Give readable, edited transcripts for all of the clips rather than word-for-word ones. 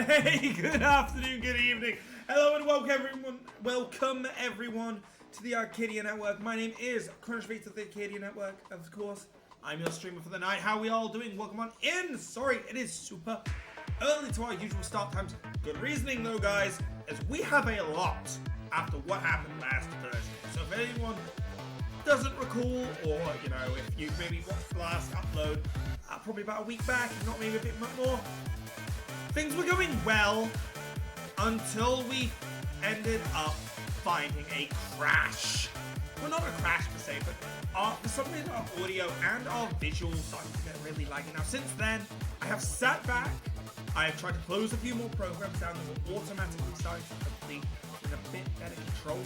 Hey, good afternoon, good evening. Hello and welcome everyone to the Arcadia Network. My name is Crunchbeats of the Arcadia Network, of course. I'm your streamer for the night. How are we all doing? Welcome on in. Sorry, it is super early to our usual start times. Good reasoning though, guys, as we have a lot after what happened last Thursday. So if anyone doesn't recall, or you know, if you maybe watched the last upload, probably about a week back, if not maybe a bit more, things were going well until we ended up finding a crash. Well, not a crash per se, but for some reason our audio and our visuals started to get really laggy. Now since then, I have sat back, I have tried to close a few more programs down that were automatically starting to complete in a bit better control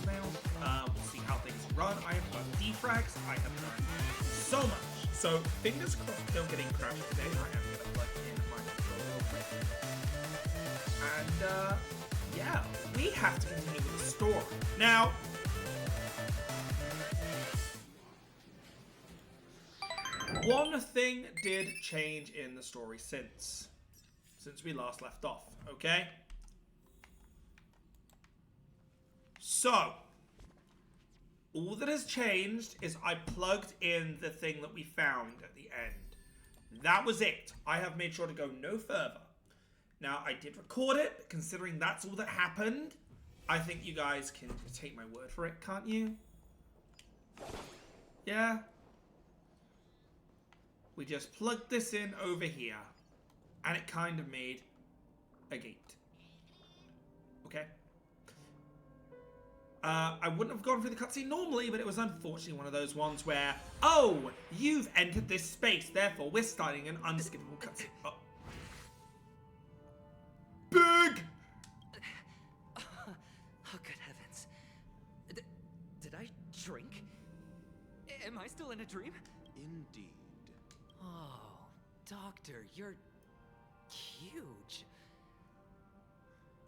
now. We'll see how things run. I have done defrags, I have done so much. So fingers crossed don't get any crash today. I am going to plug in my control real quick. And yeah, we have to continue with the story. Now, one thing did change in the story since we last left off, okay? So, all that has changed is I plugged in the thing that we found at the end. That was it. I have made sure to go no further. Now, I did record it, but considering that's all that happened, I think you guys can take my word for it, can't you? Yeah? We just plugged this in over here, and it kind of made a gate. Okay? I wouldn't have gone through the cutscene normally, but it was unfortunately one of those ones where, oh, you've entered this space, therefore we're starting an unskippable cutscene. Oh. Big! Oh, good heavens. Did I drink? Am I still in a dream? Indeed. Oh, Doctor, you're huge.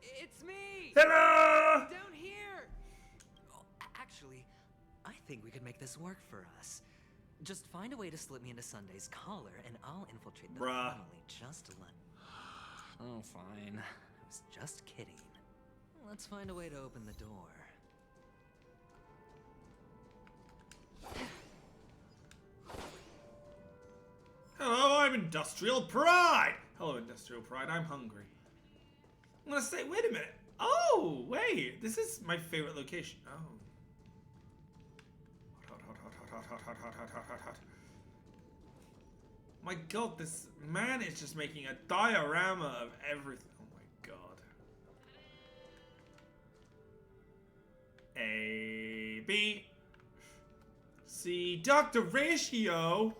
It's me! Hello! Down here! Oh, actually, I think we could make this work for us. Just find a way to slip me into Sunday's collar, and I'll infiltrate the family just to let... Oh, fine. I was just kidding. Let's find a way to open the door. Hello, I'm Industrial Pride! Hello, Industrial Pride, I'm hungry. I'm gonna say, wait a minute. Oh, wait, this is my favorite location. Oh. Hot. My god, this man is just making a diorama of everything. Oh my god. A, B, C, Dr. Ratio.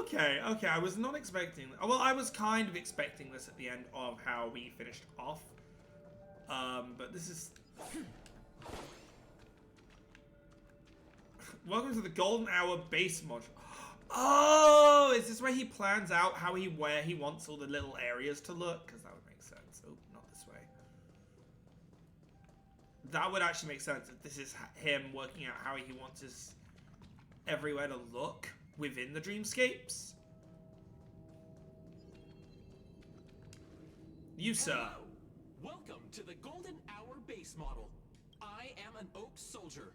Okay, I was not expecting... Well, I was kind of expecting this at the end of how we finished off. But this is... Welcome to the Golden Hour base module. Oh, is this where he plans out where he wants all the little areas to look? Because that would make sense. Oh, not this way. That would actually make sense if this is him working out how he wants his everywhere to look within the dreamscapes. You, sir. Hello. Welcome to the Golden Hour base model. I am an Oak Soldier.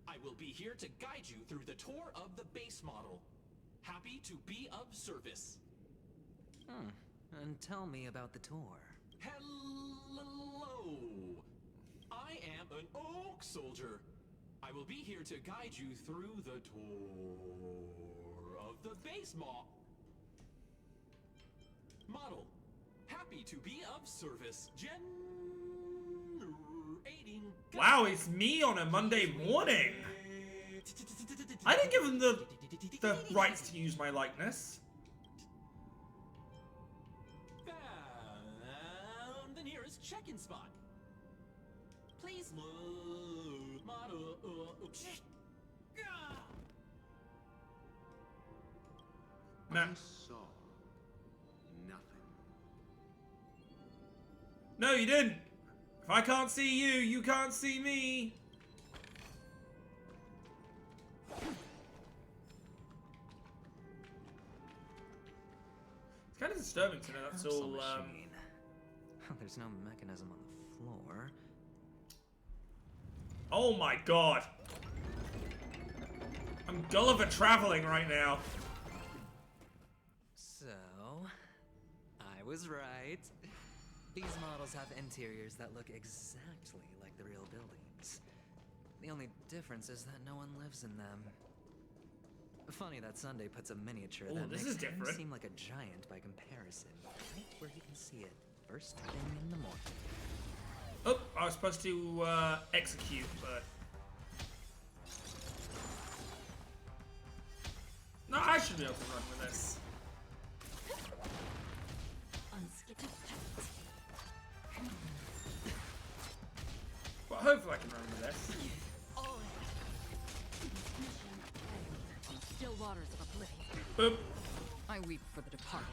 I will be here to guide you through the tour of the base model. Happy to be of service. And tell me about the tour. Hello. I am an Oak Soldier. I will be here to guide you through the tour of the base model. Happy to be of service. Generating. Wow, it's me on a Monday morning. I didn't give him the rights to use my likeness. Found the nearest check-in spot. Please load model. Man. I saw nothing. No, you didn't. If I can't see you, you can't see me. It's kind of disturbing to know that's all There's no mechanism on the floor. Oh my god. I'm Gulliver traveling right now. So, I was right. These models have interiors that look exactly like the real buildings. The only difference is that no one lives in them. Funny that Sunday puts a miniature that this makes is him different. seem like a giant by comparison, right where he can see it first thing in the morning. Oh, I was supposed to execute, but... No, I should be able to run with this. Well, hopefully I can run with this. Still waters of oblivion. Boop. I weep for the departed.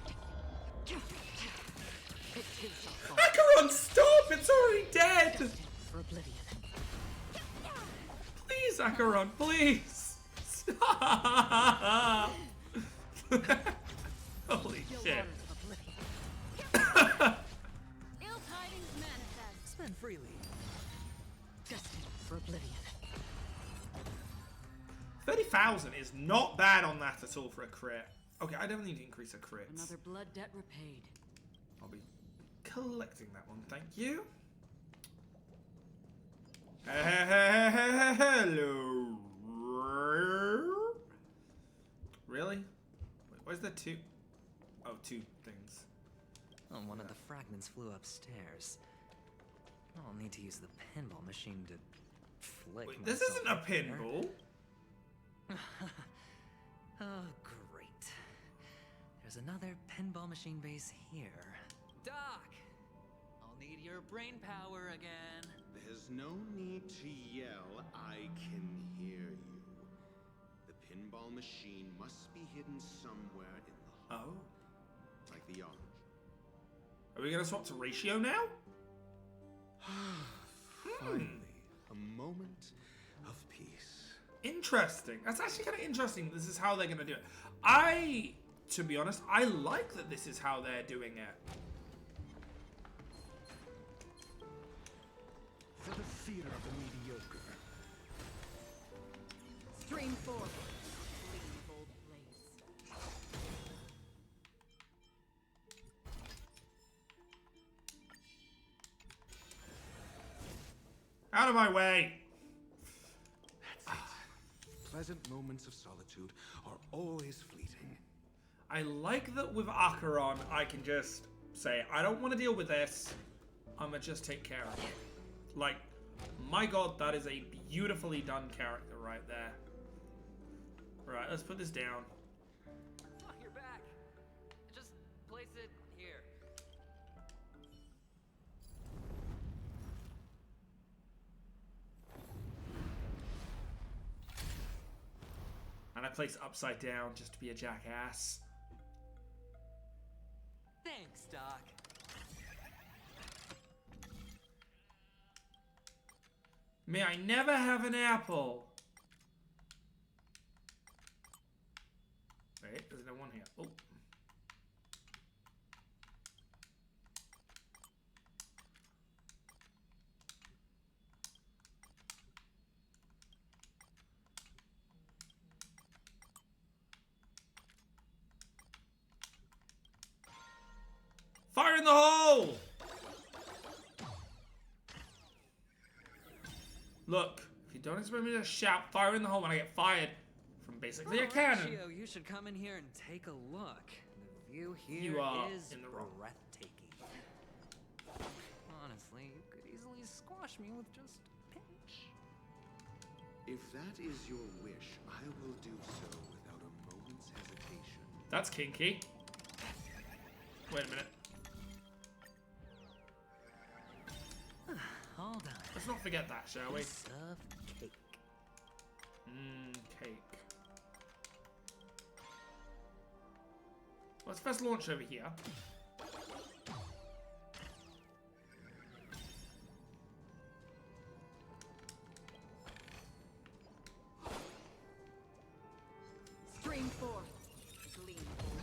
It too shall fall Acheron, stop! It's already dead! for oblivion. Please, Acheron, please! Stop! Holy Still shit. waters of oblivion. Ill tidings manifest. Spend freely. Destined for oblivion. 30,000 is not bad on that at all for a crit. Okay, I don't need to increase a crit. Another blood debt repaid. I'll be collecting that one, thank you. Hello. Really? Wait, where's the two? Oh, two things. Oh, one of the fragments flew upstairs. I'll need to use the pinball machine to flick Wait, this myself isn't a up there. pinball. Oh, great. There's another pinball machine base here. Doc! I'll need your brain power again. There's no need to yell. I can hear you. The pinball machine must be hidden somewhere in the hall. Oh. Like the orange. Are we gonna swap to ratio now? Finally, a moment of peace. Interesting. That's actually kind of interesting. This is how they're gonna do it. To be honest, I like that this is how they're doing it. For the fear of the mediocre. Stream forth. Gleam bold blaze. Out of my way. That's it. Pleasant moments of solitude are always fleeting. I like that with Acheron, I can just say, I don't want to deal with this. I'm gonna just take care of it. Like, my god, that is a beautifully done character right there. Right, let's put this down. Oh, you're back. Just place it here. And I place it upside down just to be a jackass. Thanks, Doc. May I never have an apple? Wait, there's no one here. Oh. Fire in the hole! Look, if you don't expect me to shout fire in the hole when I get fired from basically a cannon. Rachio, you should come in here and take a look. The view here You are is in the wrong. breathtaking. Honestly, you could easily squash me with just a pinch. If that is your wish, I will do so without a moment's hesitation. That's kinky. Wait a minute. Hold on. Let's not forget that, shall we? Piece of cake. Cake. Let's first launch over here. Stream forth. Gleam bold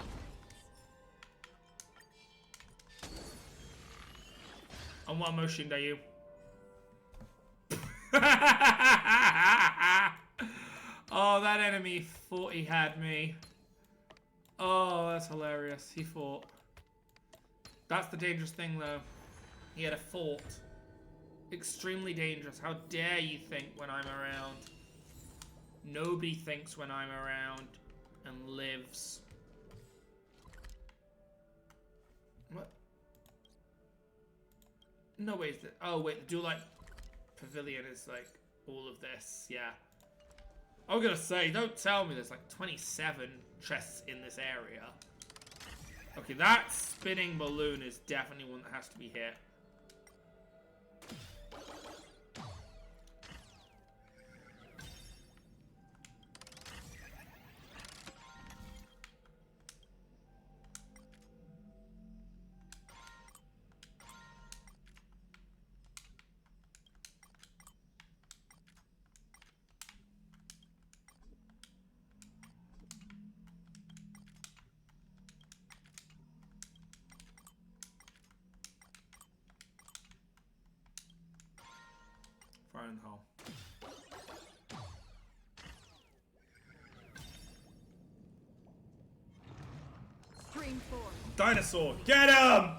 blaze. And what emotion are you? Oh, that enemy thought he had me. Oh, that's hilarious. He fought. That's the dangerous thing, though. He had a fort. Extremely dangerous. How dare you think when I'm around? Nobody thinks when I'm around and lives. What? No, wait. Oh, wait. The Duelite Pavilion is like all of this. Yeah. I was gonna say, don't tell me there's like 27 chests in this area. Okay, that spinning balloon is definitely one that has to be hit. Fire in the hole. Stream 4. Dinosaur, get him!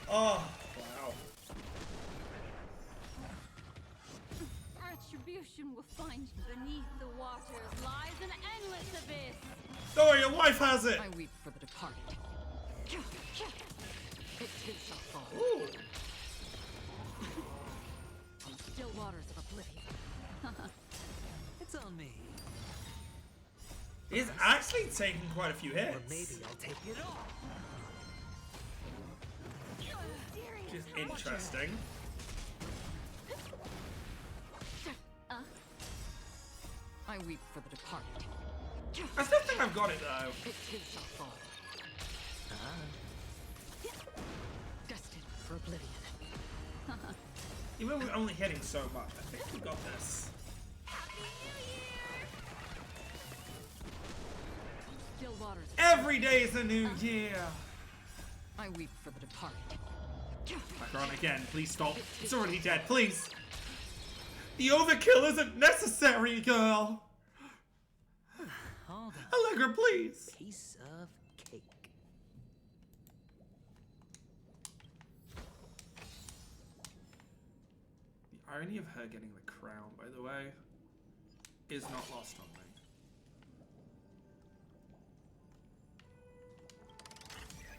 Oh, wow. Retribution will find you. Beneath the waters lies an endless abyss. Oh, your wife has it! I weep for the departed. It too shall fall. Ooh. On the still waters of oblivion. It's on me. He's actually taking quite a few hits. Or maybe I'll take it all. Which is interesting. I weep for the departed. I still think I've got it though. It too shall fall. Destined for oblivion. Even though we're only hitting so much, I think we got this. Still waters. Every day is a new year. I weep for the departed. Back on again, please stop. It's already dead, please. The overkill isn't necessary, girl. Hold on. Allegra, please. Piece of cake. The irony of her getting the crown, by the way, is not lost on me.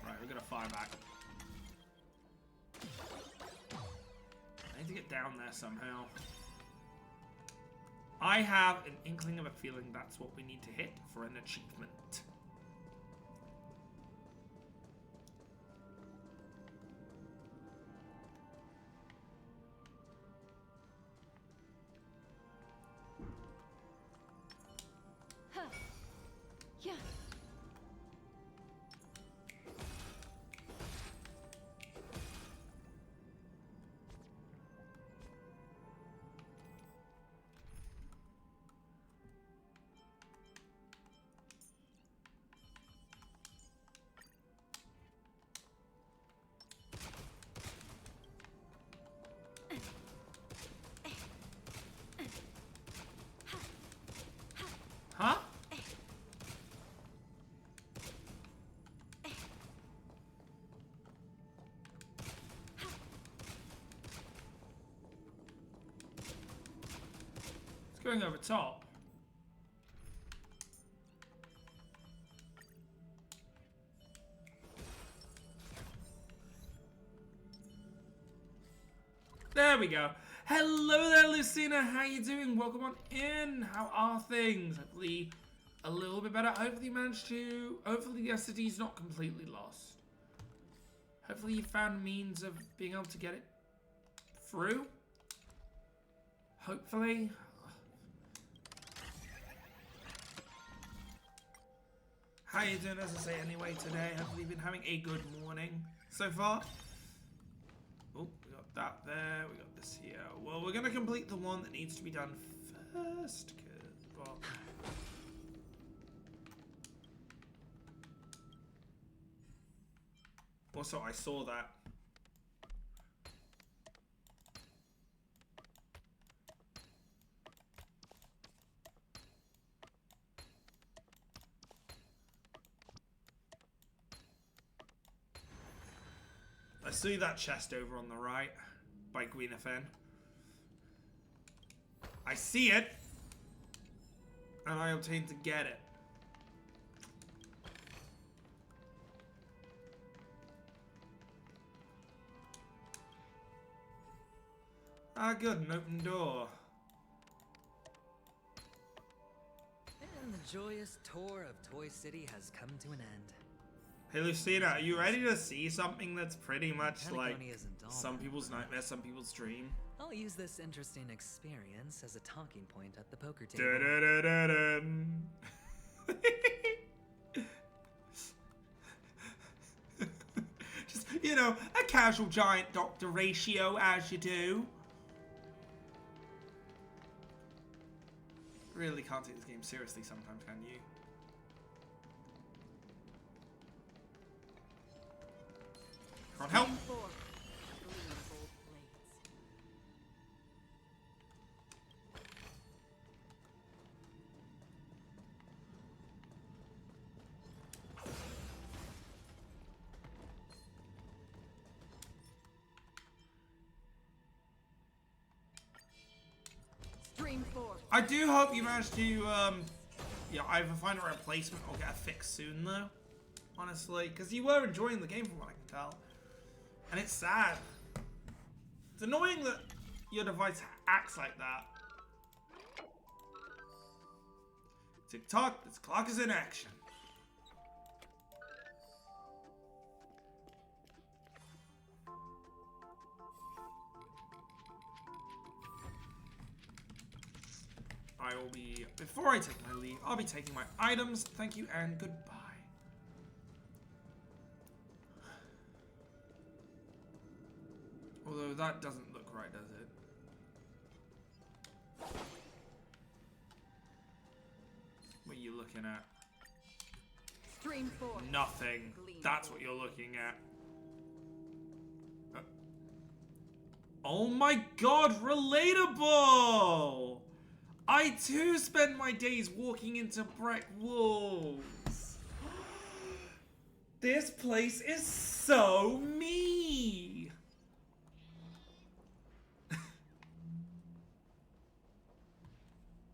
Right, we're gonna fire back. I need to get down there somehow. I have an inkling of a feeling that's what we need to hit for an achievement. Yeah. Huh? It's going over top. There we go. Hello there, Lucina. How you doing? Welcome on in. How are things? Hopefully a little bit better. Hopefully you managed to... Hopefully the SSD's not completely lost. Hopefully you found means of being able to get it through. Hopefully. How you doing, as I say, anyway, today? Hopefully you've been having a good morning so far. Oh, we got that there. We got this here. Well, we're going to complete the one that needs to be done first. Well, Also, I saw that. I see that chest over on the right by Gwynefen. I see it, and I obtain to get it. Ah, good, an open door. And the joyous tour of Toy City has come to an end. Hey Lucina, are you ready to see something that's pretty much like Patagonia isn't all some that people's fun. nightmare, some people's dream? I'll use this interesting experience as a talking point at the poker table. Da-da-da-da-dum. Just, you know, a casual giant doctor ratio as you do. Really can't take this game seriously sometimes, can you? Come on, help! Stream 4. Gleam gold blades. Stream 4. I do hope you manage to, yeah, either find a replacement or get a fix soon, though. Honestly, because you were enjoying the game from what I can tell. And it's sad. It's annoying that your device acts like that. Tick tock, this clock is in action. I will be, before I take my leave, I'll be taking my items. Thank you and goodbye. Although that doesn't look right, does it? What are you looking at? Stream 4. Nothing. That's what you're looking at. Oh my god, relatable! I too spend my days walking into brick walls. This place is so me.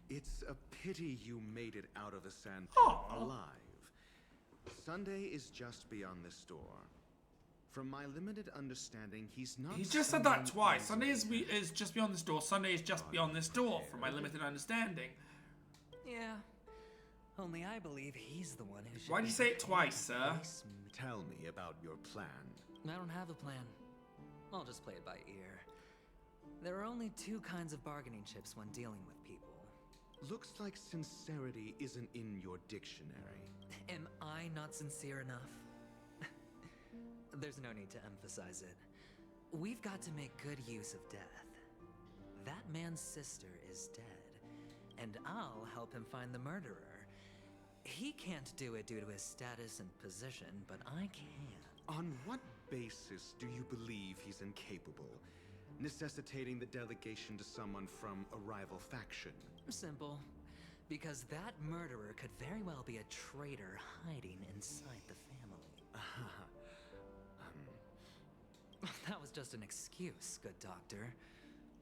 It's a pity you made it out of the sand Aw. alive. Sunday is just beyond this door. From my limited understanding, he's not. He's just said that someone twice. easily Sunday is just beyond this door. Sunday is just beyond this door, from my limited understanding. Yeah. Only I believe he's the one who should. Why do you say it twice, sir? Tell me about your plan. I don't have a plan. I'll just play it by ear. There are only two kinds of bargaining chips when dealing with people. Looks like sincerity isn't in your dictionary. Am I not sincere enough? There's no need to emphasize it. We've got to make good use of death. That man's sister is dead, and I'll help him find the murderer. He can't do it due to his status and position, but I can. On what basis do you believe he's incapable, necessitating the delegation to someone from a rival faction? Simple. Because that murderer could very well be a traitor hiding inside the family. That was just an excuse, good doctor.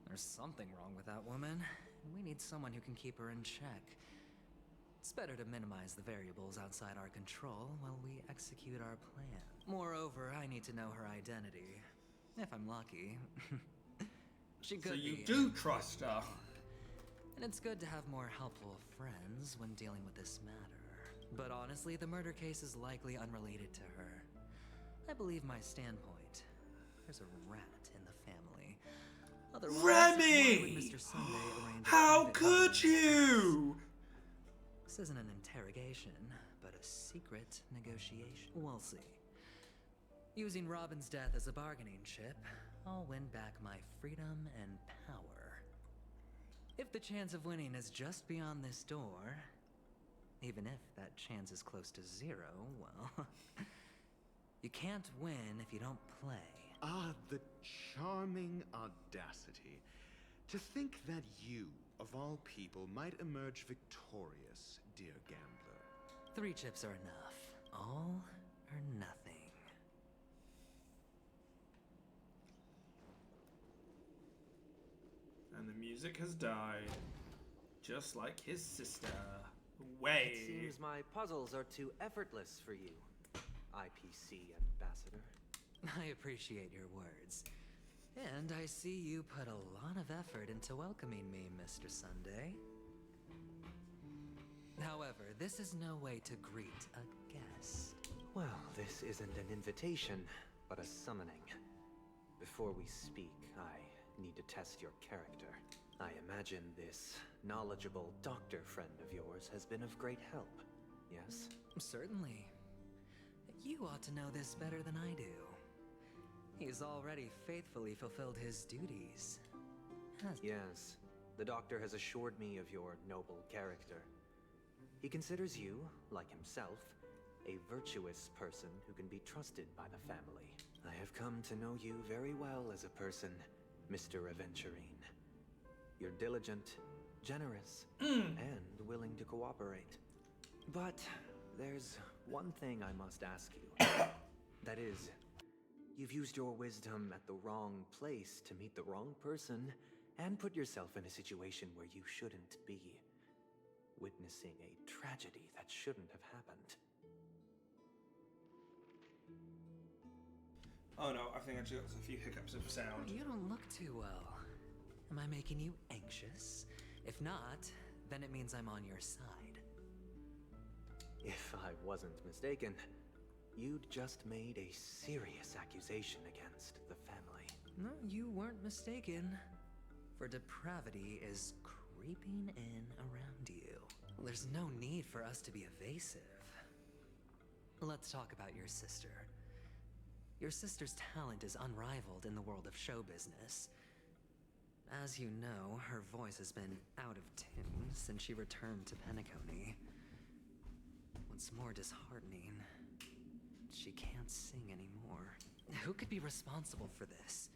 There's something wrong with that woman. We need someone who can keep her in check. It's better to minimize the variables outside our control while we execute our plan. Moreover, I need to know her identity. If I'm lucky. She could So you be do trust her. and it's good to have more helpful friends when dealing with this matter. But honestly, the murder case is likely unrelated to her. I believe my standpoint. There's a rat in the family. Otherwise, why would Remy! Mr. Sunday arrange a How private could meeting? you? This isn't an interrogation, but a secret negotiation. We'll see. Using Robin's death as a bargaining chip, I'll win back my freedom and power. If the chance of winning is just beyond this door, even if that chance is close to zero, well, You can't win if you don't play. Ah, the charming audacity. To think that you, of all people, might emerge victorious, dear gambler. 3 chips are enough. All or nothing. And the music has died. Just like his sister. Way. It seems my puzzles are too effortless for you, IPC ambassador. I appreciate your words. And I see you put a lot of effort into welcoming me, Mr. Sunday. However, this is no way to greet a guest. Well, this isn't an invitation, but a summoning. Before we speak, I need to test your character. I imagine this knowledgeable doctor friend of yours has been of great help, yes? Certainly. You ought to know this better than I do. He's already faithfully fulfilled his duties. Yes, the doctor has assured me of your noble character. He considers you, like himself, a virtuous person who can be trusted by the family. I have come to know you very well as a person, Mr. Aventurine. You're diligent, generous, and willing to cooperate. But there's one thing I must ask you. That is, you've used your wisdom at the wrong place to meet the wrong person and put yourself in a situation where you shouldn't be, witnessing a tragedy that shouldn't have happened. Oh no, I think I just got a few hiccups of sound. You don't look too well. Am I making you anxious? If not, then it means I'm on your side. If I wasn't mistaken, you'd just made a serious accusation against the family. No, you weren't mistaken. For depravity is creeping in around you. There's no need for us to be evasive. Let's talk about your sister. Your sister's talent is unrivaled in the world of show business. As you know, her voice has been out of tune since she returned to Penacony. What's more disheartening, she can't sing anymore. Who could be responsible for this?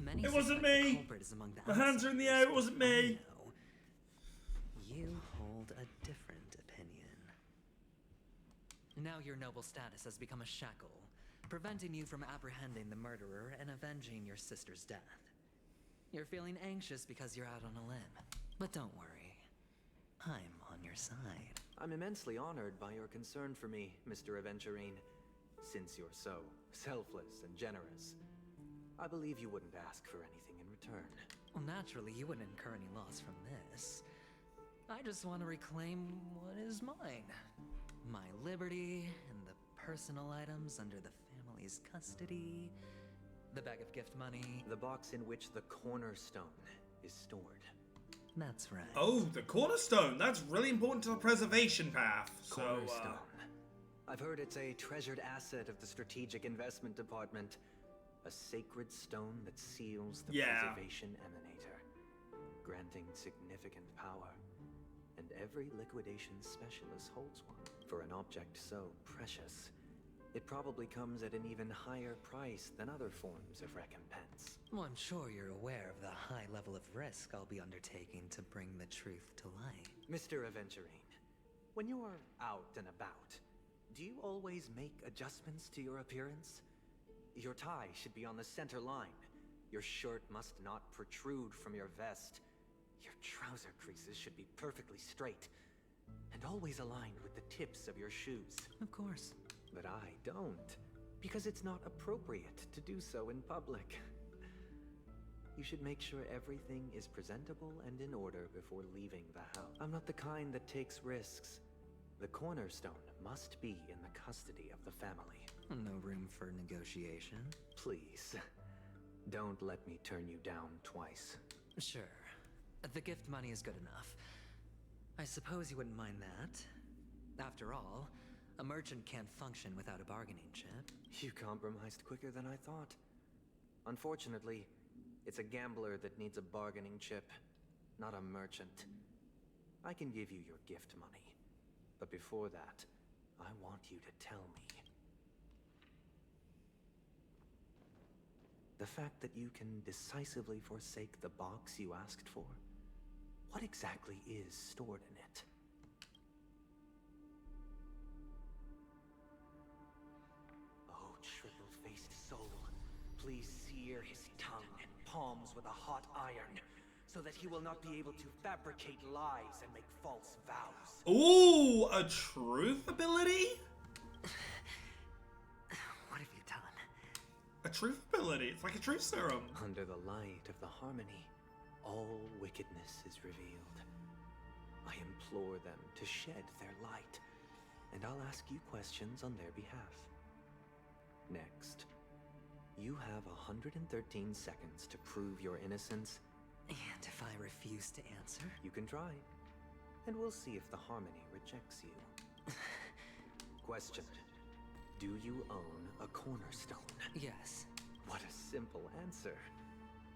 Many It wasn't suspect the me! culprit is among the My hands are in the air, it wasn't me! No. You hold a different opinion. Now your noble status has become a shackle, preventing you from apprehending the murderer and avenging your sister's death. You're feeling anxious because you're out on a limb. But don't worry. I'm on your side. I'm immensely honored by your concern for me, Mr. Aventurine. Since you're so selfless and generous, I believe you wouldn't ask for anything in return. Well, naturally, you wouldn't incur any loss from this. I just want to reclaim what is mine. My liberty and the personal items under the family's custody. The bag of gift money. The box in which the cornerstone is stored. That's right. Oh, the cornerstone. That's really important to the preservation path. So, Cornerstone. I've heard it's a treasured asset of the Strategic Investment Department. A sacred stone that seals the preservation emanator, granting significant power. And every liquidation specialist holds one. For an object so precious, it probably comes at an even higher price than other forms of recompense. Well, I'm sure you're aware of the high level of risk I'll be undertaking to bring the truth to light. Mr. Aventurine, when you're out and about, do you always make adjustments to your appearance? Your tie should be on the center line. Your shirt must not protrude from your vest. Your trouser creases should be perfectly straight, and always aligned with the tips of your shoes. Of course. But I don't, because it's not appropriate to do so in public. You should make sure everything is presentable and in order before leaving the house. I'm not the kind that takes risks. The cornerstone must be in the custody of the family. No room for negotiation. Please, don't let me turn you down twice. Sure. The gift money is good enough. I suppose you wouldn't mind that. After all, a merchant can't function without a bargaining chip. You compromised quicker than I thought. Unfortunately, it's a gambler that needs a bargaining chip, not a merchant. I can give you your gift money, but before that, I want you to tell me. The fact that you can decisively forsake the box you asked for? What exactly is stored in it? Oh, triple-faced soul, please sear his tongue and palms with a hot iron, so that he will not be able to fabricate lies and make false vows. Ooh, a truth ability? What have you done? A truth ability. It's like a truth serum. Under the light of the harmony, all wickedness is revealed. I implore them to shed their light, and I'll ask you questions on their behalf. Next, you have 113 seconds to prove your innocence. And if I refuse to answer? You can try, and we'll see if the harmony rejects you. Question. Do you own a cornerstone? Yes. What a simple answer.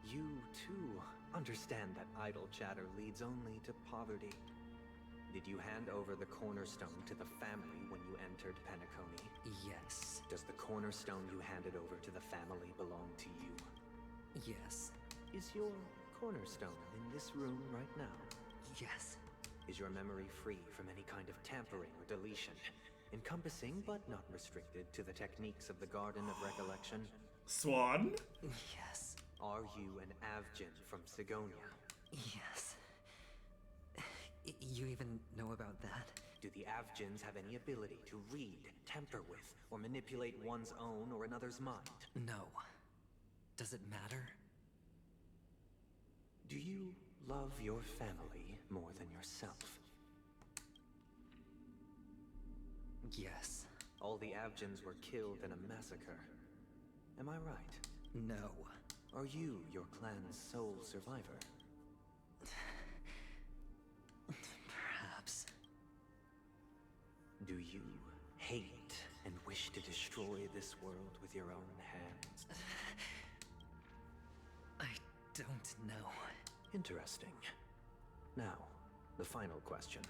You, too, understand that idle chatter leads only to poverty. Did you hand over the cornerstone to the family when you entered Penacony? Yes. Does the cornerstone you handed over to the family belong to you? Yes. Is your cornerstone in this room right now? Yes. Is your memory free from any kind of tampering or deletion, encompassing but not restricted to the techniques of the Garden of Recollection? Swan? Yes. Are you an Avgin from Sigonia? Yes. You even know about that? Do the Avgins have any ability to read, tamper with, or manipulate one's own or another's mind? No. Does it matter? Do you love your family more than yourself? Yes. All the Avgins were killed in a massacre. Am I right? No. Are you your clan's sole survivor? Perhaps. Do you hate and wish to destroy this world with your own hands? I don't know. Interesting. Now, the final question.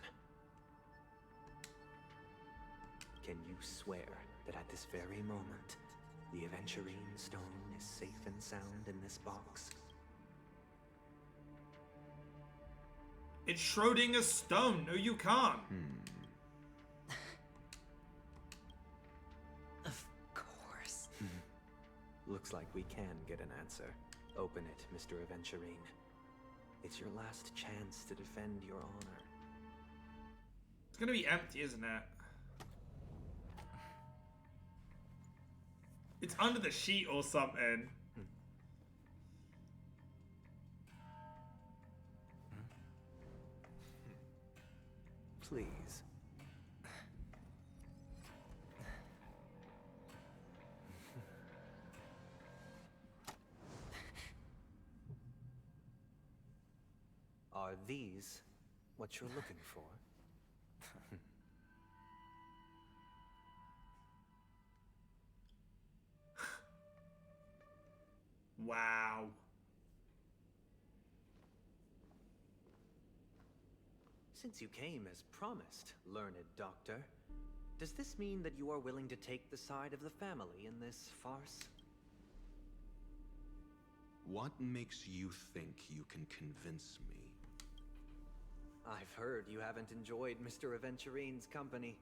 Can you swear that at this very moment, the Aventurine Stone is safe and sound in this box? It's Schrodinger's stone. No, you can't. Of course. Looks like we can get an answer. Open it, Mr. Aventurine. It's your last chance to defend your honor. It's gonna be empty, isn't it? It's under the sheet or something. Please. Are these what you're looking for? Wow. Since you came as promised, learned doctor, does this mean that you are willing to take the side of the family in this farce? What makes you think you can convince me? I've heard you haven't enjoyed Mr. Aventurine's company.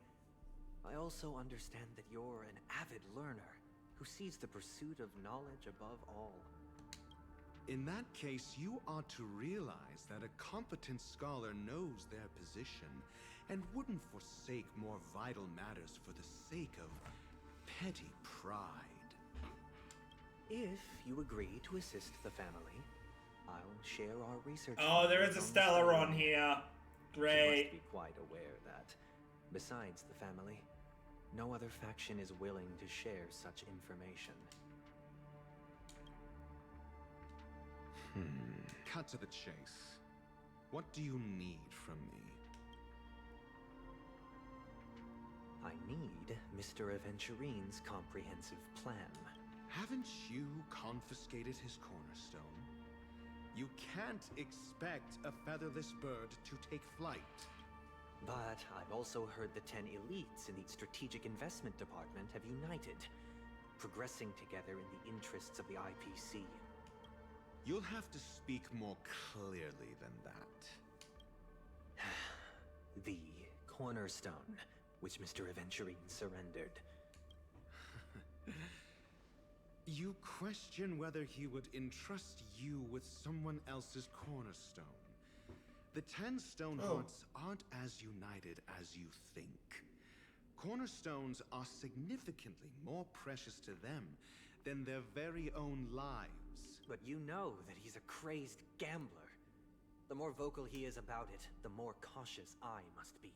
I also understand that you're an avid learner who sees the pursuit of knowledge above all. In that case, you ought to realize that a competent scholar knows their position and wouldn't forsake more vital matters for the sake of petty pride. If you agree to assist the family, I'll share our research. Oh, there is a findings Stellar the on here. You Great. must be quite aware that, besides the family, no other faction is willing to share such information. Cut to the chase. What do you need from me? I need Mr. Aventurine's comprehensive plan. Haven't you confiscated his cornerstone? You can't expect a featherless bird to take flight. But I've also heard the 10 elites in the Strategic Investment Department have united. progressing together in the interests of the IPC. You'll have to speak more clearly than that. The cornerstone, which Mr. Aventurine surrendered. You question whether he would entrust you with someone else's cornerstone. The 10 Stonehearts aren't as united as you think. Cornerstones are significantly more precious to them than their very own lives. But you know that he's a crazed gambler. The more vocal he is about it, the more cautious I must be.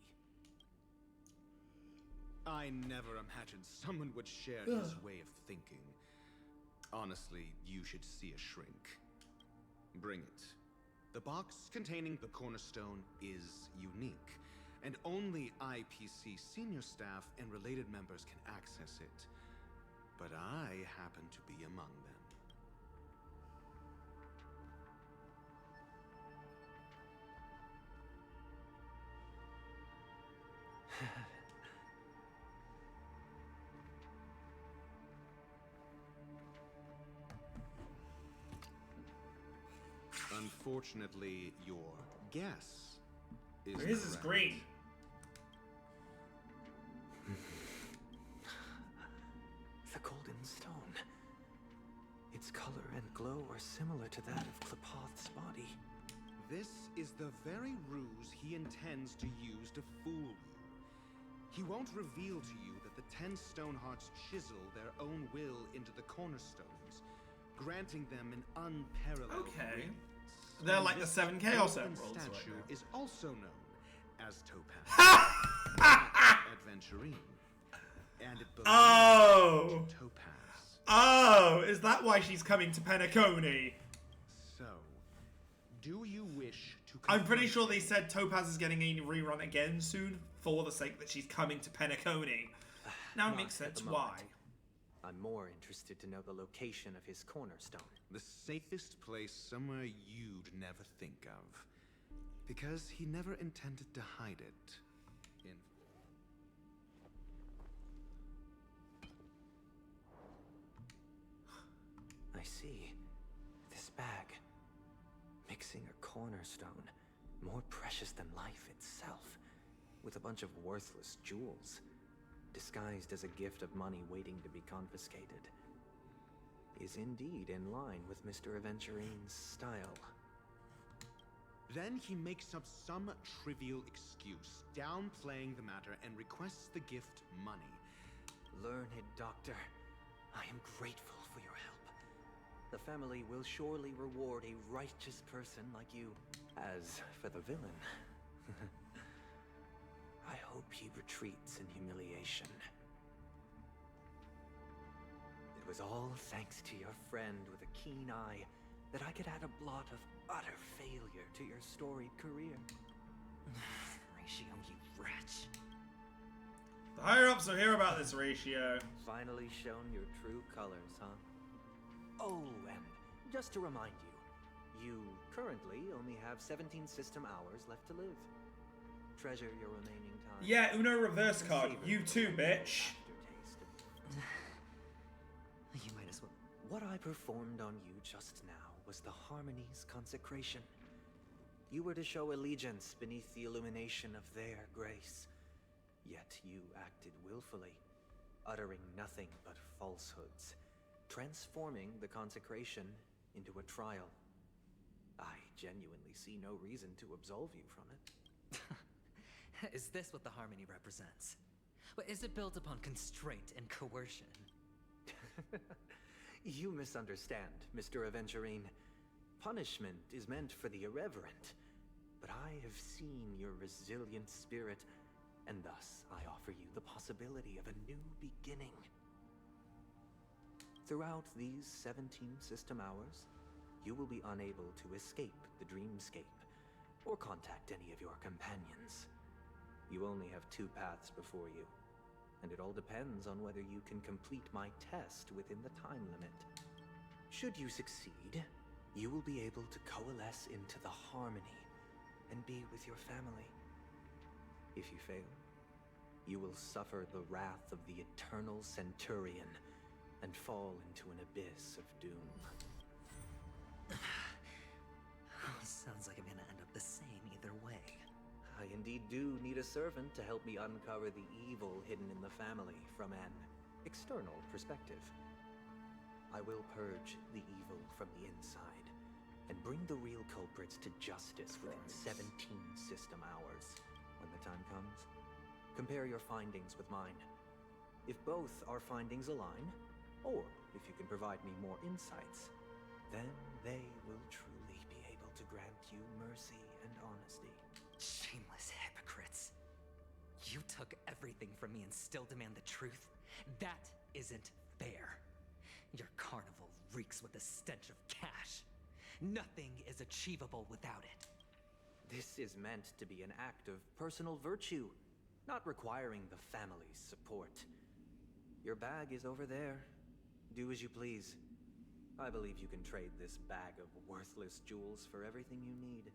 I never imagined someone would share his way of thinking. Honestly, you should see a shrink. Bring it. The box containing the cornerstone is unique, and only IPC senior staff and related members can access it. But I happen to be among them. Unfortunately, your guess is His is correct. green. The golden stone. Its color and glow are similar to that of Klepoth's body. This is the very ruse he intends to use to fool you. He won't reveal to you that the 10 Stonehearts chisel their own will into the cornerstones, granting them an unparalleled Okay. win. They're like the 7 Chaos golden Emeralds right statue now. is also known as Topaz. Adventurine. And it belongs Oh! to Topaz. Oh, is that why she's coming to Penacony? So, do you wish to I'm pretty confront sure they said Topaz is getting a rerun again soon for the sake that she's coming to Penacony. Now it Not makes at the sense why. moment. I'm more interested to know the location of his cornerstone. the safest place somewhere you'd never think of? Because he never intended to hide it. In I see. This bag. Mixing a cornerstone, more precious than life itself, with a bunch of worthless jewels, disguised as a gift of money waiting to be confiscated, is indeed in line with Mr. Aventurine's style. Then he makes up some trivial excuse, downplaying the matter, and requests the gift money. Learned doctor, I am grateful for your help. The family will surely reward a righteous person like you. As for the villain, I hope he retreats in humiliation. It was all thanks to your friend with a keen eye that I could add a blot of utter failure to your storied career. Ratio, you wretch. The higher ups will hear about this ratio. Finally shown your true colors, huh? Oh, and just to remind you, you currently only have 17 system hours left to live. Treasure your remaining time. Yeah, Uno reverse card. Savor You the too, bitch. aftertaste of- You might as well. What I performed on you just now was the Harmony's consecration. You were to show allegiance beneath the illumination of their grace. Yet you acted willfully, uttering nothing but falsehoods, transforming the consecration into a trial. I genuinely see no reason to absolve you from it. Is this what the harmony represents? But is it built upon constraint and coercion? You misunderstand, Mr. Aventurine. Punishment is meant for the irreverent, but I have seen your resilient spirit, and thus I offer you the possibility of a new beginning. Throughout these 17 system hours, you will be unable to escape the dreamscape, or contact any of your companions. You only have 2 paths before you, and it all depends on whether you can complete my test within the time limit. Should you succeed, you will be able to coalesce into the harmony and be with your family. If you fail, you will suffer the wrath of the Eternal Centurion and fall into an abyss of doom. Sounds like I'm gonna end up the same either way. I indeed do need a servant to help me uncover the evil hidden in the family from an external perspective. I will purge the evil from the inside and bring the real culprits to justice within 17 system hours. When the time comes, compare your findings with mine. If both our findings align, or if you can provide me more insights, then they will truly be able to grant you mercy and honesty. Shameless hypocrites. You took everything from me and still demand the truth? That isn't fair. Your carnival reeks with the stench of cash. Nothing is achievable without it. This is meant to be an act of personal virtue, not requiring the family's support. Your bag is over there. Do as you please. I believe you can trade this bag of worthless jewels for everything you need.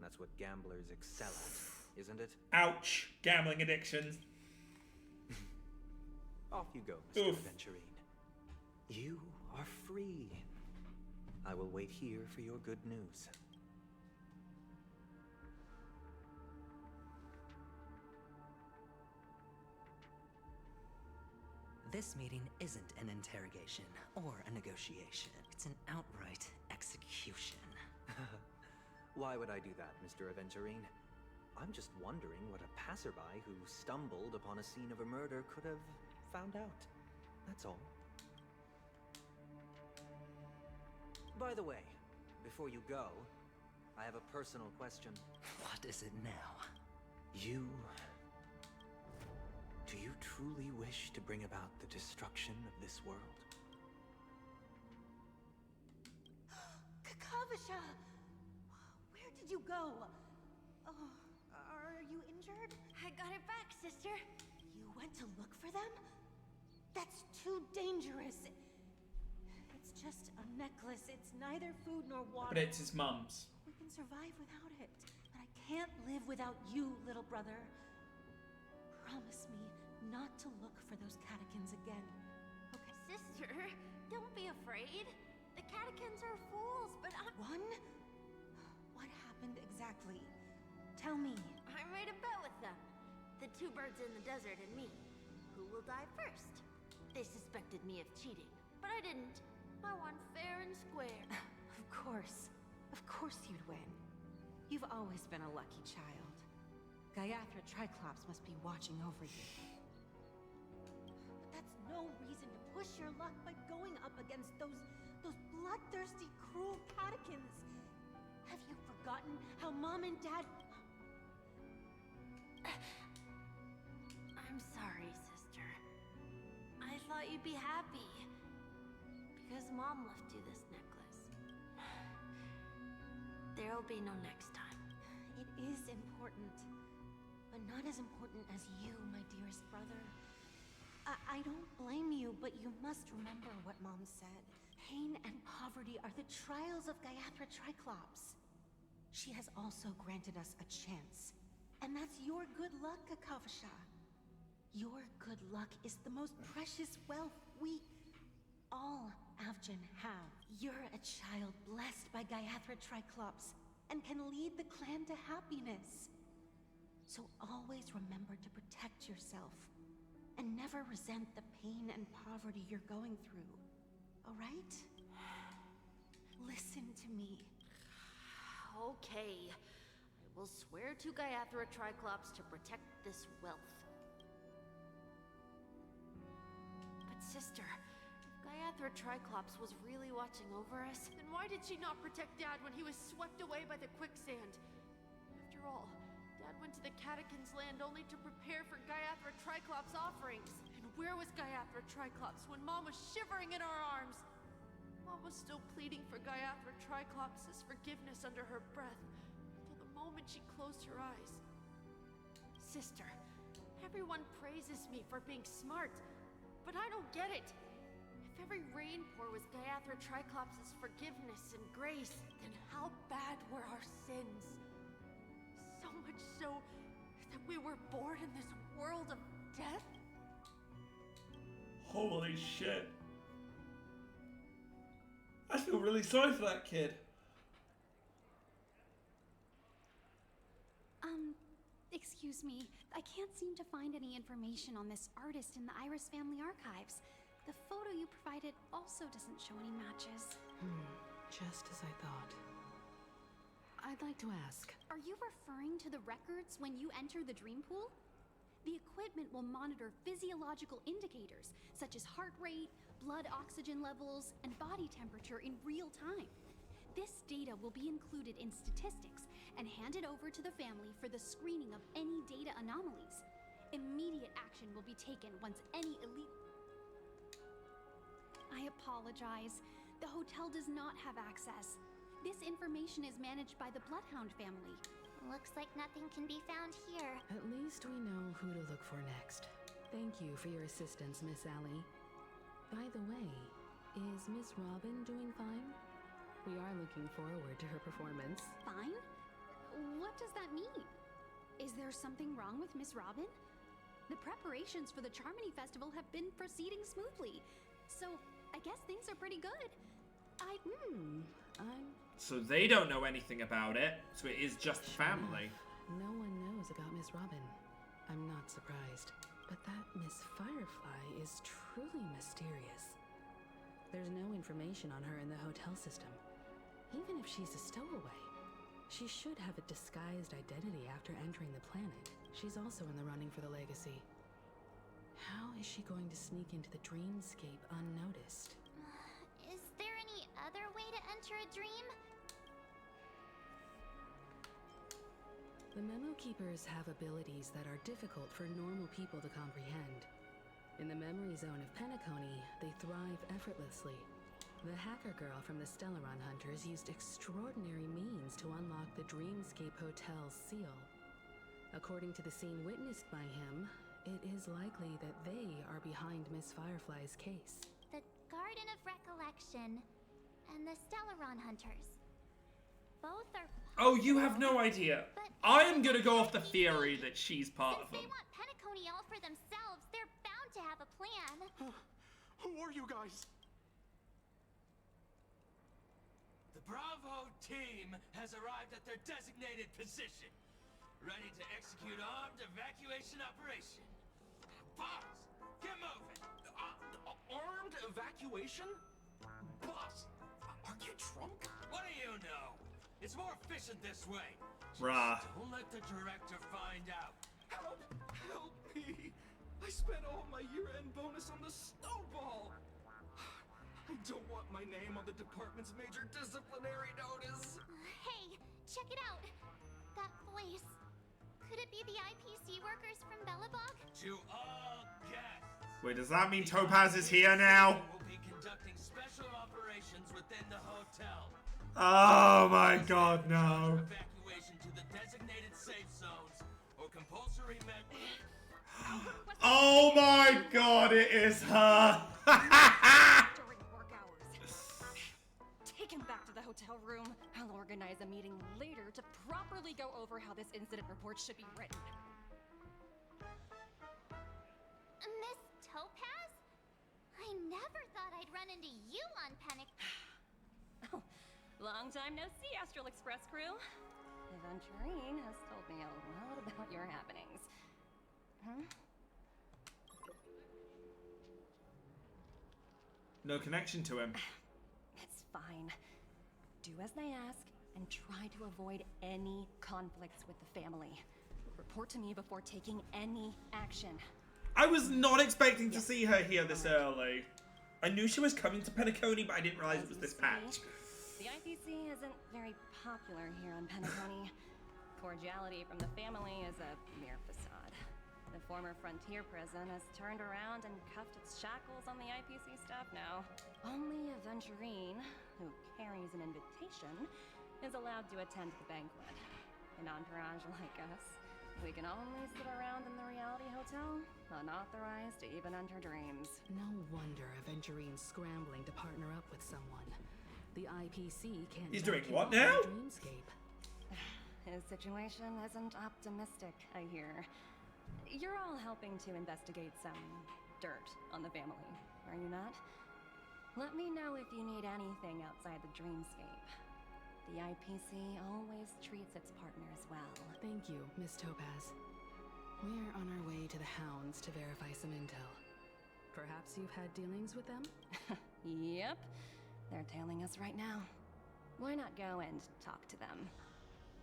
That's what gamblers excel at, isn't it? Ouch. Gambling addictions. Off you go, Mr. Oof. Aventurine. You are free. I will wait here for your good news. This meeting isn't an interrogation or a negotiation. It's an outright execution. Why would I do that, Mr. Aventurine? I'm just wondering what a passerby who stumbled upon a scene of a murder could have found out. That's all. By the way, before you go, I have a personal question. What is it now? Do you truly wish to bring about the destruction of this world? Kakavisha! Where did you go? Oh, are you injured? I got it back, sister. You went to look for them? That's too dangerous. It's just a necklace. It's neither food nor water. But it's his mum's. We can survive without it. But I can't live without you, little brother. Promise me not to look for those catechins again. Okay. Sister, don't be afraid. The catechins are fools, but One? What happened exactly? Tell me. I made a bet with them. The two birds in the desert and me. Who will die first? They suspected me of cheating, but I didn't. I won fair and square. Of course. Of course you'd win. You've always been a lucky child. Gaiathra Triclops must be watching over you. But that's no reason to push your luck by going up against those bloodthirsty, cruel catechins. Have you forgotten how Mom and Dad... I'm sorry, sister. I thought you'd be happy. Because Mom left you this necklace. There'll be no next time. It is important, but not as important as you, my dearest brother. I don't blame you, but you must remember what Mom said. Pain and poverty are the trials of Gaiathra Triclops. She has also granted us a chance. And that's your good luck, Kakavisha. Your good luck is the most precious wealth we all Avgin have. You're a child blessed by Gaiathra Triclops and can lead the clan to happiness. So always remember to protect yourself and never resent the pain and poverty you're going through. All right? Listen to me. Okay. I will swear to Gaiathra Triclops to protect this wealth. But sister, if Gaiathra Triclops was really watching over us, then why did she not protect Dad when he was swept away by the quicksand? After all, Dad went to the Catechins' land only to prepare for Gaiathra Triclops' offerings. And where was Gaiathra Triclops when Mom was shivering in our arms? Mom was still pleading for Gaiathra Triclops' forgiveness under her breath, until the moment she closed her eyes. Sister, everyone praises me for being smart, but I don't get it. If every rainpour was Gaiathra Triclops' forgiveness and grace, then how bad were our sins? So much so that we were born in this world of death? Holy shit. I feel really sorry for that kid. Excuse me. I can't seem to find any information on this artist in the Iris family archives. The photo you provided also doesn't show any matches. Just as I thought. I'd like to ask. Are you referring to the records when you enter the dream pool? The equipment will monitor physiological indicators, such as heart rate, blood oxygen levels, and body temperature in real time. This data will be included in statistics and handed over to the family for the screening of any data anomalies. Immediate action will be taken once any elite... I apologize. The hotel does not have access. This information is managed by the Bloodhound family. Looks like nothing can be found here. At least we know who to look for next. Thank you for your assistance, Miss Allie. By the way, is Miss Robin doing fine? We are looking forward to her performance. Fine? What does that mean? Is there something wrong with Miss Robin? The preparations for the Charmony Festival have been proceeding smoothly, so I guess things are pretty good. So they don't know anything about it, so it is just family. No one knows about Miss Robin. I'm not surprised. But that Miss Firefly is truly mysterious. There's no information on her in the hotel system. Even if she's a stowaway, she should have a disguised identity after entering the planet. She's also in the running for the legacy. How is she going to sneak into the dreamscape unnoticed? Is there any other way to enter a dream? The Memo Keepers have abilities that are difficult for normal people to comprehend. In the memory zone of Penacony, they thrive effortlessly. The hacker girl from the Stellaron Hunters used extraordinary means to unlock the Dreamscape Hotel's seal. According to the scene witnessed by him, it is likely that they are behind Miss Firefly's case. The Garden of Recollection and the Stellaron Hunters. Both are... Oh, you have no idea. I am gonna go off the theory that she's part of Since them. they want Penacony all for themselves, they're bound to have a plan. Who are you guys? The Bravo team has arrived at their designated position, ready to execute armed evacuation operation. Boss, get moving! Armed evacuation? Boss, are you drunk? What do you know? It's more efficient this way. Bruh. Just don't let the director find out. Help! Help me! I spent all my year-end bonus on the snowball! I don't want my name on the department's major disciplinary notice! Hey, check it out! That voice. Could it be the IPC workers from Belobog? To all guests. Wait, does that mean Topaz is here now? We'll be conducting special operations within the hotel. Oh my god, no. Evacuation to the designated safe zones or compulsory med. Oh my god, it is her. During work hours. Take him back to the hotel room. I'll organize a meeting later to properly go over how this incident report should be written. Miss Topaz? I never thought I'd run into you on Panic. Oh, long time no see, Astral Express crew. Aventurine has told me a lot about your happenings. No connection to him. It's fine. Do as they ask and try to avoid any conflicts with the family. Report to me before taking any action. I was not expecting to see her here this early. I knew she was coming to Penacony, but I didn't realize it was this patch. The IPC isn't very popular here on Penacony. Cordiality from the family is a mere facade. The former frontier prison has turned around and cuffed its shackles on the IPC staff now. Only Aventurine, who carries an invitation, is allowed to attend the banquet. An entourage like us, we can only sit around in the reality hotel, unauthorized to even enter dreams. No wonder Aventurine's scrambling to partner up with someone. The IPC can't... He's doing what now? Dreamscape. His situation isn't optimistic, I hear. You're all helping to investigate some dirt on the family, are you not? Let me know if you need anything outside the dreamscape. The IPC always treats its partners well. Thank you, Miss Topaz. We're on our way to the Hounds to verify some intel. Perhaps you've had dealings with them? Yep. They're tailing us right now. Why not go and talk to them?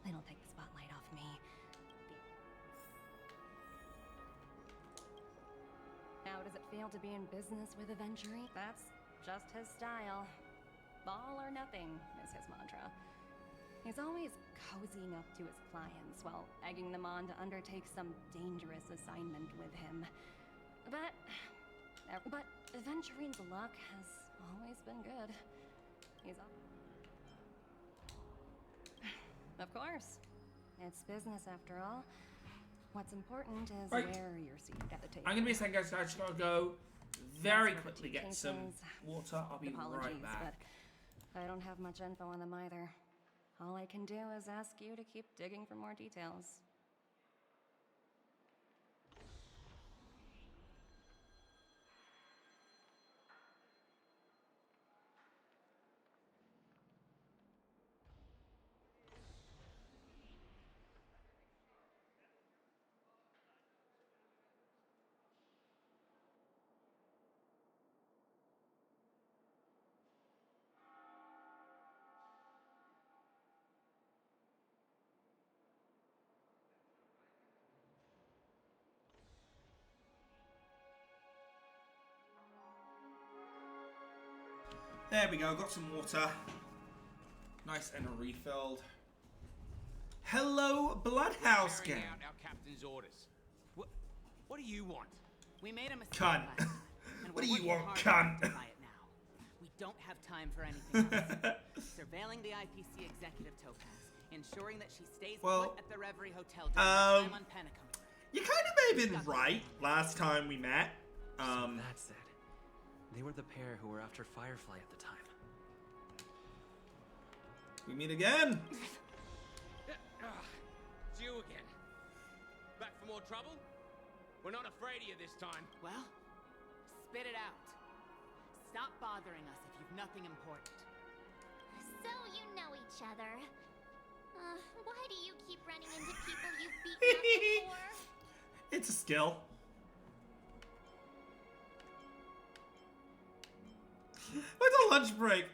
They don't take the spotlight off me. How does it feel to be in business with a Venturi? That's just his style. All or nothing is his mantra. He's always cozying up to his clients while egging them on to undertake some dangerous assignment with him. But Venturine's luck has always been good. He's Of course. It's business after all. What's important is Right. where you're seated at the table. I'm gonna be a second, guys. I just gotta go very quickly get some water. I'll be Apologies, right back. but I don't have much info on them either. All I can do is ask you to keep digging for more details. There we go. Got some water. Nice and refilled. Hello, Bloodhouse Carrying gang. out our captain's orders. What do you want? We made a mistake Cunt. last time, and What we're do you working want, hard cunt? to rectify it now. We don't have time for anything else. Surveilling the IPC executive Topaz, ensuring that she stays Well, put at the Reverie Hotel during her time on Penacony. You kind of may have been right last time we met. So that said, they were the pair who were after Firefly at the time. We meet again. It's you again. Back for more trouble? We're not afraid of you this time. Well, spit it out. Stop bothering us if you've nothing important. So you know each other. Why do you keep running into people you've beaten up before? It's a skill. What's a lunch break?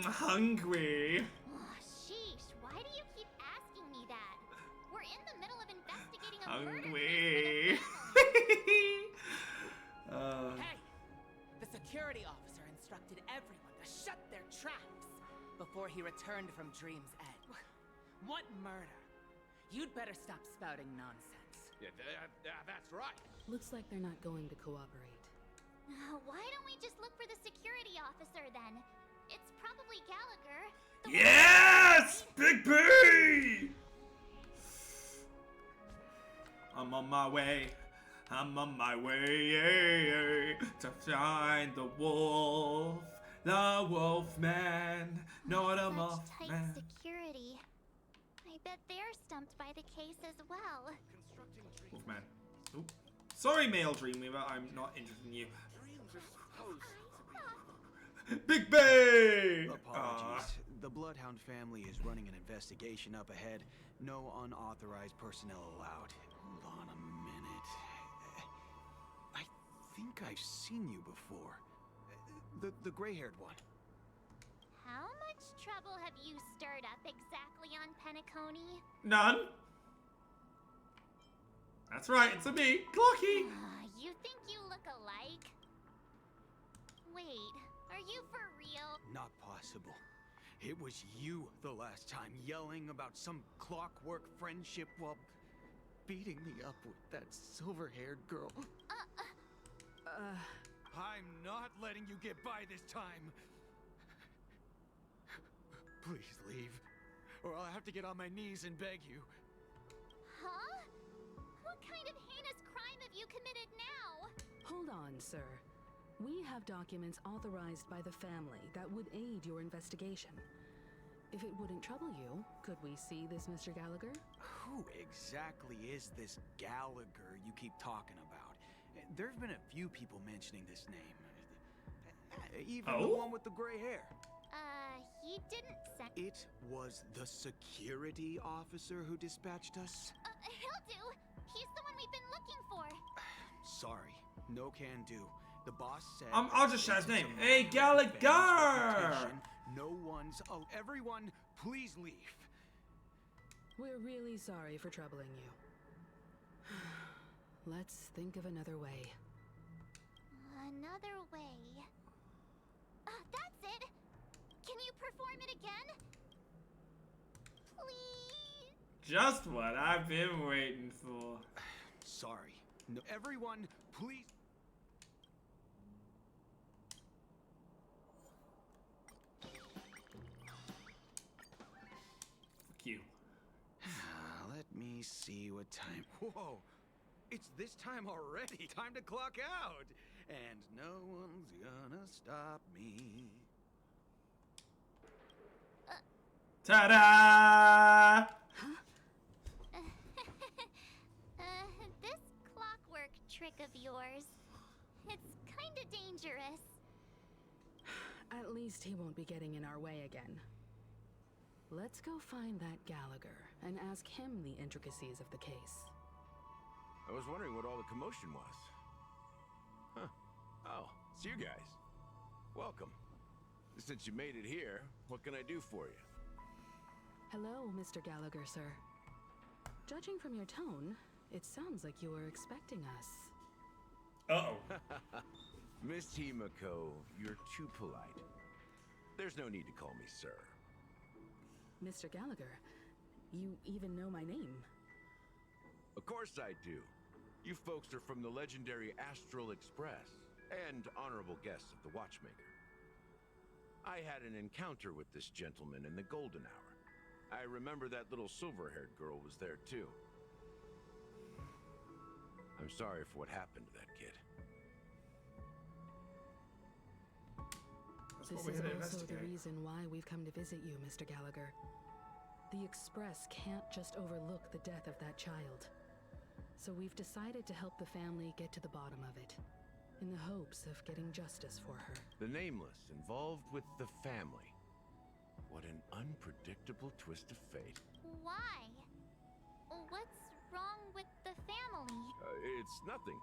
Hungry. Oh, sheesh, why do you keep asking me that? We're in the middle of investigating a murder Hungry. case for the Hey! The security officer instructed everyone to shut their traps before he returned from Dream's Edge. What murder? You'd better stop spouting nonsense. Yeah, that's right. Looks like they're not going to cooperate. Why don't we just look for the security officer then? It's probably Gallagher. Yes! Big B! I'm on my way. I'm on my way to find the wolf. The wolf man. Not a moth Such tight man. security. I bet they're stumped by the case as well. Wolf man. Oop. Sorry, male Dreamweaver. I'm not interested in you. Big Bay! Apologies. The Bloodhound family is running an investigation up ahead. No unauthorized personnel allowed. Hold on a minute. I think I've seen you before. The gray-haired one. How much trouble have you stirred up exactly on Penacony? None. That's right, it's a me, Clocky. You think you look alike? Wait, are you for real? Not possible. It was you the last time, yelling about some clockwork friendship while beating me up with that silver-haired girl. I'm not letting you get by this time. Please leave, or I'll have to get on my knees and beg you. Huh? What kind of heinous crime have you committed now? Hold on, sir. We have documents authorized by the family that would aid your investigation. If it wouldn't trouble you, could we see this Mr. Gallagher? Who exactly is this Gallagher you keep talking about? There've been a few people mentioning this name. Even the one with the gray hair. He didn't send. It was the security officer who dispatched us? He'll do. He's the one we've been looking for. Sorry, no can do. The boss said... I'll just shout his name. Hey, Gallagher! No one's... Oh, everyone, please leave. We're really sorry for troubling you. Let's think of another way. Another way. That's it! Can you perform it again? Please? Just what I've been waiting for. Sorry. No, everyone, please... Fuck you. Let me see what time... Whoa! It's this time already! Time to clock out! And no one's gonna stop me. Ta-da! This clockwork trick of yours, it's kinda dangerous. At least he won't be getting in our way again. Let's go find that Gallagher and ask him the intricacies of the case. I was wondering what all the commotion was. Huh. Oh, it's you guys. Welcome. Since you made it here, what can I do for you? Hello, Mr. Gallagher, sir. Judging from your tone, it sounds like you were expecting us. Uh-oh. Miss Himiko, you're too polite. There's no need to call me sir. Mr. Gallagher, you even know my name. Of course I do. You folks are from the legendary Astral Express and honorable guests of the Watchmaker. I had an encounter with this gentleman in the Golden Hour. I remember that little silver-haired girl was there too. I'm sorry for what happened to that kid. This is also the reason why we've come to visit you, Mr. Gallagher. The Express can't just overlook the death of that child. So we've decided to help the family get to the bottom of it, in the hopes of getting justice for her. The Nameless involved with the family. What an unpredictable twist of fate. Why? What's wrong with the family? It's nothing.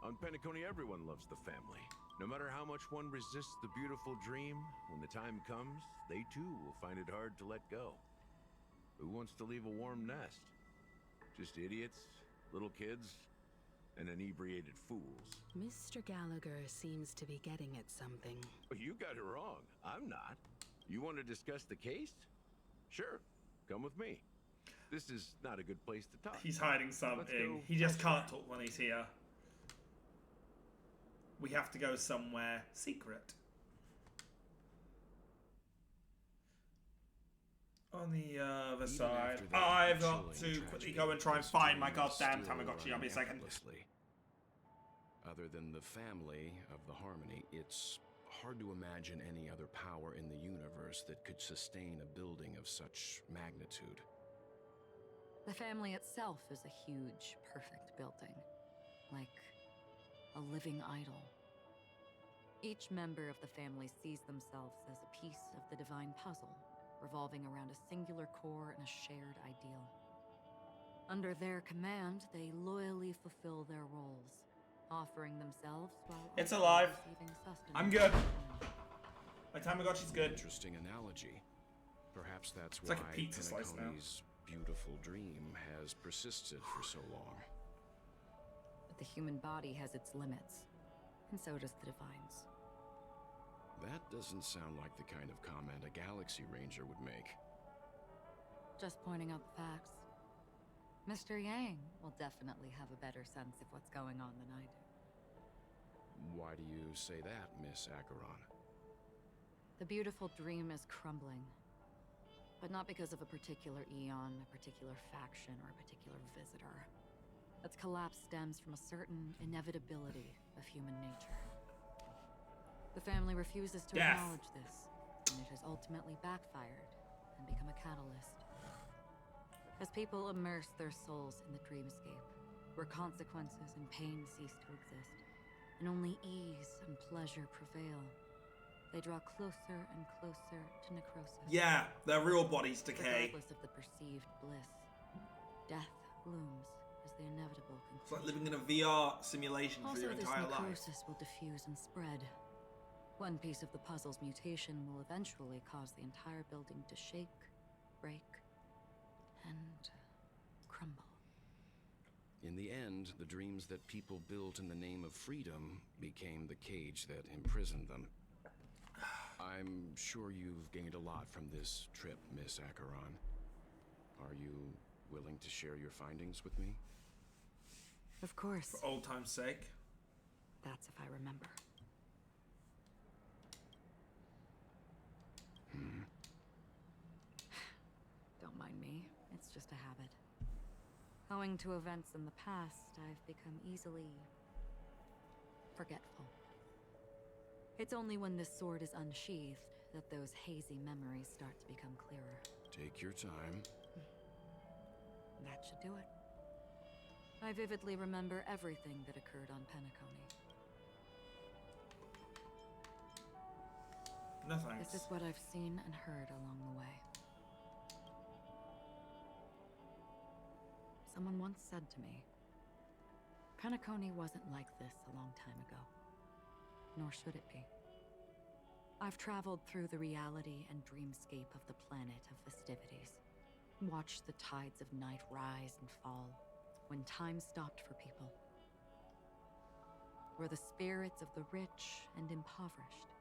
On Penacony, everyone loves the family. No matter how much one resists the beautiful dream, when the time comes, they too will find it hard to let go. Who wants to leave a warm nest? Just idiots, little kids, and inebriated fools. Mr. Gallagher seems to be getting at something. You got it wrong. I'm not. You want to discuss the case? Sure. Come with me. This is not a good place to talk. He's hiding something. He just can't talk when he's here. We have to go somewhere secret. On the other side. I've got to quickly go and try and find my goddamn Tamagotchi. I'll be a second. Other than the family of the Harmony, it's hard to imagine any other power in the universe that could sustain a building of such magnitude. The family itself is a huge, perfect building. Like a living idol. Each member of the family sees themselves as a piece of the divine puzzle, revolving around a singular core and a shared ideal. Under their command, they loyally fulfill their roles, offering themselves while it's also alive. receiving sustenance. I'm good. My Tamagotchi's good. Interesting analogy. Perhaps that's it's why like a pizza slice now. Penacony's beautiful dream has persisted for so long. But the human body has its limits, and so does the divine's. That doesn't sound like the kind of comment a Galaxy Ranger would make. Just pointing out the facts. Mr. Yang will definitely have a better sense of what's going on than I do. Why do you say that, Miss Acheron? The beautiful dream is crumbling. But not because of a particular eon, a particular faction, or a particular visitor. Its collapse stems from a certain inevitability of human nature. The family refuses to acknowledge this, and it has ultimately backfired and become a catalyst. As people immerse their souls in the dreamscape, where consequences and pain cease to exist, and only ease and pleasure prevail, they draw closer and closer to necrosis. Yeah, their real bodies decay. Regardless of the perceived bliss, death looms as the inevitable conclusion. It's like living in a VR simulation for your entire this life. necrosis will diffuse and spread. One piece of the puzzle's mutation will eventually cause the entire building to shake, break, and crumble. In the end, the dreams that people built in the name of freedom became the cage that imprisoned them. I'm sure you've gained a lot from this trip, Miss Acheron. Are you willing to share your findings with me? Of course. For old time's sake. That's if I remember. Don't mind me. It's just a habit. Owing to events in the past, I've become easily forgetful. It's only when this sword is unsheathed that those hazy memories start to become clearer. Take your time. That should do it. I vividly remember everything that occurred on Penacony. No thanks. This is what I've seen and heard along the way. Someone once said to me, Penacony wasn't like this a long time ago. Nor should it be. I've traveled through the reality and dreamscape of the planet of festivities. Watched the tides of night rise and fall when time stopped for people. Where the spirits of the rich and impoverished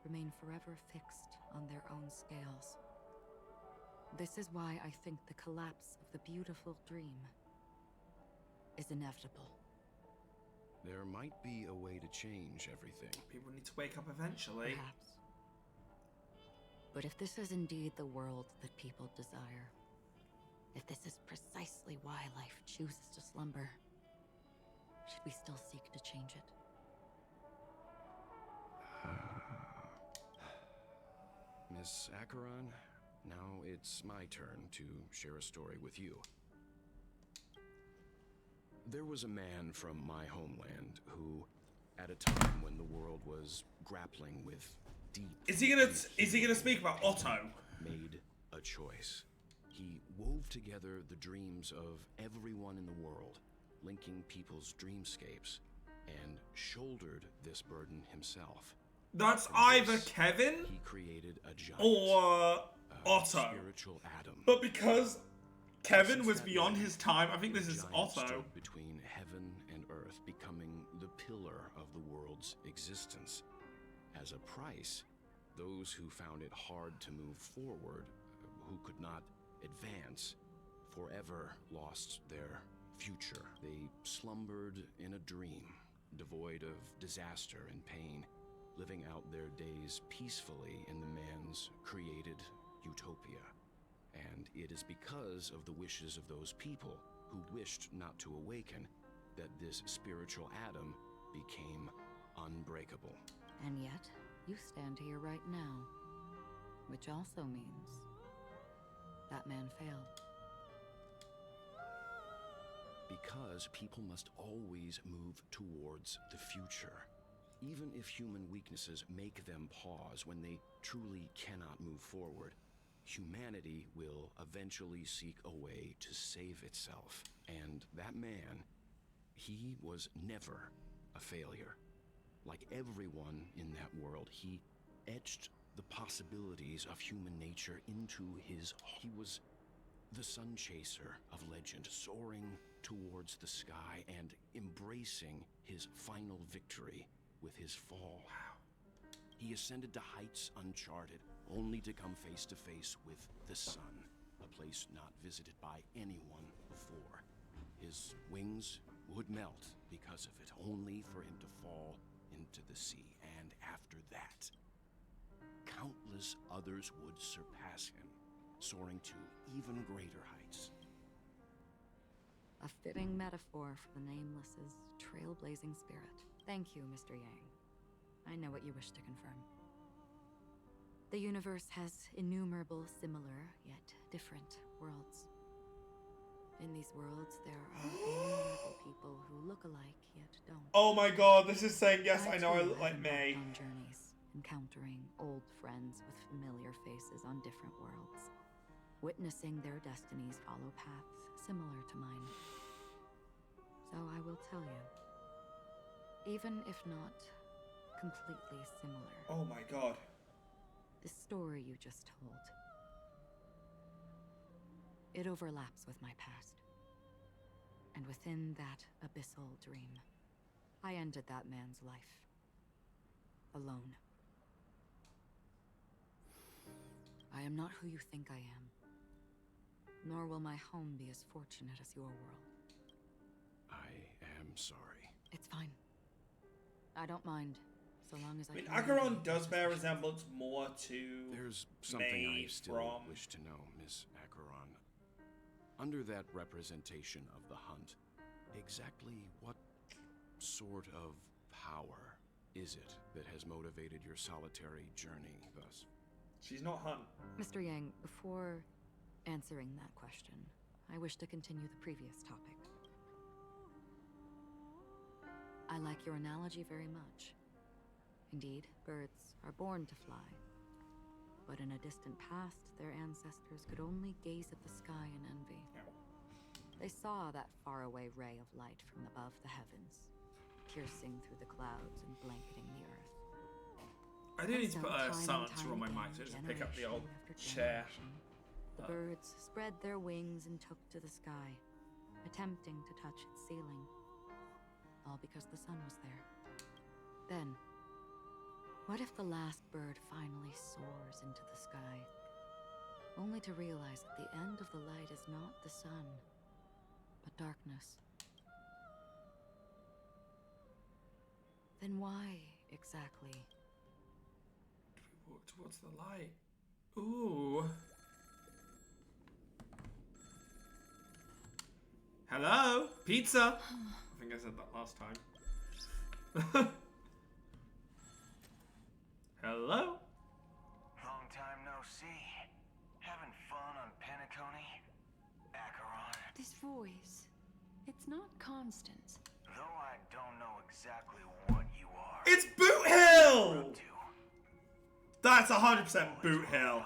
remain forever fixed on their own scales. This is why I think the collapse of the beautiful dream is inevitable. There might be a way to change everything. People need to wake up eventually. Perhaps. But if this is indeed the world that people desire, if this is precisely why life chooses to slumber, should we still seek to change it? Miss Acheron, now it's my turn to share a story with you. There was a man from my homeland who, at a time when the world was grappling with deep... Is he gonna speak about Otto? Made a choice. He wove together the dreams of everyone in the world, linking people's dreamscapes, and shouldered this burden himself. That's From either this, Kevin he created a giant, or Otto. spiritual atom. But because Kevin was beyond his time, I think this is Giant Otto. stood between heaven and earth, becoming the pillar of the world's existence. As a price, those who found it hard to move forward, who could not advance, forever lost their future. They slumbered in a dream, devoid of disaster and pain, living out their days peacefully in the man's created utopia. And it is because of the wishes of those people who wished not to awaken that this spiritual atom became unbreakable. And yet, you stand here right now, which also means that man failed. Because people must always move towards the future. Even if human weaknesses make them pause when they truly cannot move forward, humanity will eventually seek a way to save itself. And that man, he was never a failure. Like everyone in that world, he etched the possibilities of human nature into his... He was the sun chaser of legend, soaring towards the sky and embracing his final victory with his fall. Wow. He ascended to heights uncharted, only to come face to face with the sun, a place not visited by anyone before. His wings would melt because of it, only for him to fall into the sea. And after that, countless others would surpass him, soaring to even greater heights. A fitting metaphor for the Nameless's trailblazing spirit. Thank you, Mr. Yang. I know what you wish to confirm. The universe has innumerable similar, yet different worlds. In these worlds, there are innumerable people who look alike, yet don't. Oh my god, this is saying, yes, I know I look like me. May. On journeys in encountering old friends with familiar faces on different worlds, witnessing their destinies follow paths similar to mine. So I will tell you, even if not completely similar. Oh my god. The story you just told. It overlaps with my past. And within that abyssal dream, I ended that man's life. Alone. I am not who you think I am. Nor will my home be as fortunate as your world. I am sorry. It's fine. I don't mind, so long as I mean, can Acheron does bear resemblance more to There's something May I still from... wish to know, Miss Acheron. Under that representation of the hunt, exactly what sort of power is it that has motivated your solitary journey thus? She's not Hunt. Mr. Yang, before answering that question, I wish to continue the previous topic. I like your analogy very much. Indeed, birds are born to fly. But in a distant past, their ancestors could only gaze at the sky in envy. They saw that faraway ray of light from above the heavens, piercing through the clouds and blanketing the earth. I do need to put a silencer on my mic so just pick up the old chair. The birds spread their wings and took to the sky, attempting to touch its ceiling. All because the sun was there. Then, what if the last bird finally soars into the sky, only to realize that the end of the light is not the sun, but darkness? Then why, exactly? Walk towards the light. Ooh. Hello? Pizza? I think I said that last time. Hello? Long time no see. Having fun on Penacony? Acheron? This voice, it's not Constance. Though I don't know exactly what you are. It's Boot Hill! That's 100% Boot Hill.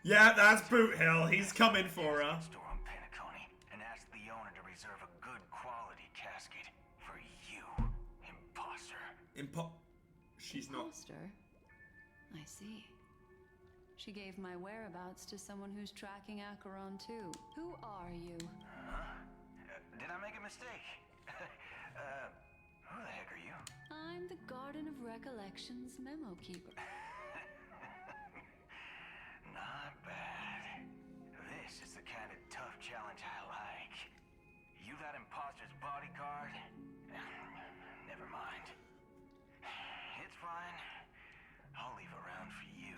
Yeah, that's Boot Hill. He's coming for her. Store on Penacony and ask the owner to reserve a good quality casket for you, imposter. She's not. Imposter? I see. She gave my whereabouts to someone who's tracking Acheron too. Who are you? Huh? Did I make a mistake? Who the heck are you? I'm the Garden of Recollections memo keeper. Not bad. This is the kind of tough challenge I like. You that imposter's bodyguard? Never mind. It's fine. I'll leave a round for you.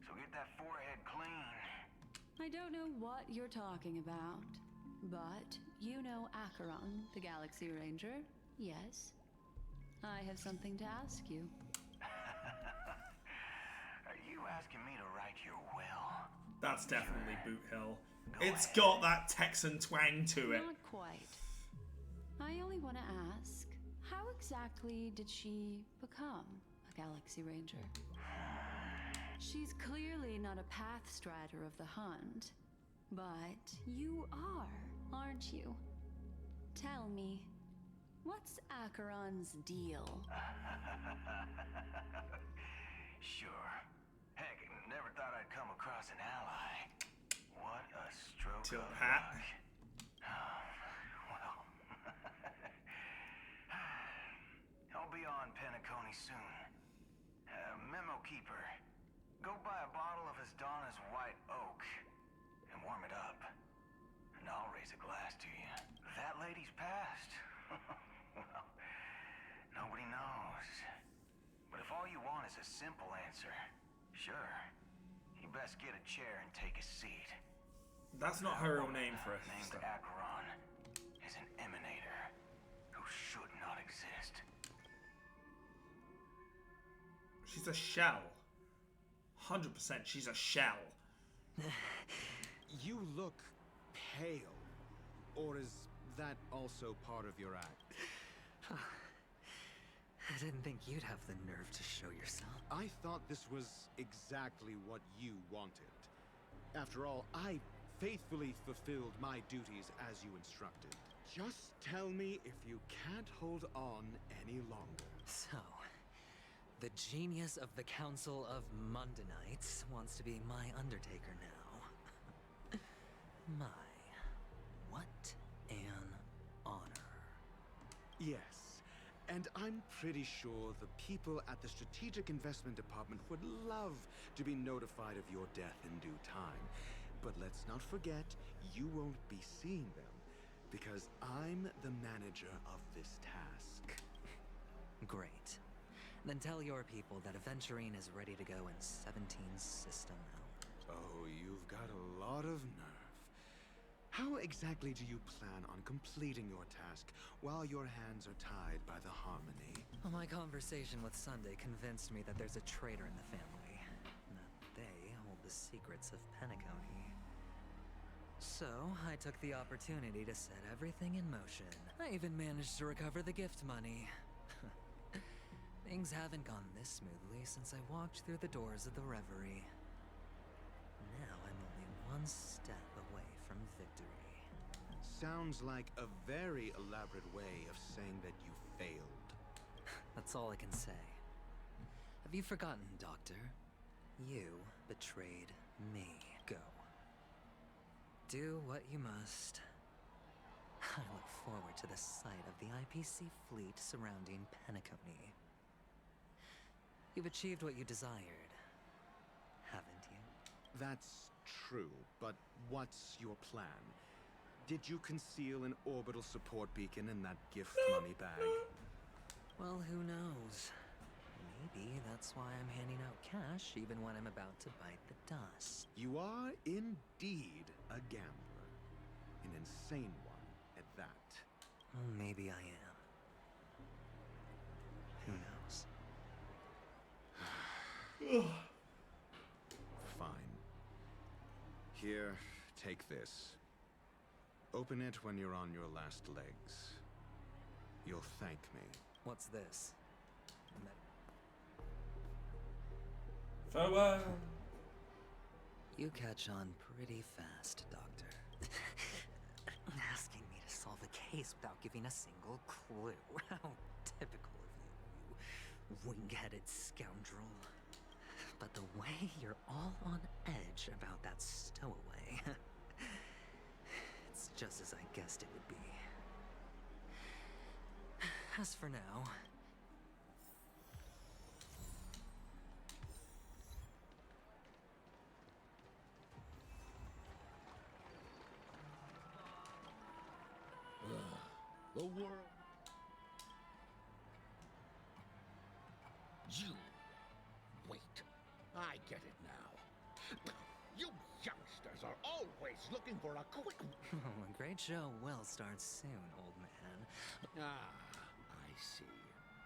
So get that forehead clean. I don't know what you're talking about, but you know Acheron, the Galaxy Ranger, yes? I have something to ask you. Are you asking me to write your will? That's definitely Boot Hill. It's got that Texan twang to it. Not quite. I only want to ask, how exactly did she become a Galaxy Ranger? She's clearly not a path strider of the hunt, but you are, aren't you? Tell me, what's Acheron's deal? Sure. Heck, never thought I'd come across an ally. What a stroke of luck. Well, I'll be on Penacony soon. Memo keeper, go buy a bottle of Donna's white oak and warm it up. And I'll raise a glass to you. That lady's passed. Well, nobody knows. But if all you want is a simple answer, sure, you best get a chair and take a seat. That's not her real name for a named sister. Acheron is an emanator who should not exist. She's a shell. 100% she's a shell. You look pale. Or is that also part of your act? It Didn't think you'd have the nerve to show yourself. I thought this was exactly what you wanted. After all, I faithfully fulfilled my duties as you instructed. Just tell me if you can't hold on any longer. So, the genius of the Council of Mundanites wants to be my Undertaker now. What an honor. Yes, and I'm pretty sure the people at the Strategic Investment Department would love to be notified of your death in due time. But let's not forget, you won't be seeing them, because I'm the manager of this task. Great. Then tell your people that Aventurine is ready to go in 17 system hours. Oh, you've got a lot of nerve. How exactly do you plan on completing your task while your hands are tied by the Harmony? Well, my conversation with Sunday convinced me that there's a traitor in the family, and that they hold the secrets of Penacony. So, I took the opportunity to set everything in motion. I even managed to recover the gift money. Things haven't gone this smoothly since I walked through the doors of the Reverie. Now I'm only one step away from victory. Sounds like a very elaborate way of saying that you failed. That's all I can say. Have you forgotten, Doctor? You betrayed me. Go. Do what you must. I look forward to the sight of the IPC fleet surrounding Penacony. You've achieved what you desired, haven't you? That's true, but what's your plan? Did you conceal an orbital support beacon in that gift money bag? Well, who knows? Maybe that's why I'm handing out cash even when I'm about to bite the dust. You are indeed a gambler. An insane one at that. Well, maybe I am. Who knows? Fine. Here, take this. Open it when you're on your last legs. You'll thank me. What's this? Farewell. You catch on pretty fast, Doctor. Asking me to solve a case without giving a single clue. How typical of you, you wing-headed scoundrel. But the way you're all on edge about that stowaway, it's just as I guessed it would be. As for now, the world. You. Wait. I get it now. You youngsters are always looking for a quick... a great show will start soon, old man. I see.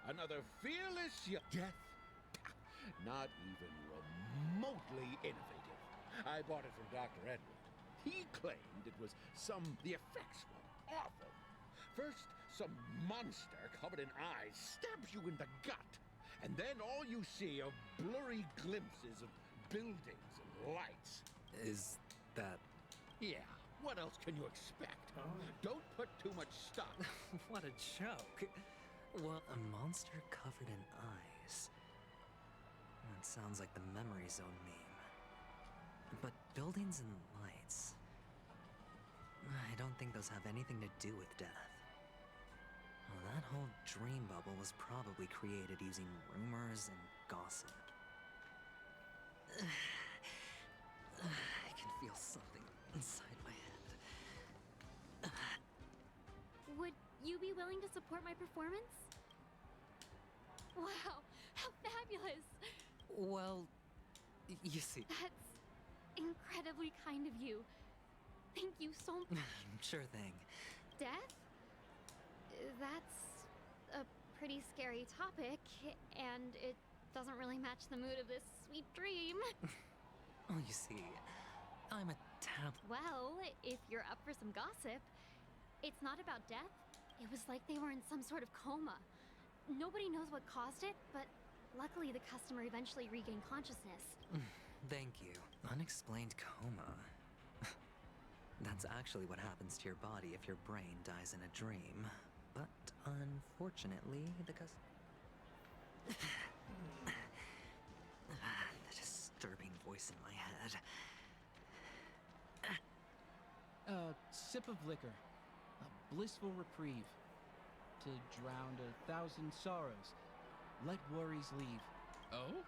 Another fearless death? Not even remotely innovative. I bought it from Dr. Edward. He claimed it was the effects were awful. First, some monster covered in eyes stabs you in the gut. And then all you see are blurry glimpses of buildings and lights. Is that... Yeah, what else can you expect? Don't put too much stock. What a joke. Well, a monster covered in eyes. That sounds like the memory zone meme. But buildings and lights... I don't think those have anything to do with death. Well, that whole dream bubble was probably created using rumors and gossip. I can feel something inside my head. Would you be willing to support my performance? Wow, how fabulous! Well, you see... That's incredibly kind of you. Thank you so much. Sure thing. Death? That's a pretty scary topic, and it doesn't really match the mood of this sweet dream. Oh, you see, I'm a Well, if you're up for some gossip, it's not about death. It was like they were in some sort of coma. Nobody knows what caused it, but luckily the customer eventually regained consciousness. Thank you. Unexplained coma. That's actually what happens to your body if your brain dies in a dream. But unfortunately, the disturbing voice in my head. A sip of liquor. A blissful reprieve. To drown 1,000 sorrows. Let worries leave. Oh?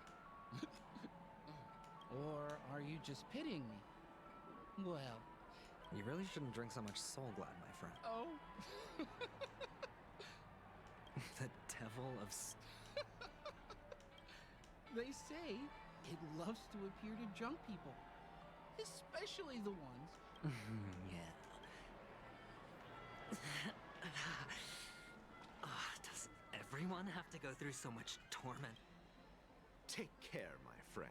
Or are you just pitying me? Well... You really shouldn't drink so much Soul Glad, my friend. Oh? The devil of... They say it loves to appear to drunk people. Especially the ones... Yeah. Does everyone have to go through so much torment? Take care, my friend.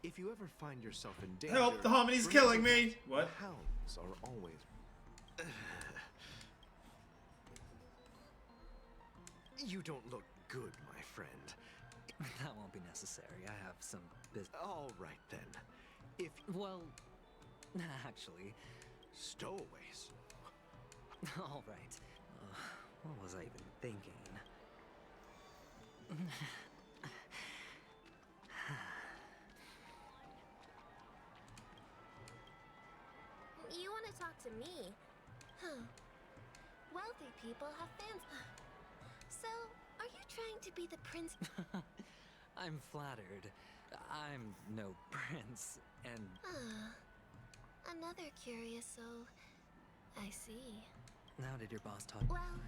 If you ever find yourself in danger... Help! The harmony's killing me! What? The hounds are always... You don't look good, my friend. That won't be necessary. I have some business. All right, then. If... Well... Actually... Stowaways. All right. What was I even thinking? You want to talk to me? Huh. Wealthy people have fans. So, are you trying to be the prince? I'm flattered. I'm no prince, and... Another curious soul. I see. How did your boss talk? Well,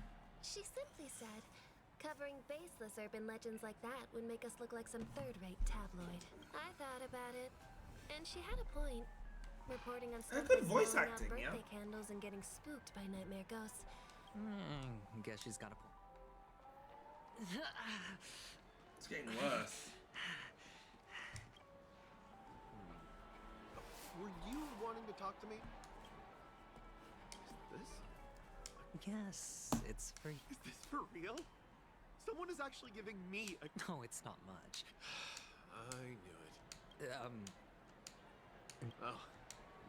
she simply said, covering baseless urban legends like that would make us look like some third-rate tabloid. I thought about it, and she had a point. Reporting on stuff good like voice blowing out acting, yeah. birthday candles and getting spooked by nightmare ghosts. Guess she's got a point. It's getting worse. Were you wanting to talk to me? Is this? Yes, it's for... Is this for real? Someone is actually giving me a... No, it's not much. I knew it. Oh,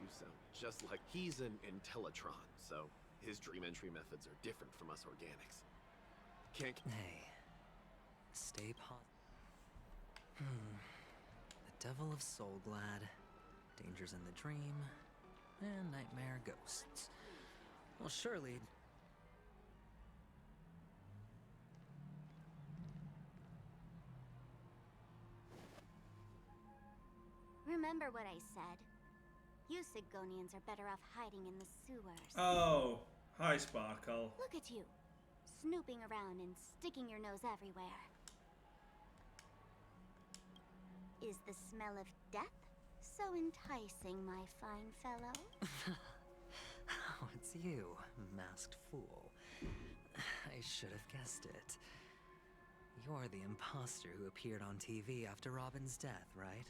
you sound just like... He's an Intellitron, so his dream entry methods are different from us organics. Can't... Hey, stay The devil of Soul Glad, dangers in the dream, and nightmare ghosts. Well, surely... Remember what I said. You Sigonians are better off hiding in the sewers. Oh, hi, Sparkle. Look at you, snooping around and sticking your nose everywhere. Is the smell of death so enticing, my fine fellow? Oh, it's you, masked fool. I should have guessed it. You're the imposter who appeared on TV after Robin's death, right?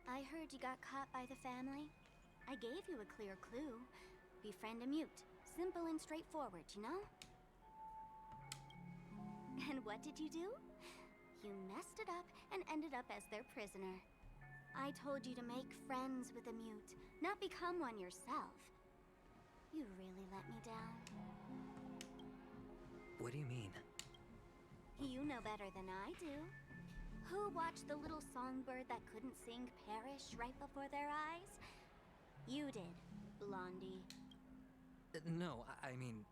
I heard you got caught by the family. I gave you a clear clue. Befriend a mute. Simple and straightforward, you know? And what did you do? You messed it up and ended up as their prisoner. I told you to make friends with a mute, not become one yourself. You really let me down. What do you mean? You know better than I do. Who watched the little songbird that couldn't sing perish right before their eyes? You did, Blondie. No, I mean...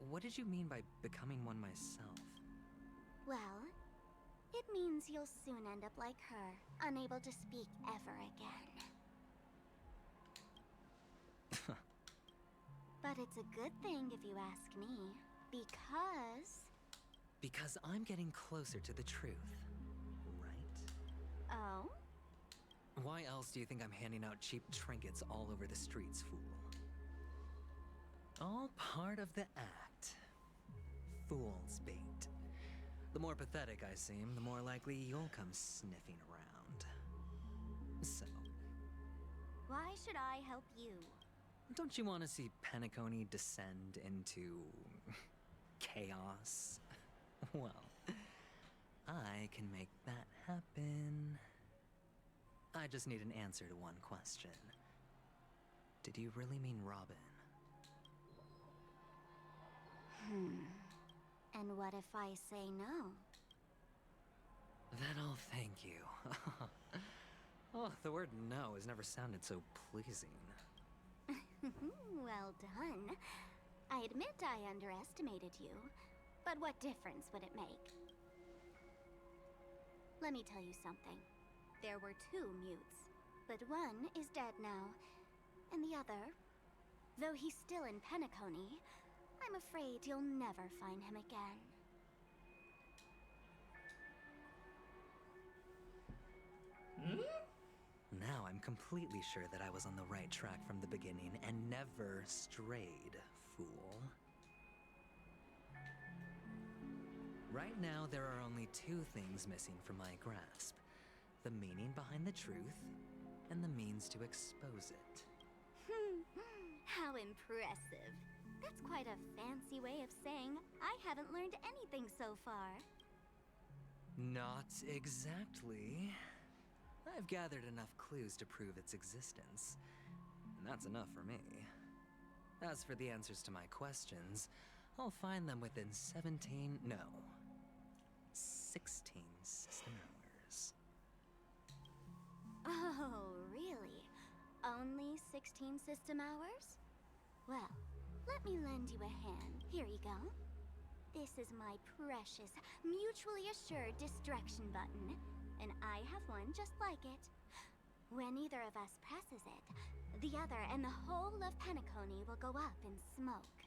What did you mean by becoming one myself? Well, it means you'll soon end up like her, unable to speak ever again. But it's a good thing if you ask me, because... Because I'm getting closer to the truth, right? Oh? Why else do you think I'm handing out cheap trinkets all over the streets, fool? All part of the act. Fool's bait. The more pathetic I seem, the more likely you'll come sniffing around. So... Why should I help you? Don't you want to see Penacony descend into chaos? Well, I can make that happen. I just need an answer to one question. Did you really mean Robin? And what if I say no? Then I'll thank you. Oh, the word no has never sounded so pleasing. Well done. I admit I underestimated you, but what difference would it make? Let me tell you something. There were 2 mutes, but one is dead now, and the other, though he's still in Penacony, I'm afraid you'll never find him again. Now I'm completely sure that I was on the right track from the beginning and never strayed, fool. Right now, there are only 2 things missing from my grasp. The meaning behind the truth, and the means to expose it. How impressive. That's quite a fancy way of saying I haven't learned anything so far. Not exactly. I've gathered enough clues to prove its existence, and that's enough for me. As for the answers to my questions, I'll find them within 16 system hours. Oh, really? Only 16 system hours? Well, let me lend you a hand. Here you go. This is my precious, mutually assured distraction button, and I have one just like it. When either of us presses it, the other and the whole of Penacony will go up in smoke.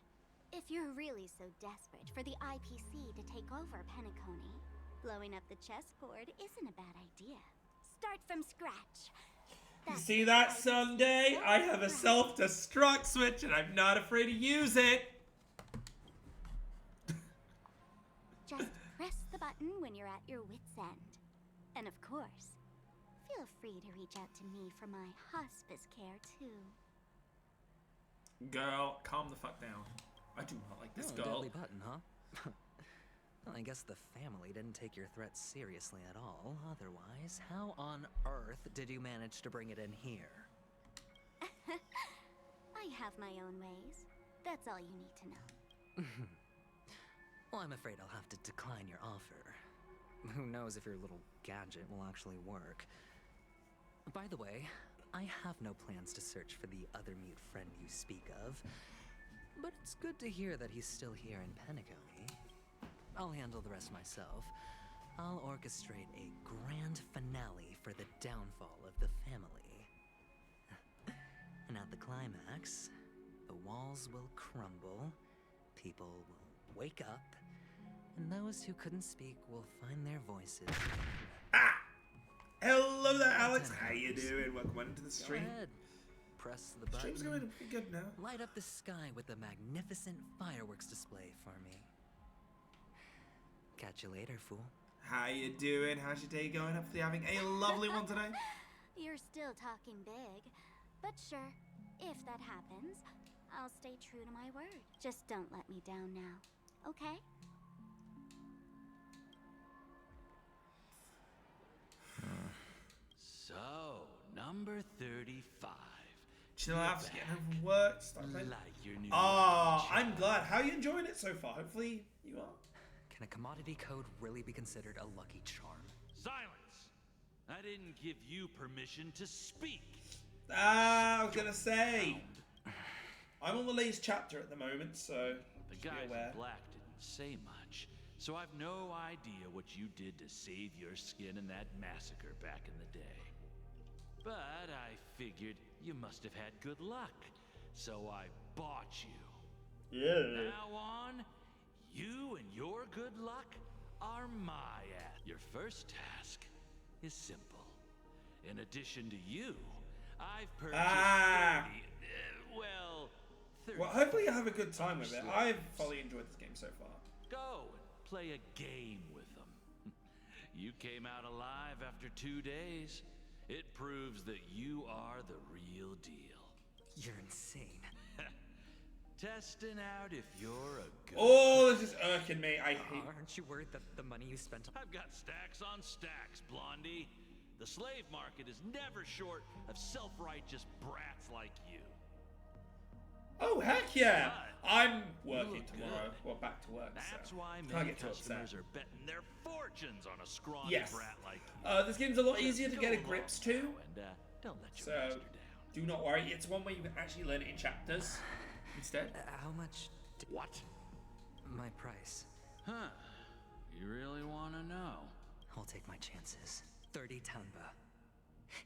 If you're really so desperate for the IPC to take over Penacony, blowing up the chessboard isn't a bad idea. Start from scratch. You see that, Sunday? I have a self-destruct switch and I'm not afraid to use it. Just press the button when you're at your wit's end. And of course, feel free to reach out to me for my hospice care too. Girl, calm the fuck down. I do not like this girl. Deadly button, huh? Well, I guess the family didn't take your threat seriously at all. Otherwise, how on earth did you manage to bring it in here? I have my own ways. That's all you need to know. Well, I'm afraid I'll have to decline your offer. Who knows if your little gadget will actually work. By the way, I have no plans to search for the other mute friend you speak of, but it's good to hear that he's still here in Penacony. I'll handle the rest myself. I'll orchestrate a grand finale for the downfall of the family. And at the climax, the walls will crumble, people will wake up, and those who couldn't speak will find their voices. Hello there, Alex. How you doing? Welcome on into the stream. Go ahead. Press the button. Stream's going pretty good now. Light up the sky with a magnificent fireworks display for me. Catch you later, fool. How you doing? How's your day going? Hopefully having a lovely one today. You're still talking big, but sure, if that happens, I'll stay true to my word. Just don't let me down now, okay? So, number 35. Chill out, just getting home from work. Start playing. Like your new I'm glad. How are you enjoying it so far? Hopefully you are. Can a commodity code really be considered a lucky charm? Silence! I didn't give you permission to speak. I was gonna say. I'm on the latest chapter at the moment, so The just be guys aware. in black didn't say much, so I've no idea what you did to save your skin in that massacre back in the day. But I figured you must have had good luck, so I bought you. Yeah. Now on, you and your good luck are my ass. Your first task is simple. In addition to you, I've purchased 30. Well, hopefully you have a good time with it. I've fully enjoyed this game so far. Go and play a game with them. You came out alive after 2 days. It proves that you are the real deal. You're insane. Testing out if you're a good Oh, this is irking me. I hate. Aren't you worried that the money you spent on... I've got stacks on stacks, Blondie. The slave market is never short of self-righteous brats like you. Oh, heck yeah. I'm working tomorrow. Well, back to work. That's so why can't many get too upset. customers are betting their fortunes on a scrawny Yes. brat like you. This game's a lot easier to get a grips to. And don't let your So master do not worry. It's one where you can actually learn it in chapters instead. How much... What? My price. Huh. You really want to know? I'll take my chances. 30 tanba.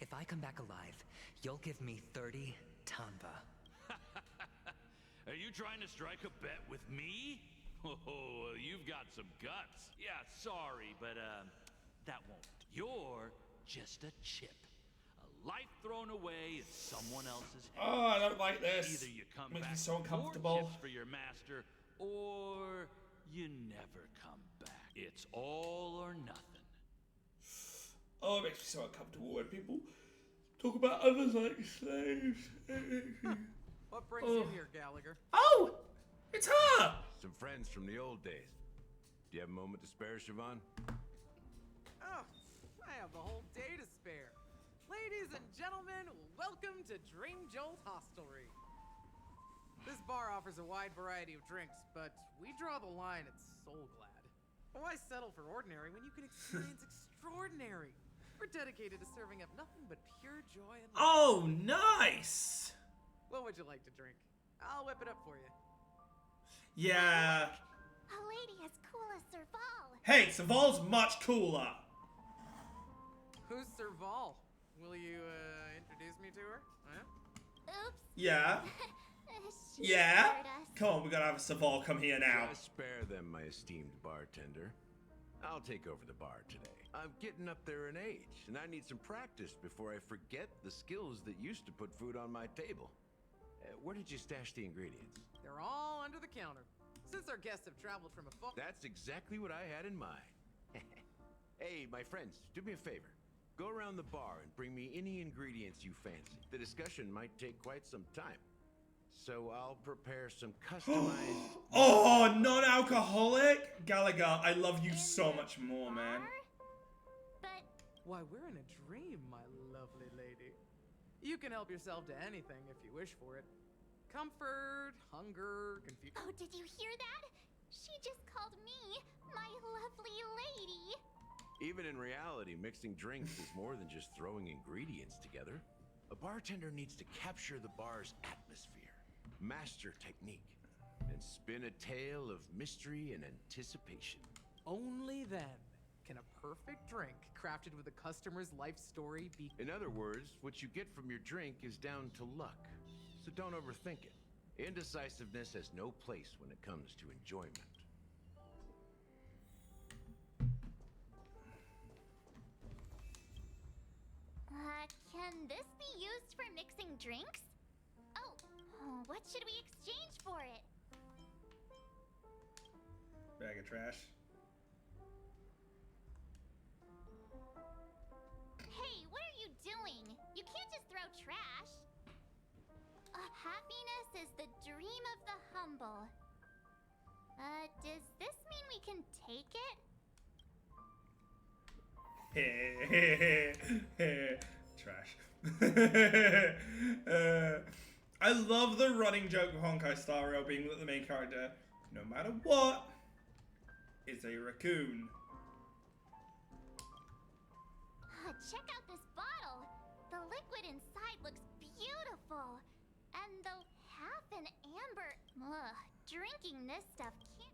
If I come back alive, you'll give me 30 tanba. Are you trying to strike a bet with me? Oh, you've got some guts. Yeah, sorry, but that won't. You're just a chip. A life thrown away in someone else's hands. Oh, I don't like this. Either you come Makes back me so with more uncomfortable. chips for your master, or you never come back. It's all or nothing. Oh, it makes me so uncomfortable when people talk about others like slaves. What brings Oh. you here, Gallagher? Oh! It's her! Some friends from the old days. Do you have a moment to spare, Siobhan? Oh, I have the whole day to spare. Ladies and gentlemen, welcome to Dream Jolt Hostelry. This bar offers a wide variety of drinks, but we draw the line at Soul Glad. Why settle for ordinary when you can experience extraordinary? We're dedicated to serving up nothing but pure joy and love. Oh, nice! What would you like to drink? I'll whip it up for you. Yeah. A lady as cool as Serval. Hey, Saval's much cooler. Who's Serval? Will you, introduce me to her? Huh? Oops. Yeah. She Yeah. scared us. Come on, we gotta have a Saval come here now. Just spare them, my esteemed bartender. I'll take over the bar today. I'm getting up there in age, and I need some practice before I forget the skills that used to put food on my table. Where did you stash the ingredients? They're all under the counter. Since our guests have traveled from afar. That's exactly what I had in mind. Hey, my friends, do me a favor. Go around the bar and bring me any ingredients you fancy. The discussion might take quite some time. So I'll prepare some customized... Oh, non-alcoholic? Gallagher, I love you so much more, man. But Why, we're in a dream, my lovely lady. You can help yourself to anything if you wish for it. Comfort, hunger, confusion. oh, did you hear that? She just called me my lovely lady. Even in reality, mixing drinks is more than just throwing ingredients together. A bartender needs to capture the bar's atmosphere, master technique, and spin a tale of mystery and anticipation. Only then can a perfect drink crafted with a customer's life story be... In other words, what you get from your drink is down to luck, so don't overthink it. Indecisiveness has no place when it comes to enjoyment. Can this be used for mixing drinks? Oh, what should we exchange for it? Bag of trash. Hey, what are you doing? You can't just throw trash. Happiness is the dream of the humble. Does this mean we can take it? Trash. I love the running joke of Honkai Star Rail being that the main character, no matter what, is a raccoon. Check out this bottle. The liquid inside looks beautiful. And though half an amber, drinking this stuff can't...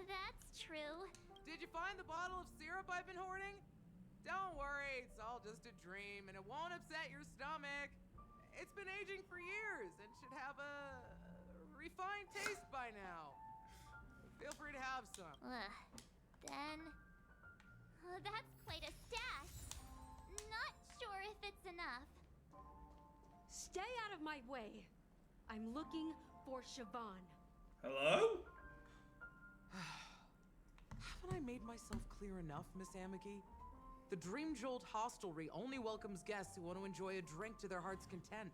that's true. Did you find the bottle of syrup I've been hoarding? Don't worry, it's all just a dream and it won't upset your stomach. It's been aging for years and should have a refined taste by now. Feel free to have some. Then... that's quite a stash. Not sure if it's enough. Stay out of my way. I'm looking for Siobhan. Hello? Haven't I made myself clear enough, Miss Amiki? The Dream Jolt Hostelry only welcomes guests who want to enjoy a drink to their heart's content.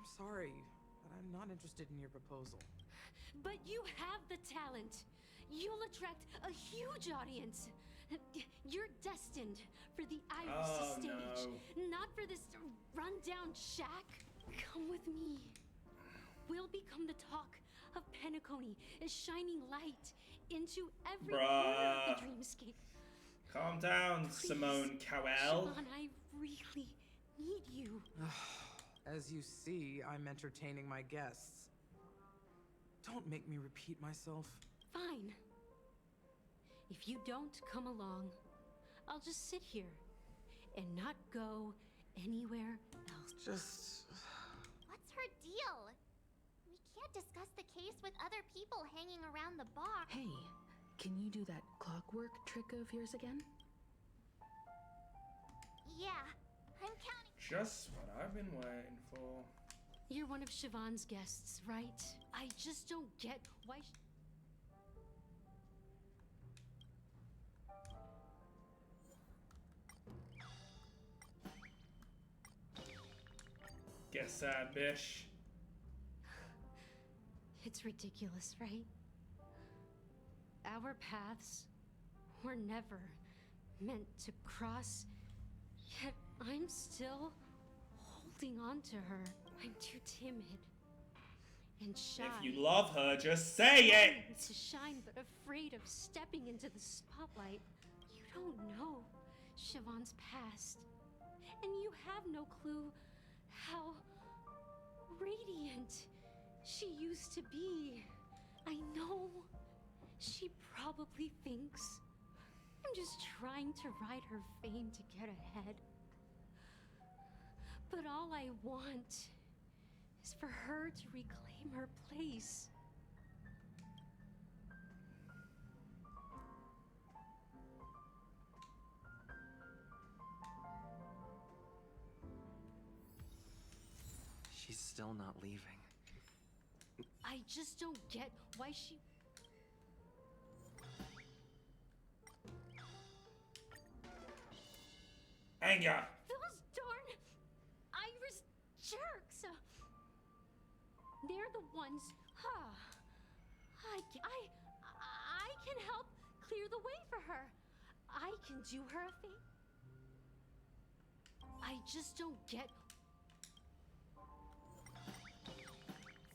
I'm sorry, but I'm not interested in your proposal. But you have the talent. You'll attract a huge audience. You're destined for the Iris stage, not for this rundown shack. Come with me. We'll become the talk of Penacony, a shining light into every corner of the dreamscape. Calm down, Please, Simone Cowell. Siobhan, I really need you. As you see, I'm entertaining my guests. Don't make me repeat myself. Fine. If you don't come along, I'll just sit here and not go anywhere else. Just... What's her deal? We can't discuss the case with other people hanging around the bar. Hey, can you do that clockwork trick of yours again? Yeah, I'm counting. Just what I've been waiting for. You're one of Siobhan's guests, right? I just don't get why. Guess that, bish. It's ridiculous, right? Our paths were never meant to cross, yet I'm still holding on to her. I'm too timid and shy. If you love her, just say it! To shine, but afraid of stepping into the spotlight. You don't know Siobhan's past, and you have no clue how radiant she used to be. I know she probably thinks I'm just trying to ride her fame to get ahead. But all I want is for her to reclaim her place. She's still not leaving. I just don't get why she... Anger! Those darn Iris jerks! They're the ones... I can help clear the way for her. I can do her a favor. I just don't get...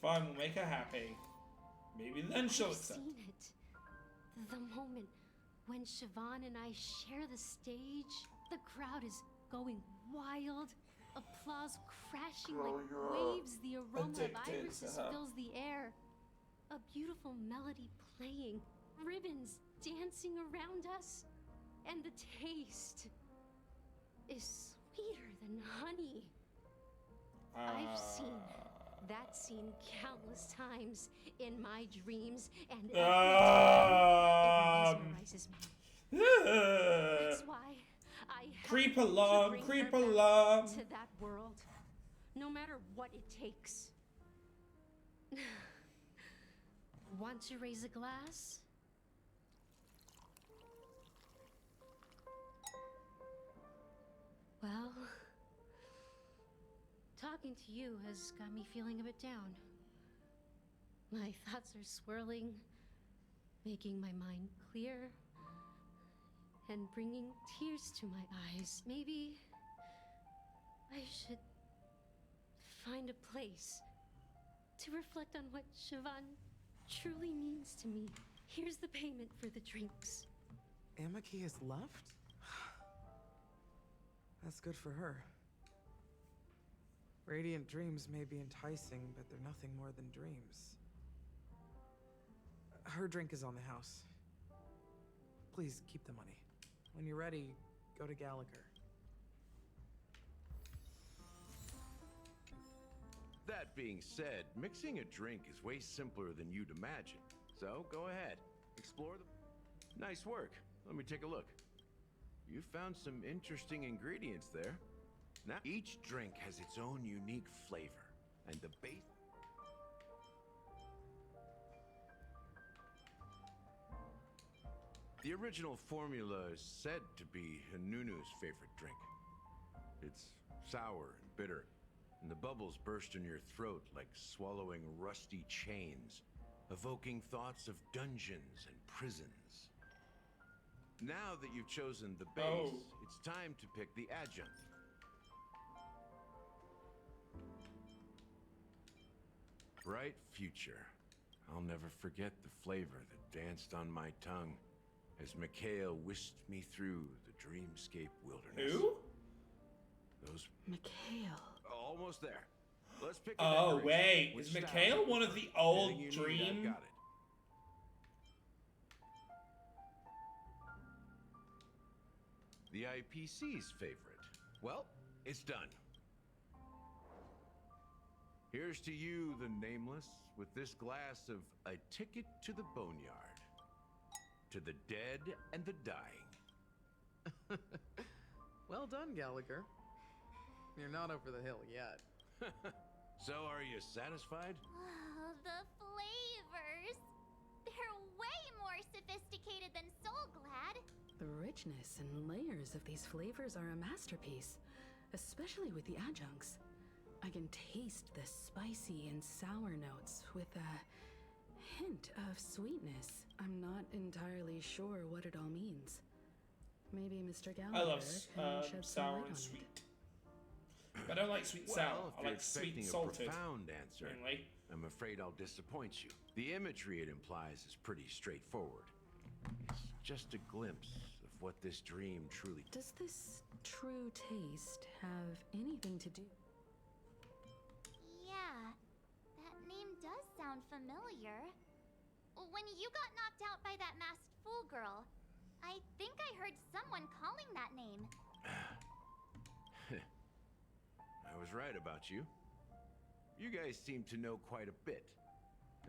Fine, we'll make her happy. Maybe then she'll I've accept. seen it. The moment when Siobhan and I share the stage, the crowd is going wild. Applause crashing like waves. The aroma of irises fills the air. A beautiful melody playing. Ribbons dancing around us. And the taste is sweeter than honey. I've seen that scene countless times in my dreams, and every time it mesmerizes me. That's why I creep have along, to bring creep her back along. to that world, no matter what it takes. Want to raise a glass? Well, talking to you has got me feeling a bit down. My thoughts are swirling, making my mind clear, and bringing tears to my eyes. Maybe I should find a place to reflect on what Siobhan truly means to me. Here's the payment for the drinks. Amaki has left? That's good for her. Radiant dreams may be enticing, but they're nothing more than dreams. Her drink is on the house. Please keep the money. When you're ready, go to Gallagher. That being said, mixing a drink is way simpler than you'd imagine. So go ahead, explore the... Nice work. Let me take a look. You found some interesting ingredients there. Now, each drink has its own unique flavor, and the base... The original formula is said to be Nunu's favorite drink. It's sour and bitter, and the bubbles burst in your throat like swallowing rusty chains, evoking thoughts of dungeons and prisons. Now that you've chosen the base, it's time to pick the adjunct. Bright future. I'll never forget the flavor that danced on my tongue as Mikhail whisked me through the dreamscape wilderness. Who? Those... Mikhail. Almost there. Let's pick a Oh, decoration. wait. Which Is style Mikhail do you one of prefer? the old Anything you need, Dream? I've got it. The IPC's favorite. Well, it's done. Here's to you, the nameless, with this glass of a ticket to the boneyard. To the dead and the dying. Well done, Gallagher. You're not over the hill yet. So, are you satisfied? Oh, the flavors! They're way more sophisticated than Soulglad. The richness and layers of these flavors are a masterpiece, especially with the adjuncts. I can taste the spicy and sour notes with a hint of sweetness. I'm not entirely sure what it all means. Maybe Mr. Gallagher I love can shed some sour light and on sweet. it. I don't like sweet and sour. Well, if I you're like sweet expecting and a salted. profound answer, Mainly. I'm afraid I'll disappoint you. The imagery it implies is pretty straightforward. It's just a glimpse of what this dream truly... Does this true taste have anything to do? Yeah, that name does sound familiar. When you got knocked out by that masked fool girl, I think I heard someone calling that name. I was right about you. You guys seem to know quite a bit.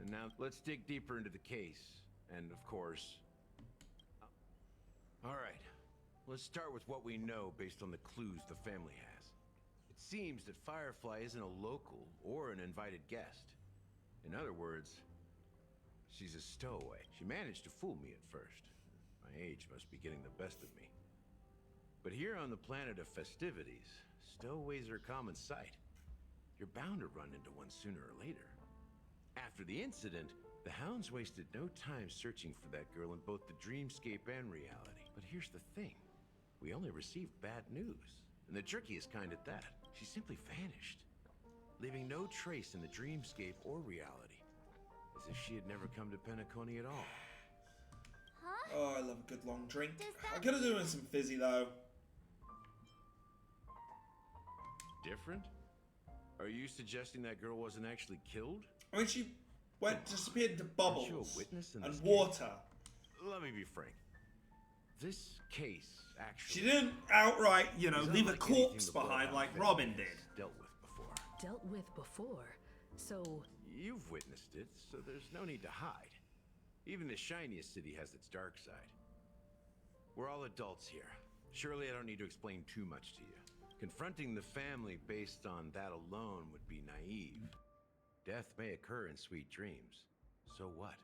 And now let's dig deeper into the case. And of course... All right, let's start with what we know based on the clues the family has. It seems that Firefly isn't a local or an invited guest. In other words, she's a stowaway. She managed to fool me at first. My age must be getting the best of me. But here on the planet of festivities, stowaways are a common sight. You're bound to run into one sooner or later. After the incident, the hounds wasted no time searching for that girl in both the dreamscape and reality. But here's the thing. We only received bad news. And the trickiest kind at that. She simply vanished, leaving no trace in the dreamscape or reality. As if she had never come to Penacony at all. Huh? Oh, I love a good long drink. Does I that could have done some fizzy though. Different? Are you suggesting that girl wasn't actually killed? I mean, she disappeared into Aren't you bubbles a witness in and this water. Case? Let me be frank. This case actually... She didn't outright, you know, is leave a unlike anything corpse the behind Bloodhound like family Robin has did. Dealt with before. Dealt with before, so... You've witnessed it, so there's no need to hide. Even the shiniest city has its dark side. We're all adults here. Surely I don't need to explain too much to you. Confronting the family based on that alone would be naive. Death may occur in sweet dreams. So what?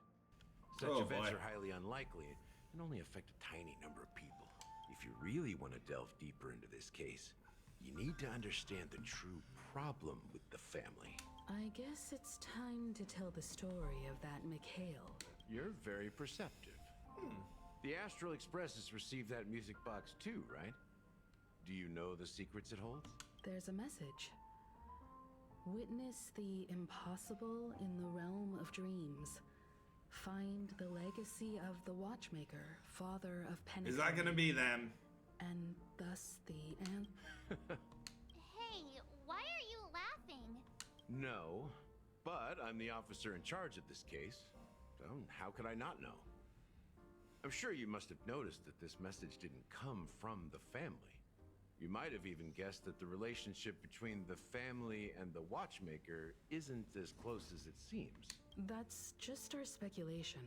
Such Oh, events boy. are highly unlikely and only affect a tiny number of people. If you really want to delve deeper into this case, you need to understand the true problem with the family. I guess it's time to tell the story of that Mikhail. You're very perceptive. The Astral Express has received that music box too, right? Do you know the secrets it holds? There's a message. Witness the impossible in the realm of dreams. Find the legacy of the Watchmaker, father of Penacony. Is that gonna be them? And thus the Hey, why are you laughing? No, but I'm the officer in charge of this case. So how could I not know? I'm sure you must have noticed that this message didn't come from the family. You might have even guessed that the relationship between the family and the Watchmaker isn't as close as it seems. That's just our speculation.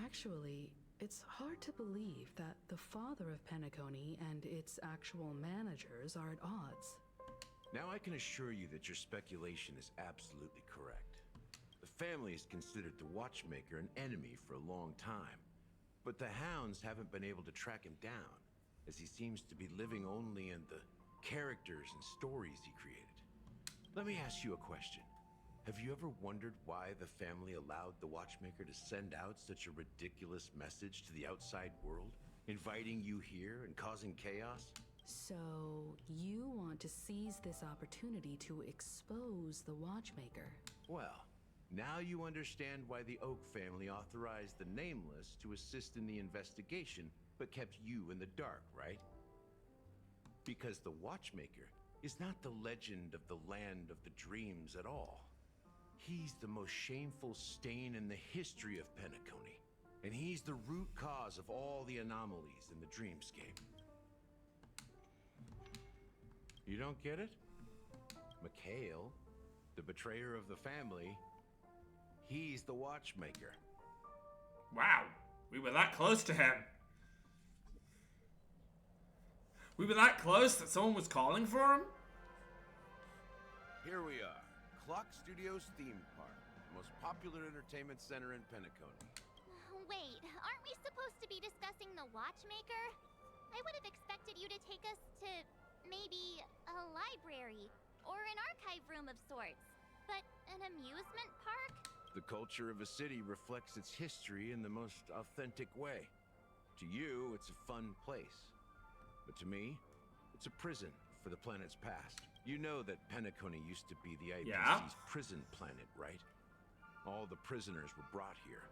Actually, it's hard to believe that the father of Penacony and its actual managers are at odds. Now I can assure you that your speculation is absolutely correct. The family has considered the Watchmaker an enemy for a long time, but the hounds haven't been able to track him down, as he seems to be living only in the characters and stories he created. Let me ask you a question. Have you ever wondered why the family allowed the watchmaker to send out such a ridiculous message to the outside world, inviting you here and causing chaos? So, you want to seize this opportunity to expose the watchmaker? Well, now you understand why the Oak family authorized the Nameless to assist in the investigation, but kept you in the dark, right? Because the watchmaker is not the legend of the land of the dreams at all. He's the most shameful stain in the history of Penacony, and he's the root cause of all the anomalies in the dreamscape. You don't get it? Mikhail, the betrayer of the family, he's the watchmaker. Wow, we were that close to him. We were that close that someone was calling for him? Here we are. Clock Studios theme park, the most popular entertainment center in Penacony. Wait, aren't we supposed to be discussing the watchmaker? I would have expected you to take us to maybe a library or an archive room of sorts. But an amusement park? The culture of a city reflects its history in the most authentic way. To you, it's a fun place. But to me, it's a prison for the planet's past. You know that Penacony used to be the IPC's prison planet, right? All the prisoners were brought here,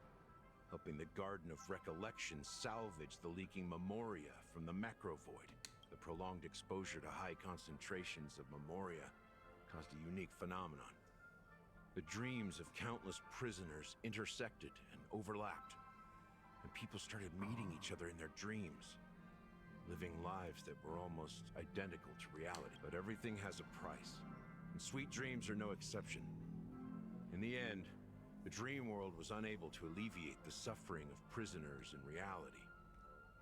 helping the Garden of Recollection salvage the leaking memoria from the macrovoid. The prolonged exposure to high concentrations of memoria caused a unique phenomenon. The dreams of countless prisoners intersected and overlapped, and people started meeting each other in their dreams, living lives that were almost identical to reality. But everything has a price, and sweet dreams are no exception. In the end, the dream world was unable to alleviate the suffering of prisoners in reality.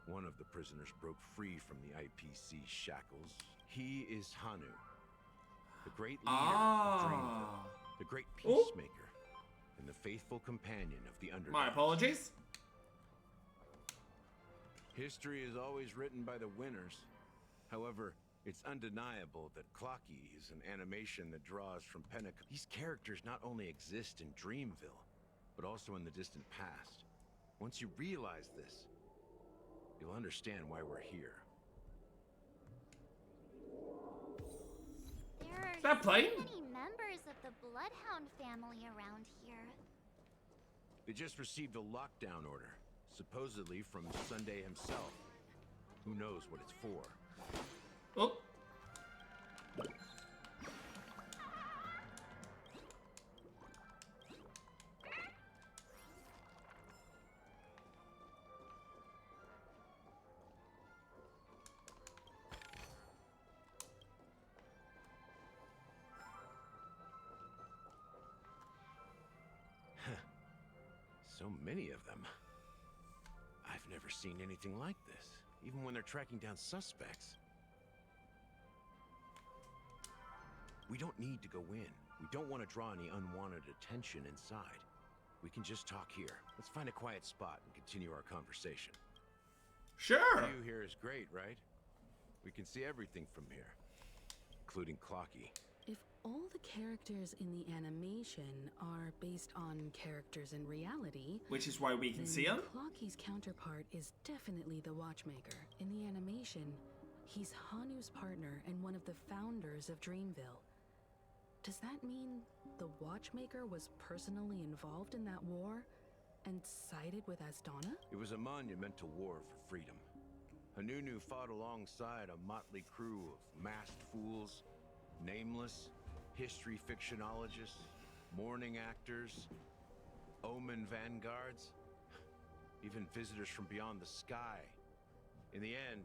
One of the prisoners broke free from the IPC shackles. He is Hanu, the great leader of Dreamville, the great peacemaker, and the faithful companion of the underdog. My apologies. History is always written by the winners. However, it's undeniable that Clocky is an animation that draws from Penacony. These characters not only exist in Dreamville, but also in the distant past. Once you realize this, you'll understand why we're here. There are so many members of the Bloodhound family around here. They just received a lockdown order, supposedly from Sunday himself. Who knows what it's for? Oh. So many of them. I've never seen anything like this, even when they're tracking down suspects. We don't need to go in. We don't want to draw any unwanted attention inside. We can just talk here. Let's find a quiet spot and continue our conversation. Sure. The view here is great, right? We can see everything from here, including Clocky. If all the characters in the animation are based on characters in reality, which is why we can see him, Clocky's counterpart is definitely the watchmaker. In the animation, he's Hanu's partner and one of the founders of Dreamville. Does that mean the watchmaker was personally involved in that war and sided with Asdana? It was a monumental war for freedom. Hanunu fought alongside a motley crew of masked fools, nameless, history fictionologists, mourning actors, omen vanguards, even visitors from beyond the sky. In the end,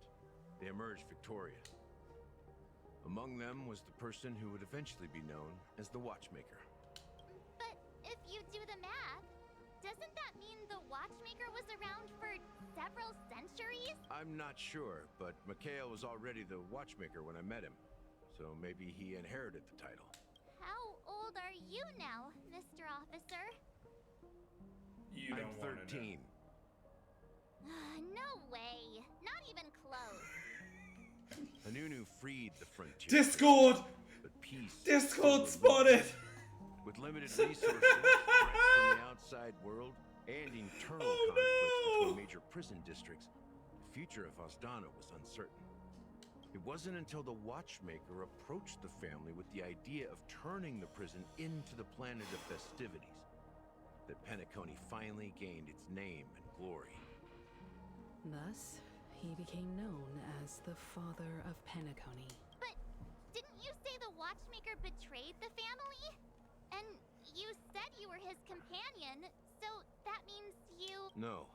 they emerged victorious. Among them was the person who would eventually be known as the Watchmaker. But if you do the math, doesn't that mean the Watchmaker was around for several centuries? I'm not sure, but Mikhail was already the Watchmaker when I met him. So maybe he inherited the title. How old are you now, Mr. Officer? I'm 13. No way. Not even close. Hanunu freed the frontier. Discord! But peace. Discord so spotted. With limited resources, threats from the outside world, and internal conflicts between major prison districts, the future of Osdana was uncertain. It wasn't until the Watchmaker approached the family with the idea of turning the prison into the planet of festivities that Penacony finally gained its name and glory. Thus, he became known as the Father of Penacony. But didn't you say the Watchmaker betrayed the family? And you said you were his companion, so that means you... No.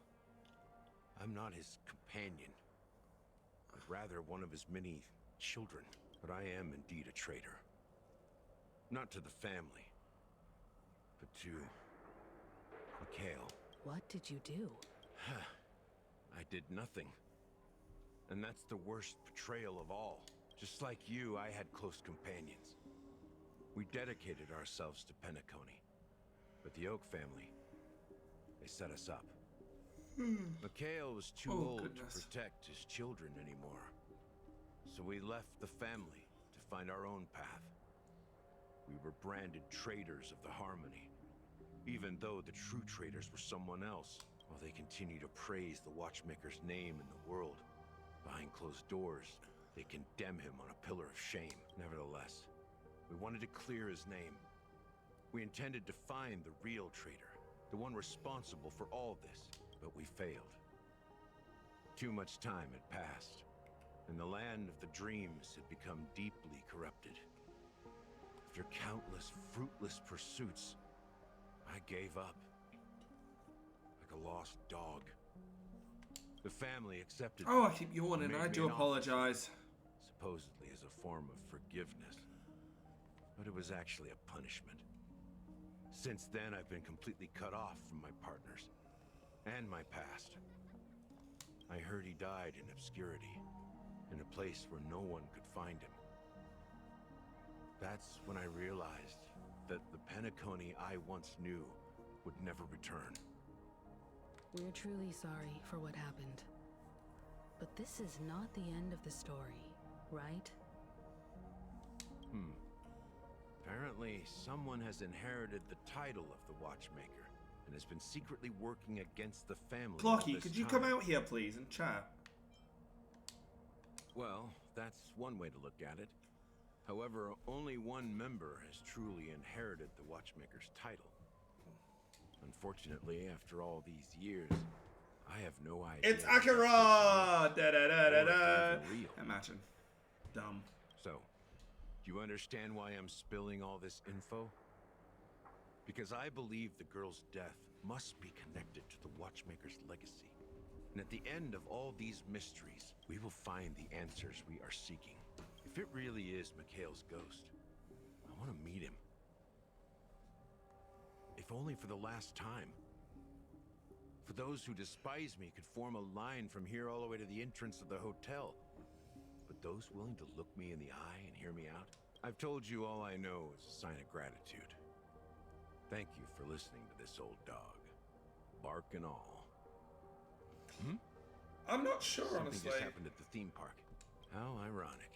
I'm not his companion, but rather one of his many children. But I am indeed a traitor. Not to the family, but to Mikhail. What did you do? I did nothing. And that's the worst betrayal of all. Just like you, I had close companions. We dedicated ourselves to Penacony. But the Oak family, they set us up. Mikhail was too old to protect his children anymore. So we left the family to find our own path. We were branded traitors of the Harmony, even though the true traitors were someone else. While they continue to praise the Watchmaker's name in the world, behind closed doors, they condemn him on a pillar of shame. Nevertheless, we wanted to clear his name. We intended to find the real traitor, the one responsible for all this, but we failed. Too much time had passed, and the land of the dreams had become deeply corrupted. After countless fruitless pursuits, I gave up. Like a lost dog. The family accepted. Oh, I keep yawning. I do apologize. Supposedly as a form of forgiveness. But it was actually a punishment. Since then, I've been completely cut off from my partners. And my past. I heard he died in obscurity. In a place where no one could find him. That's when I realized that the Penacony I once knew would never return. We're truly sorry for what happened. But this is not the end of the story, right? Apparently, someone has inherited the title of the Watchmaker and has been secretly working against the family. Clocky, could you come out here, please, and chat? Well, that's one way to look at it. However, only one member has truly inherited the Watchmaker's title. Unfortunately, after all these years, I have no idea. It's Akira! Da-da-da-da-da. Imagine. Dumb. So, do you understand why I'm spilling all this info? Because I believe the girl's death must be connected to the Watchmaker's legacy. And at the end of all these mysteries, we will find the answers we are seeking. If it really is Mikhail's ghost, I want to meet him. If only for the last time. For those who despise me could form a line from here all the way to the entrance of the hotel. But those willing to look me in the eye and hear me out? I've told you all I know is a sign of gratitude. Thank you for listening to this old dog. Bark and all. I'm not sure, Something honestly. just happened at the theme park. How ironic.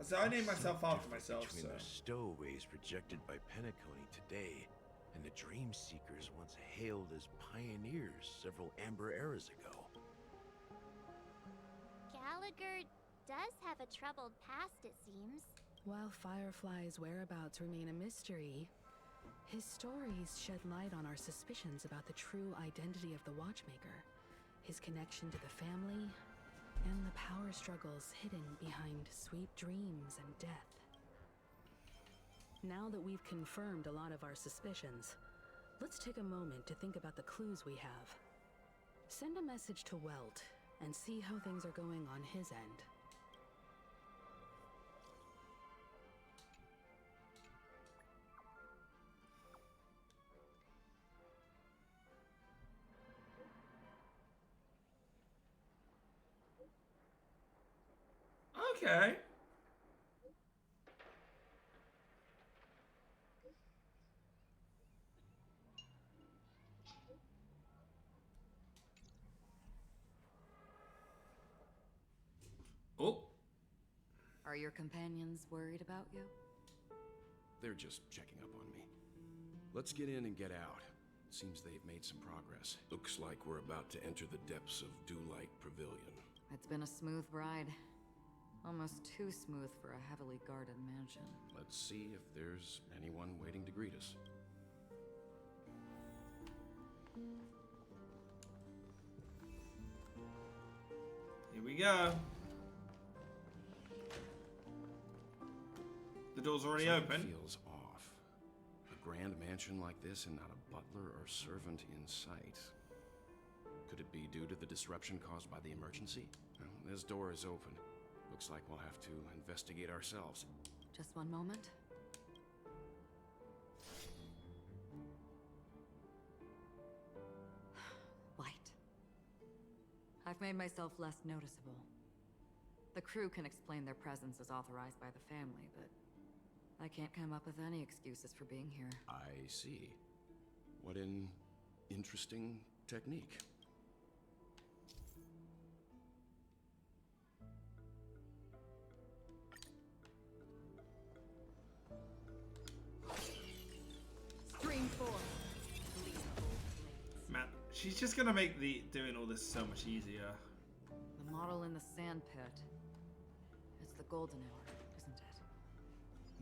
So I named myself after myself, Between so. the stowaways projected by Penacony today and the Dream Seekers once hailed as pioneers several amber eras ago. Gallagher does have a troubled past, it seems. While Firefly's whereabouts remain a mystery, his stories shed light on our suspicions about the true identity of the Watchmaker, his connection to the family, and the power struggles hidden behind sweet dreams and death. Now that we've confirmed a lot of our suspicions, let's take a moment to think about the clues we have. Send a message to Welt and see how things are going on his end. Okay. Oh. Are your companions worried about you? They're just checking up on me. Let's get in and get out. Seems they've made some progress. Looks like we're about to enter the depths of Dewlight Pavilion. It's been a smooth ride. Almost too smooth for a heavily guarded mansion. Let's see if there's anyone waiting to greet us. Here we go. The door's already Something open. Feels off. A grand mansion like this and not a butler or servant in sight. Could it be due to the disruption caused by the emergency? Well, this door is open. Looks like we'll have to investigate ourselves. Just one moment. Light. I've made myself less noticeable. The crew can explain their presence as authorized by the family, but I can't come up with any excuses for being here. I see. What an interesting technique. Stream 4. Man, she's just gonna make the doing all this so much easier. The model in the sand pit. It's the golden hour, isn't it?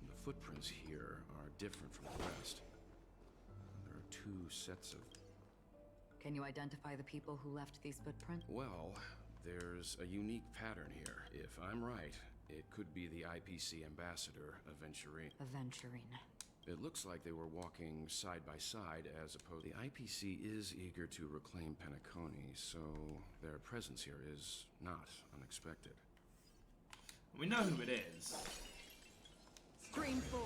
The footprints here are different from the rest. There are two sets of... Can you identify the people who left these footprints? Well, there's a unique pattern here. If I'm right, it could be the IPC ambassador, Aventurine. Aventurine. It looks like they were walking side by side as opposed... The IPC is eager to reclaim Penacony, so their presence here is not unexpected. We know who it is. Stream 4.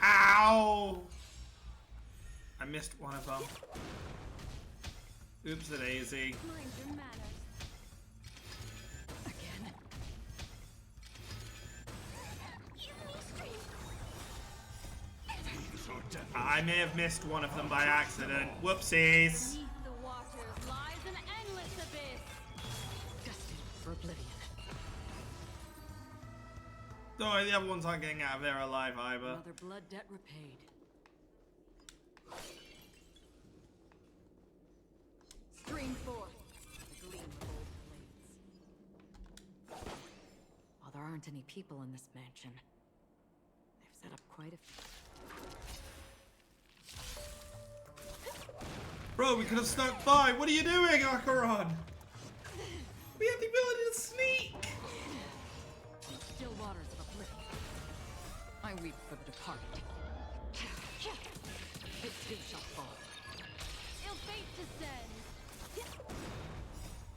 Ow! I missed one of them. Oops a daisy. Mind your manners. I may have missed one of them by accident. Whoopsies. Beneath the waters lies an endless abyss. Destined for oblivion. Don't worry, the other ones aren't getting out of there alive either. Another blood debt repaid. Stream 4. The gleam of old blades. While there aren't any people in this mansion, they've set up quite a few. Bro, we could have snuck by. What are you doing, Acheron? We have the ability to sneak. In still waters of oblivion, I weep for the departed. It too shall fall. Ill fate descends.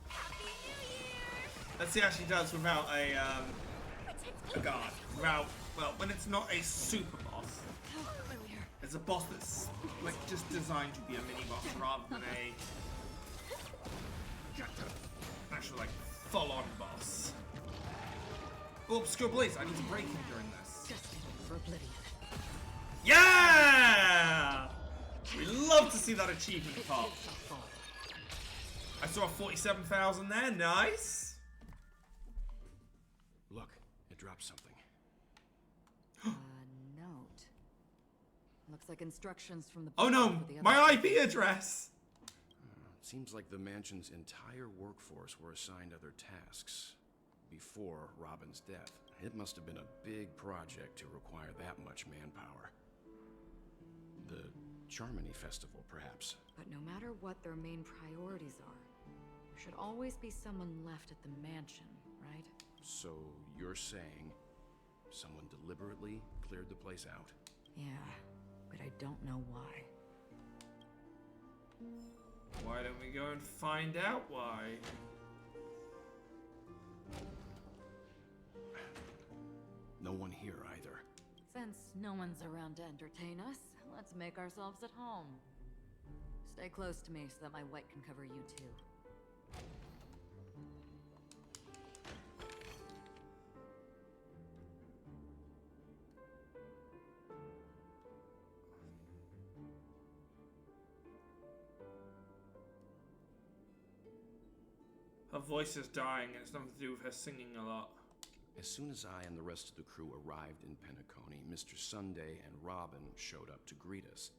Happy New Year! Let's see how she does without a guard. Without, well, when it's not a super boss. It's a boss that's like just designed to be a mini boss rather than a actual like full-on boss. Oh, obscure blaze! I need to break him during this. Destined for oblivion. Yeah! We love to see that achievement pop. I saw a 47,000 there. Nice. Look, it dropped something. Note. Looks like instructions from the. Oh no! for the My other- IP address. Seems like the mansion's entire workforce were assigned other tasks before Robin's death. It must have been a big project to require that much manpower. The Charmony Festival, perhaps. But no matter what their main priorities are, there should always be someone left at the mansion, right? So you're saying someone deliberately cleared the place out? Yeah, but I don't know why. Why don't we go and find out why? No one here either. Since no one's around to entertain us, let's make ourselves at home. Stay close to me so that my white can cover you too. Her voice is dying, and it's nothing to do with her singing a lot. As soon as I and the rest of the crew arrived in Penacony, Mr. Sunday and Robin showed up to greet us.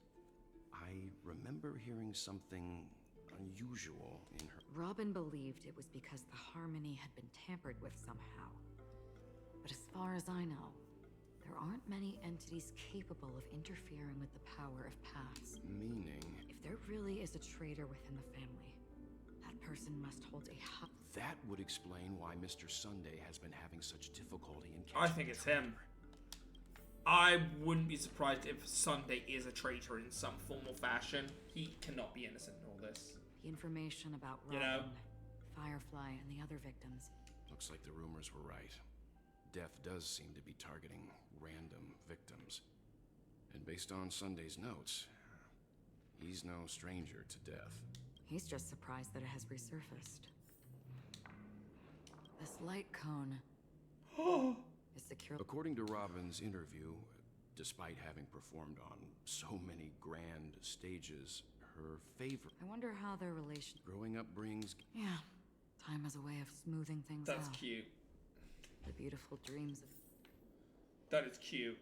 I remember hearing something unusual in her. Robin believed it was because the harmony had been tampered with somehow. But as far as I know, there aren't many entities capable of interfering with the power of paths. Meaning? If there really is a traitor within the family, that person must hold a high... That would explain why Mr. Sunday has been having such difficulty in catching I think it's him. I wouldn't be surprised if Sunday is a traitor in some form or fashion. He cannot be innocent in all this. The information about Robin, Firefly, and the other victims. Looks like the rumors were right. Death does seem to be targeting random victims. And based on Sunday's notes, he's no stranger to death. He's just surprised that it has resurfaced. This light cone is secure. According to Robin's interview, despite having performed on so many grand stages, her favorite... I wonder how their relation... Growing up brings... Yeah, time has a way of smoothing things out. That's cute. The beautiful dreams of... That is cute.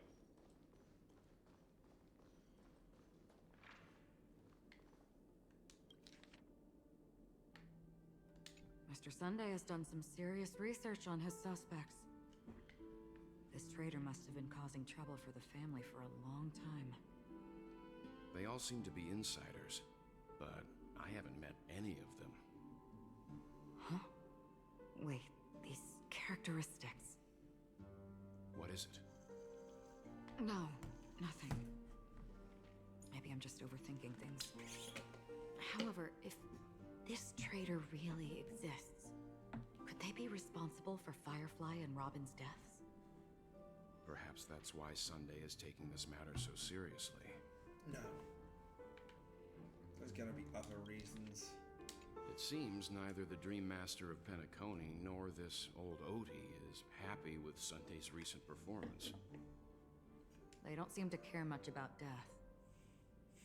Mr. Sunday has done some serious research on his suspects. This traitor must have been causing trouble for the family for a long time. They all seem to be insiders, but I haven't met any of them. Huh? Wait, these characteristics... What is it? No, nothing. Maybe I'm just overthinking things. However, if this traitor really exists, could they be responsible for Firefly and Robin's deaths? Perhaps that's why Sunday is taking this matter so seriously. No. There's gotta be other reasons. It seems neither the Dream Master of Penacony nor this old Odie is happy with Sunday's recent performance. They don't seem to care much about death.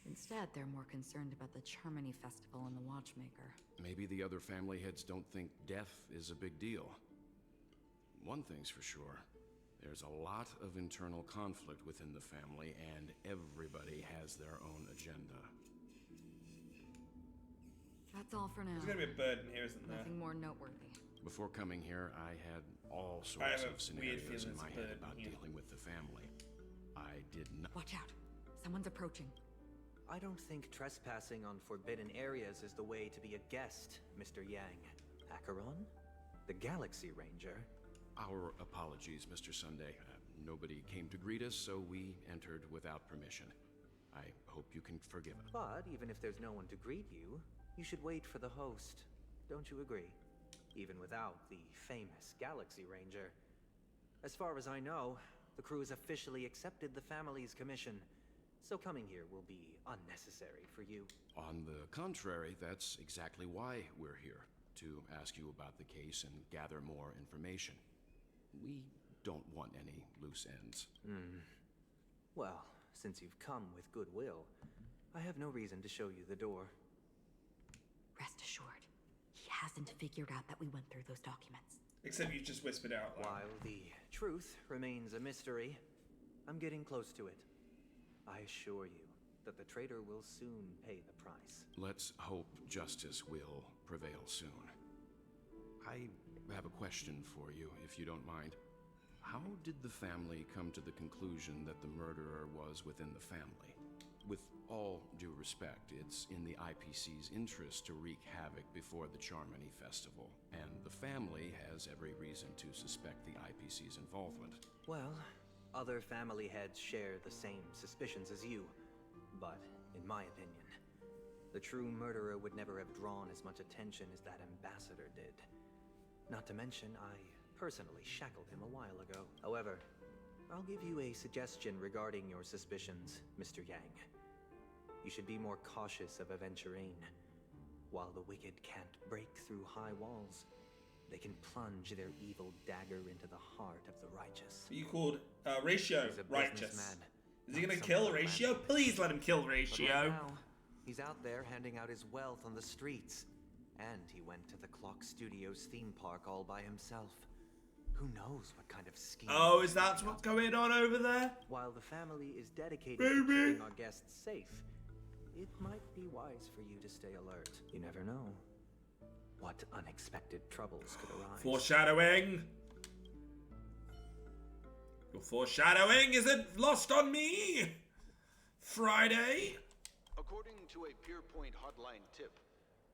Instead, they're more concerned about the Charmony Festival and the Watchmaker. Maybe the other family heads don't think death is a big deal. One thing's for sure. There's a lot of internal conflict within the family, and everybody has their own agenda. That's all for now. There's gonna be a bird in here, isn't there? Nothing more noteworthy. Before coming here, I had all sorts of scenarios in my head about dealing with the family. I did not... Watch out. Someone's approaching. I don't think trespassing on forbidden areas is the way to be a guest, Mr. Yang. Acheron? The Galaxy Ranger? Our apologies, Mr. Sunday. Nobody came to greet us, so we entered without permission. I hope you can forgive us. But even if there's no one to greet you, you should wait for the host. Don't you agree? Even without the famous Galaxy Ranger. As far as I know, the crew has officially accepted the family's commission, so coming here will be unnecessary for you. On the contrary, that's exactly why we're here, to ask you about the case and gather more information. We don't want any loose ends. Well, since you've come with goodwill, I have no reason to show you the door. Rest assured, he hasn't figured out that we went through those documents. Except you just whispered out loud. While the truth remains a mystery, I'm getting close to it. I assure you that the traitor will soon pay the price. Let's hope justice will prevail soon. I have a question for you, if you don't mind. How did the family come to the conclusion that the murderer was within the family? With all due respect, it's in the IPC's interest to wreak havoc before the Charmony Festival, and the family has every reason to suspect the IPC's involvement. Well, other family heads share the same suspicions as you, but in my opinion, the true murderer would never have drawn as much attention as that ambassador did. Not to mention, I personally shackled him a while ago. However, I'll give you a suggestion regarding your suspicions, Mr. Yang. You should be more cautious of Aventurine. While the wicked can't break through high walls, they can plunge their evil dagger into the heart of the righteous. You called Ratio He's a righteous. businessman, Is he not gonna some kill old Ratio? man. Please let him kill But Ratio. right now, he's out there handing out his wealth on the streets. And he went to the Clock Studios theme park all by himself. Who knows what kind of scheme... Oh, is that what's going on over there? While the family is dedicated to keeping our guests safe, it might be wise for you to stay alert. You never know what unexpected troubles could arise. Foreshadowing. Your foreshadowing isn't lost on me. Friday. According to a Peerpoint hotline tip,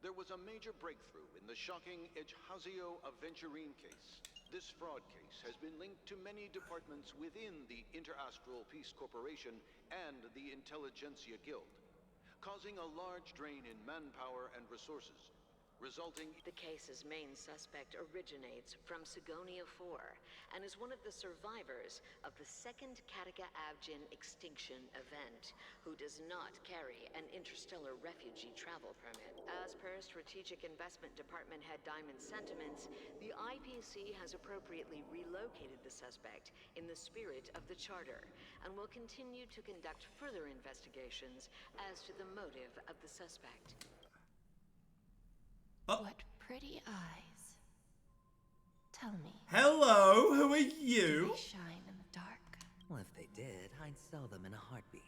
there was a major breakthrough in the shocking Ejhazio Aventurine case. This fraud case has been linked to many departments within the Interastral Peace Corporation and the Intelligentsia Guild, causing a large drain in manpower and resources, resulting... The case's main suspect originates from Sigonia 4 and is one of the survivors of the second Kataka-Abjin extinction event, who does not carry an interstellar refugee travel permit. As per Strategic Investment Department Head Diamond's sentiments, the IPC has appropriately relocated the suspect in the spirit of the Charter and will continue to conduct further investigations as to the motive of the suspect. What pretty eyes. Tell me. Hello, who are you? Do they shine in the dark? Well, if they did, I'd sell them in a heartbeat.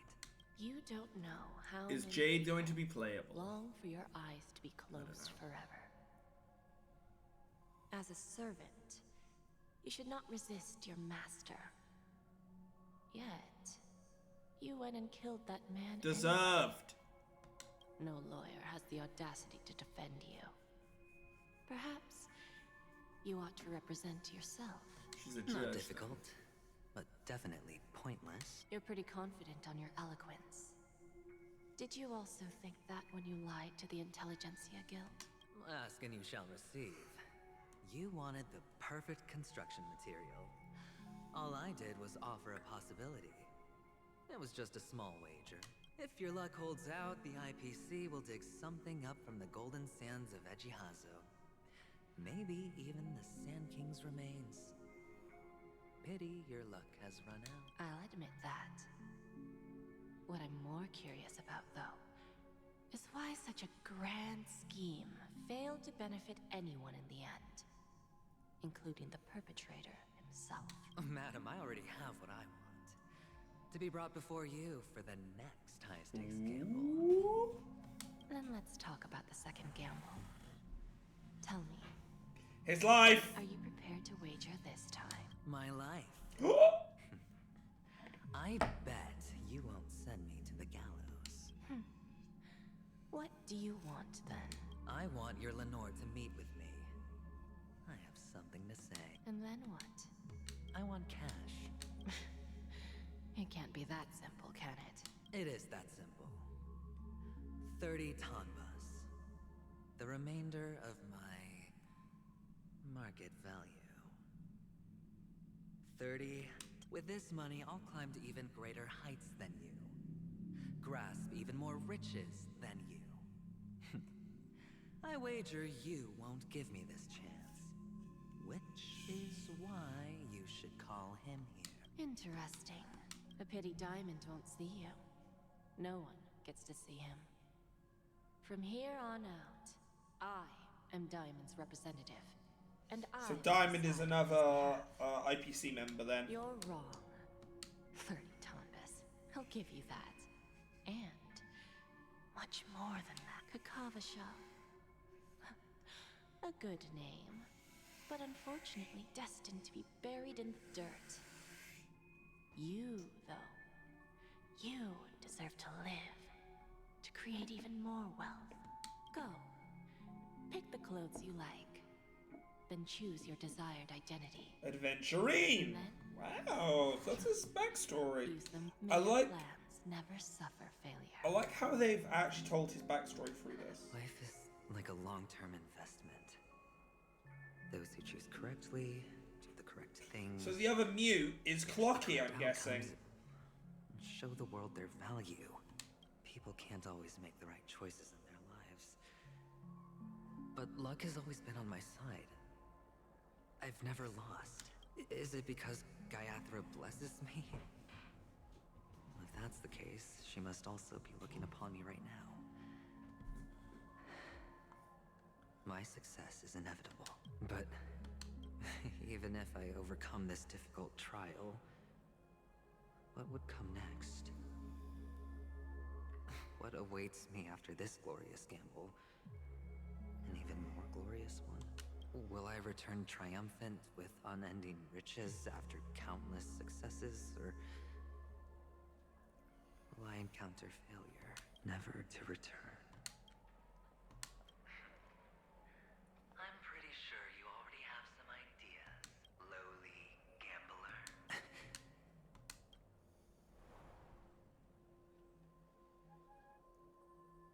You don't know how Is many Jade people going to be playable? long for your eyes to be closed forever. As a servant, you should not resist your master. Yet, you went and killed that man. Deserved. No lawyer has the audacity to defend you. Perhaps you ought to represent yourself. She's a Not judge. difficult, but definitely pointless. You're pretty confident on your eloquence. Did you also think that when you lied to the Intelligentsia Guild? Ask and you shall receive. You wanted the perfect construction material. All I did was offer a possibility. It was just a small wager. If your luck holds out, the IPC will dig something up from the golden sands of Ejhazio. Maybe even the Sand King's remains. Pity your luck has run out. I'll admit that. What I'm more curious about, though, is why such a grand scheme failed to benefit anyone in the end, including the perpetrator himself. Oh, madam, I already have what I want. To be brought before you for the next high-stakes gamble. Then let's talk about the second gamble. Tell me. His life! Are you prepared to wager this time? My life. I bet you won't send me to the gallows. What do you want, then? I want your Lenore to meet with me. I have something to say. And then what? I want cash. It can't be that simple, can it? It is that simple. 30 tonbas. The remainder of my market value. 30. With this money, I'll climb to even greater heights than you. Grasp even more riches than you. I wager you won't give me this chance. Which is why you should call him here. Interesting. A pity Diamond won't see you. No one gets to see him. From here on out, I am Diamond's representative. And I... So Diamond is another IPC member then. You're wrong. 30 tonbas. I'll give you that. And much more than that. Kakavasha. A good name, but unfortunately destined to be buried in the dirt. You, though, you deserve to live, to create even more wealth. Go. Pick the clothes you like, then choose your desired identity. Adventurine! Wow, that's his backstory. Use them. I like... plans never suffer failure. I like how they've actually told his backstory through this. Life is like a long-term investment. Those who choose correctly, do the correct things. So the other mute is Clocky, I'm guessing. Show the world their value. People can't always make the right choices in their lives. But luck has always been on my side. I've never lost. Is it because Gayathra blesses me? If that's the case, she must also be looking upon me right now. My success is inevitable, but Even if I overcome this difficult trial, what would come next? What awaits me after this glorious gamble? An even more glorious one? Will I return triumphant with unending riches after countless successes, or will I encounter failure, never to return? I'm pretty sure you already have some ideas, lowly gambler.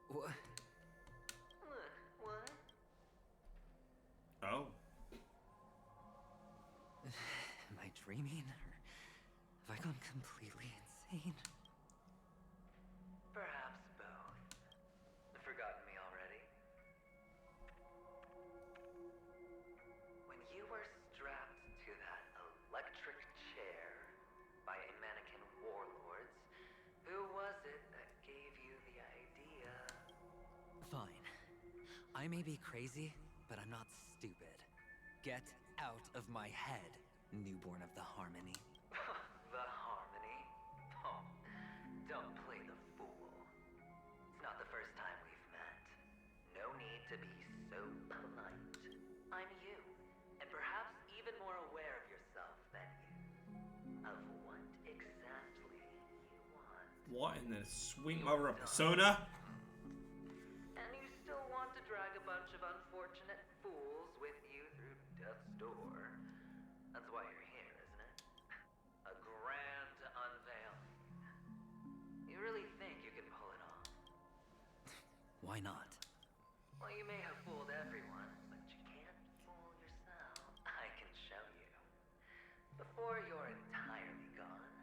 What? What? Oh. Am I dreaming, or have I gone completely insane? Perhaps both. Forgotten me already? When you were strapped to that electric chair by a mannequin warlords, who was it that gave you the idea? Fine. I may be crazy, but I'm not stupid. Get out of my head, newborn of the Harmony. The Harmony? Oh, don't play the fool. It's not the first time we've met. No need to be so polite. I'm you, and perhaps even more aware of yourself than you. Of what exactly you want. What in the sweet mother of Persona? And you still want to drag a bunch of unfortunate fools with you through death's door. That's why you're here, isn't it? A grand unveiling. You really think you can pull it off? Why not? Well, you may have fooled everyone, but you can't fool yourself. I can show you. Before you're entirely gone,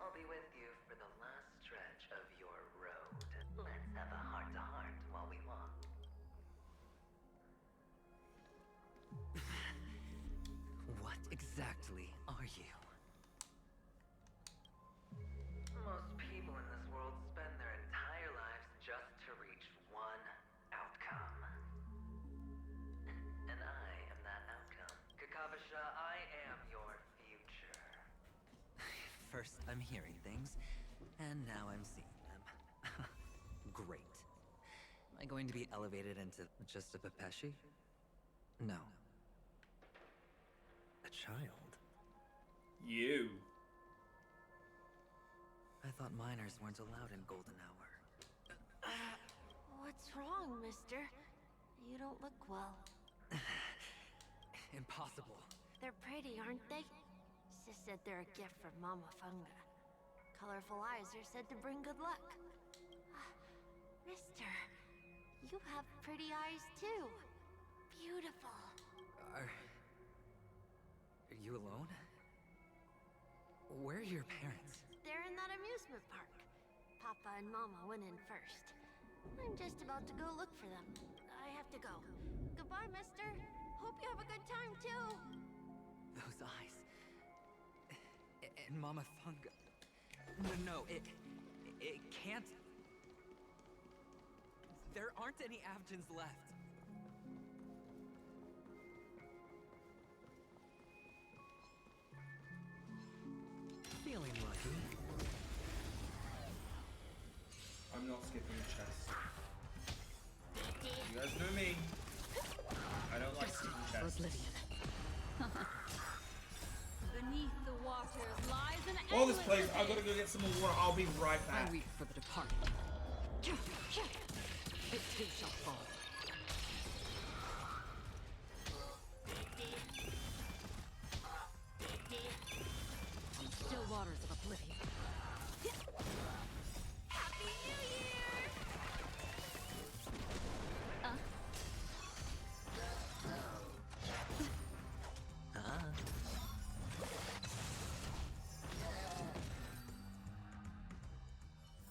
I'll be with you for the last stretch of your road. Let's have a heart-to-heart while we walk. What exactly are you? Most people in this world spend their entire lives just to reach one outcome. And I am that outcome. Kakavasha, I am your future. First, I'm hearing things, and now I'm seeing them. Great. Am I going to be elevated into just a Pepeshi? No. A child. You. I thought minors weren't allowed in Golden Hour. What's wrong, mister? You don't look well. Impossible. They're pretty, aren't they? Sis said they're a gift from Mama Funga. Colorful eyes are said to bring good luck. Mister, you have pretty eyes too. Beautiful. Are you alone? Where are your parents? They're in that amusement park. Papa and Mama went in first. I'm just about to go look for them. I have to go. Goodbye, mister. Hope you have a good time, too. Those eyes. And Mama Funga. No, it can't. There aren't any Avgens left. Feeling lucky. I'm not skipping the chest. You guys know me. I don't like skipping chests. Beneath the waters lies an While this endless plays, I've got abyss. to go get some more water. I'll be right back. I weep for the departed. It too shall fall. On still waters of oblivion. Happy New Year!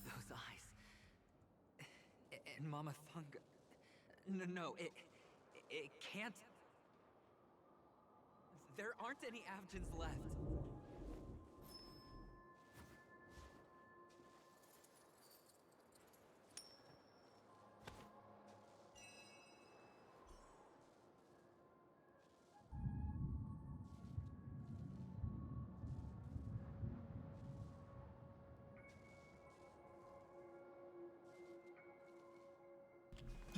Those eyes. And Mama Funga. No, it can't. There aren't any Avgens left.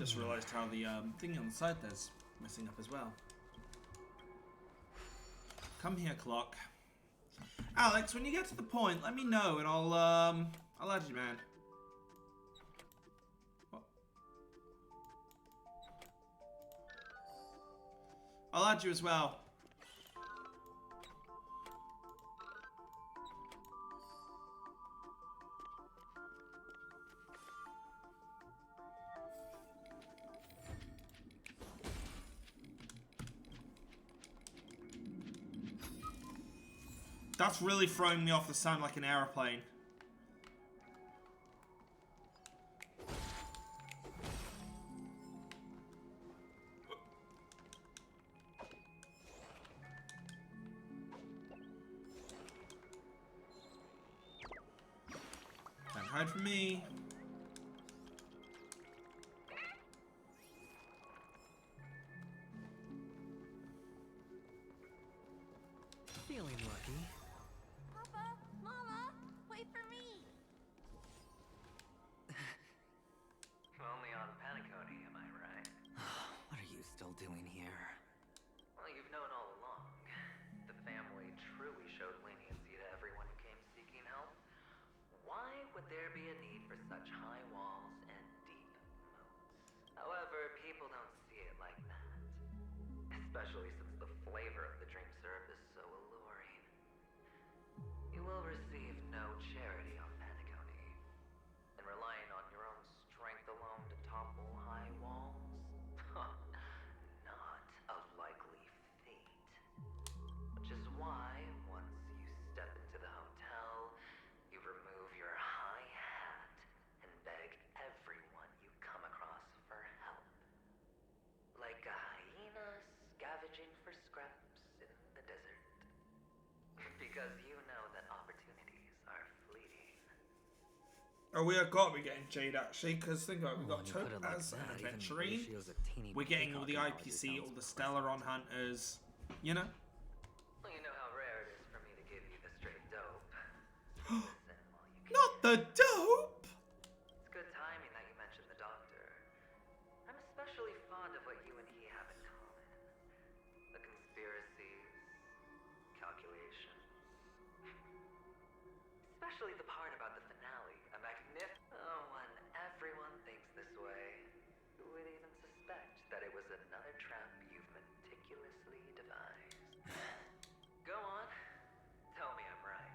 Just realised how the thing on the side there's messing up as well. Come here, clock. Alex, when you get to the point, let me know and I'll add you, man. What? I'll add you as well. That's really throwing me off the sound like an aeroplane. Can't hide from me. Feeling lucky. Papa, Mama, wait for me. Only on Panacony, am I right? What are you still doing here? Well, you've known all along. The family truly showed leniency to everyone who came seeking help. Why would there be a need for such high walls and deep moats? However, people don't see it like that. Especially since the flavor of the dream syrup is so alluring. You will receive no charity on Panacony. And relying on your own strength alone to topple high walls? Not a likely fate. Which is why, once you step into the hotel, you remove your high hat and beg everyone you come across for help. Like a hyena scavenging for scraps in the desert. Because you know that opportunities are fleeting. Oh, we have got to be getting Jade actually, because think about it, we've got When you put Tope it like as an that, even adventurine. Lucio's a teeny We're getting all the peacock analogy IPC, all sounds the Stellaron hunters. You know? Well, you know how rare it is for me to give you the straight dope. Not the dope! It's good timing that you mentioned the doctor. I'm especially fond of what you and he have in common. The conspiracies, calculations. Especially the part about the finale. A Oh, when everyone thinks this way, who would even suspect that it was another trap you've meticulously devised? Go on. Tell me I'm right.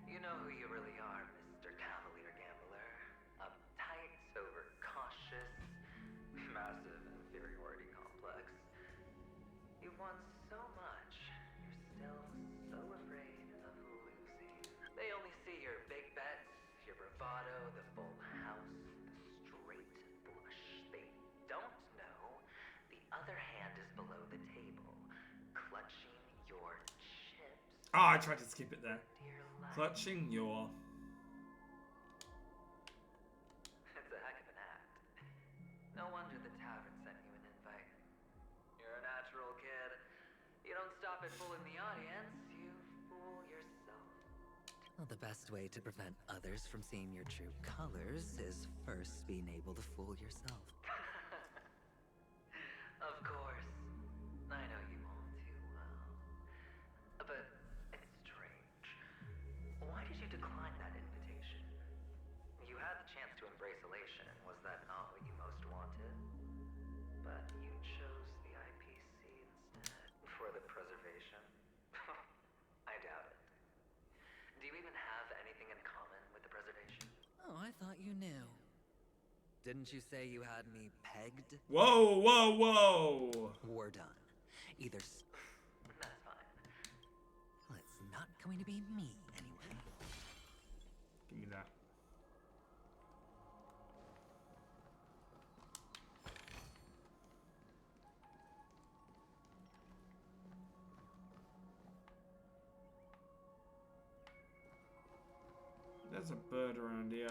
You know who you really are, Mr. Cavalier Gambler. Uptight, overcautious, massive inferiority complex. You want so much, you're still so afraid of losing. They only see your big bets, your bravado, the full house, the straight flush. They don't know the other hand is below the table, clutching your chips. Ah, I tried to skip it there. Clutching your... It's a heck of an act. No wonder the tavern sent you an invite. You're a natural kid. You don't stop at fooling the audience, you fool yourself. Well, the best way to prevent others from seeing your true colors is first being able to fool yourself. Of course. I know you all too well. But it's strange. Why did you decline that invitation? You had the chance to embrace elation. Was that not what you most wanted? But you chose the IPC instead. For the preservation? I doubt it. Do you even have anything in common with the preservation? Oh, I thought you knew. Didn't you say you had me pegged? Whoa, whoa, whoa! We're done. Either that's fine. Well, it's not going to be me, anyway. Give me that. There's a bird around here.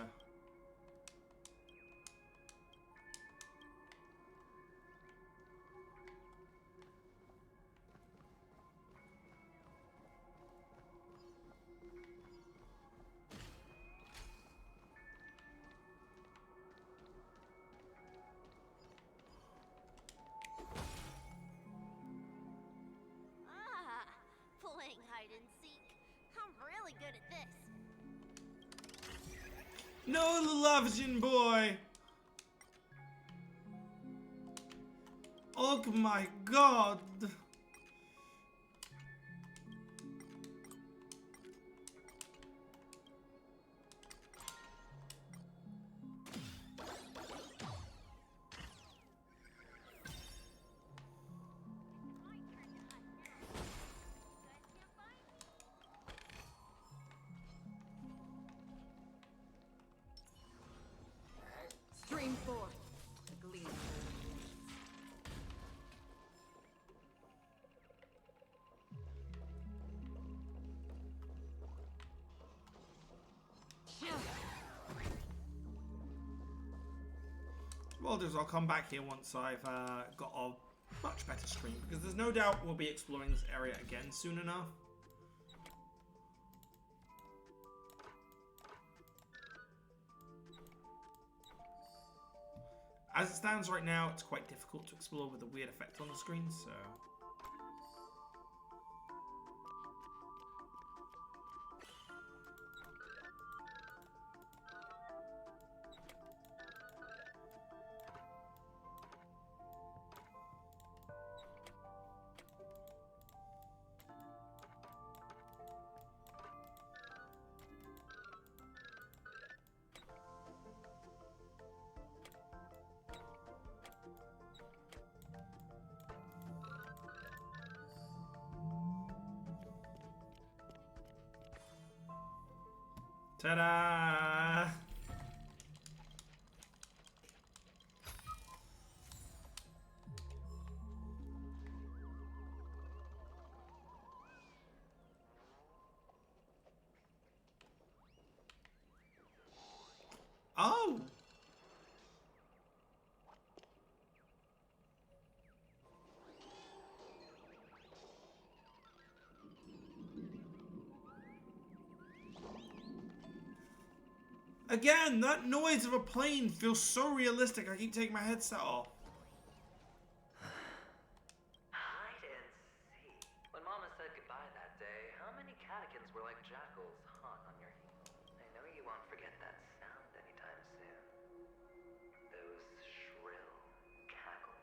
No, the Lavagin boy! Oh my god! Stream forth the gleam. What I'll do is I'll come back here once I've got a much better screen, because there's no doubt we'll be exploring this area again soon enough. As it stands right now, it's quite difficult to explore with the weird effect on the screen, so... Ta-da! Oh! Again, that noise of a plane feels so realistic. I keep taking my headset off. Hide and seek. When Mama said goodbye that day, how many catechins were like jackals hot on your heels? I know you won't forget that sound anytime soon. Those shrill cackles.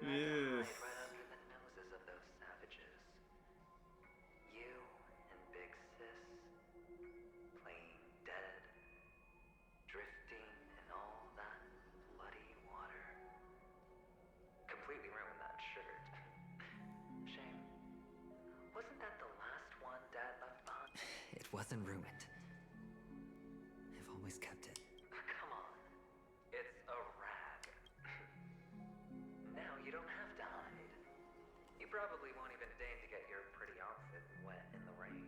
You had to hide right under the noses of those savages. You and Big Sis, playing dead, drifting in all that bloody water. Completely ruined that shirt. Shame. Wasn't that the last one Dad left behind? It wasn't ruined. I've always kept it. Come on. It's a rag. Now you don't have to hide. You probably won't even deign to get your pretty outfit wet in the rain.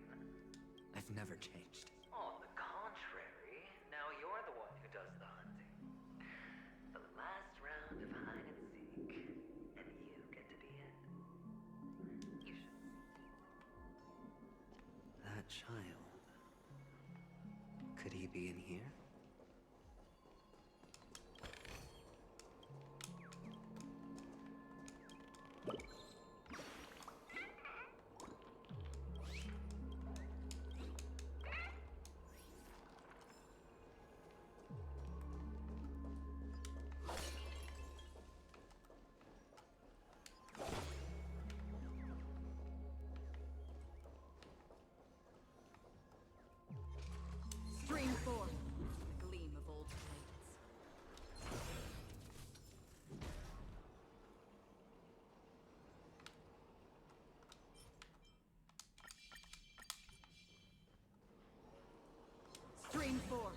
I've never changed. On the contrary, now you're the one who does the hunting. The last round of hide and seek, and you get to be it. You should. That child. Could he be in here? Stream forth the gleam of old blades. Stream forth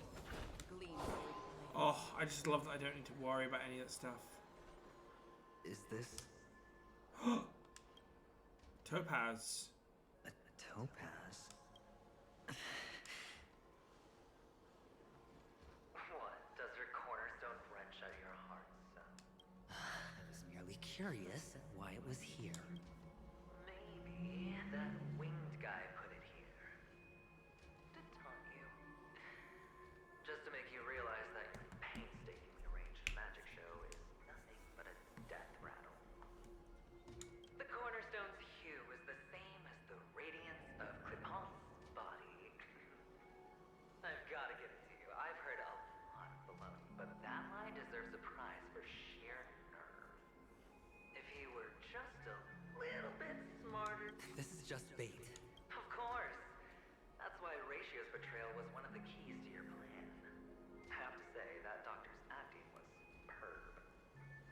the gleam of old blades. Oh, I just love that I don't need to worry about any of that stuff. Is this Topaz. a topaz? What? Does your cornerstone wrench out your heart, son? I was merely curious at why it was here. Maybe that winged guy put it here. To taunt you. Just to make you realize that your painstakingly arranged magic show is nothing but a death rattle. The cornerstone's hue is the same as the radiance of Clipant's body. I just bait. Of course. That's why Ratio's betrayal was one of the keys to your plan. I have to say, that doctor's acting was superb.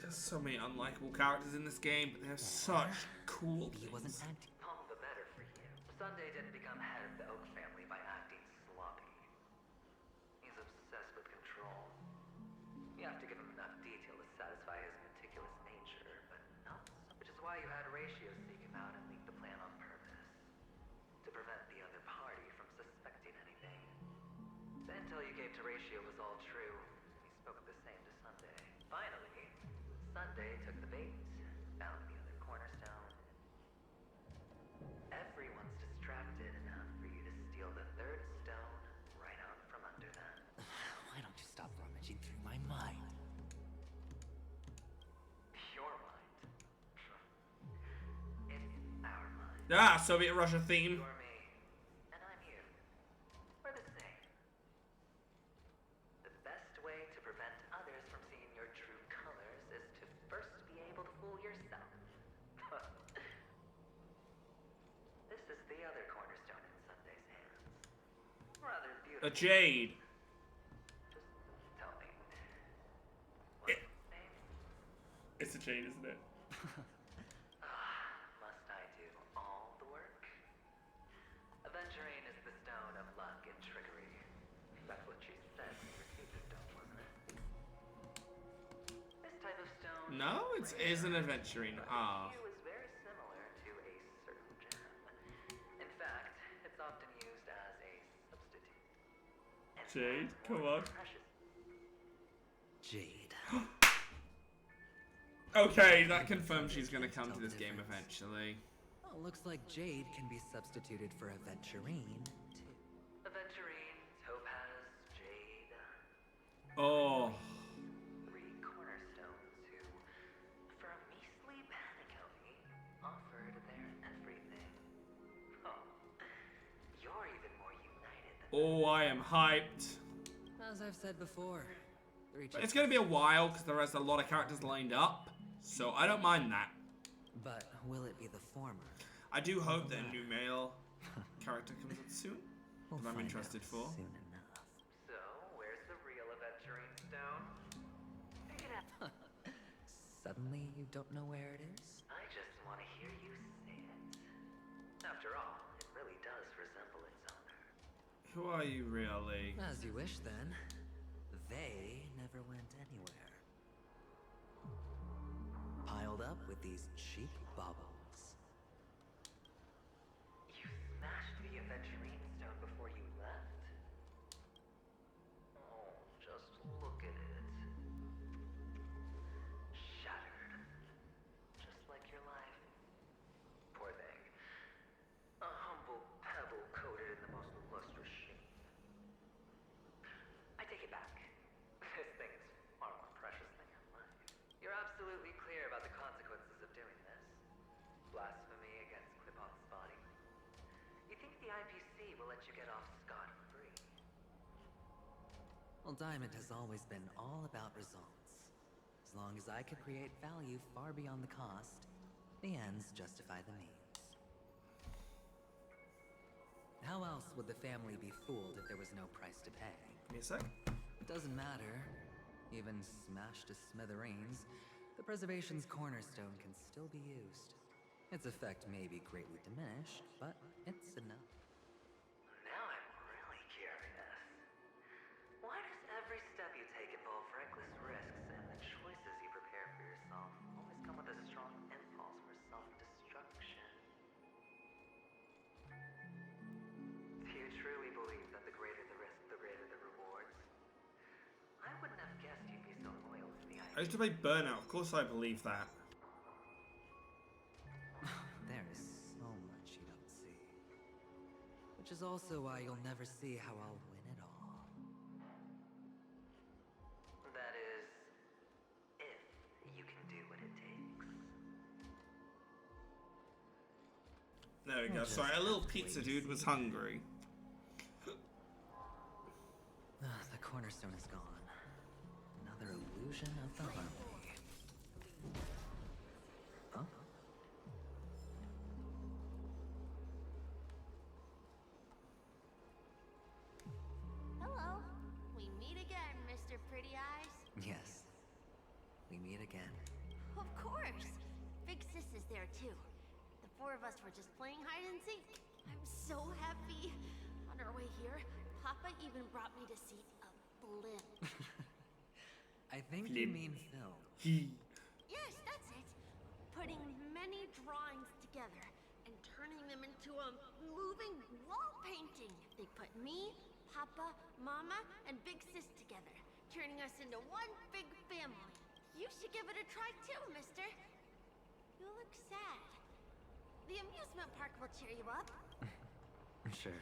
There's so many unlikable characters in this game, but they're such cool He things. wasn't acting. All the better for you. Sunday didn't become head of the Oak family by acting sloppy. He's obsessed with control. You have to give him enough detail to satisfy his meticulous nature, but no. Which is why you had Ratio seek him out and leak the plan on purpose. To prevent the other party from suspecting anything. The intel you gave to Ratio was all true. He spoke the same to Sunday. Finally, Sunday took the bait, found the other cornerstone. Everyone's distracted enough for you to steal the third stone right out from under them. Why don't you stop rummaging through my mind? Your mind. It's our mind. Ah, Soviet Russia theme. You're me, and I'm you. We're the same. The best way to prevent others from seeing your true colors is to first be able to fool yourself. This is the other cornerstone in Sunday's hands. Rather beautiful. A jade. Just tell me. It's a jade, isn't it? Must I do all the work? Aventurine is the stone of luck and trickery. That's what she said when you received the stone, wasn't it? This type of stone No, it is an adventuring. Ah. hue is very similar to a certain gem. In fact, it's often used as a substitute. Jade, come on. Jade. Okay, that confirms she's gonna come to this game eventually. Oh, looks like Jade can be substituted for Aventurine, too. Aventurine, Topaz, Jade. Oh. 3 cornerstones who, for a measly penny, offered their everything. Oh, you're even more united than Oh, I am hyped. As I've said before, But it's gonna be a while because there is a lot of characters lined up, so I don't mind that. But will it be the former? I do hope that a new male character comes out soon. We'll That I'm find interested out for. soon enough. So, where's the real Aventurine stone? Pick it up. Suddenly, you don't know where it is? I just want to hear you say it. After all, it really does resemble its owner. Who are you really? As you wish, then. They never went anywhere. Piled up with these cheap baubles. You smashed the Aventurine stone before you left? Oh, just look at it. Shattered. Just like your life. Poor thing. A humble pebble coated in the most lustrous sheen. I take it back. This thing is far more precious than your life. You're absolutely clear about the consequences of doing this. Blasphemy against Clipon's body. You think the IPC will let you get off scot-free? Well, Diamond has always been all about results. As long as I could create value far beyond the cost, the ends justify the means. How else would the family be fooled if there was no price to pay? Give me a sec. It doesn't matter. Even smashed to smithereens, the preservation's cornerstone can still be used. Its effect may be greatly diminished, but it's enough. Now I'm really curious. Why does every step you take involve reckless risks, and the choices you prepare for yourself always come with a strong impulse for self-destruction? Do you truly believe that the greater the risk, the greater the rewards? I wouldn't have guessed you'd be so loyal to the I used to play Burnout. Of course I believe that. There is so much you don't see. Which is also why you'll never see how I'll win it all. That is, if you can do what it takes. There we go. Just Sorry, a little have to pizza wait dude and was see. hungry. The cornerstone is gone. Another illusion of the harmony. Huh? we meet again. Of course. Big Sis is there too. The four of us were just playing hide and seek. I'm so happy. On our way here, Papa even brought me to see a blimp. I think you mean Phil. Yes, that's it. Putting many drawings together and turning them into a moving wall painting. They put me, Papa, Mama, and Big Sis together, turning us into one big family. You should give it a try too, mister. You look sad. The amusement park will cheer you up. Sure.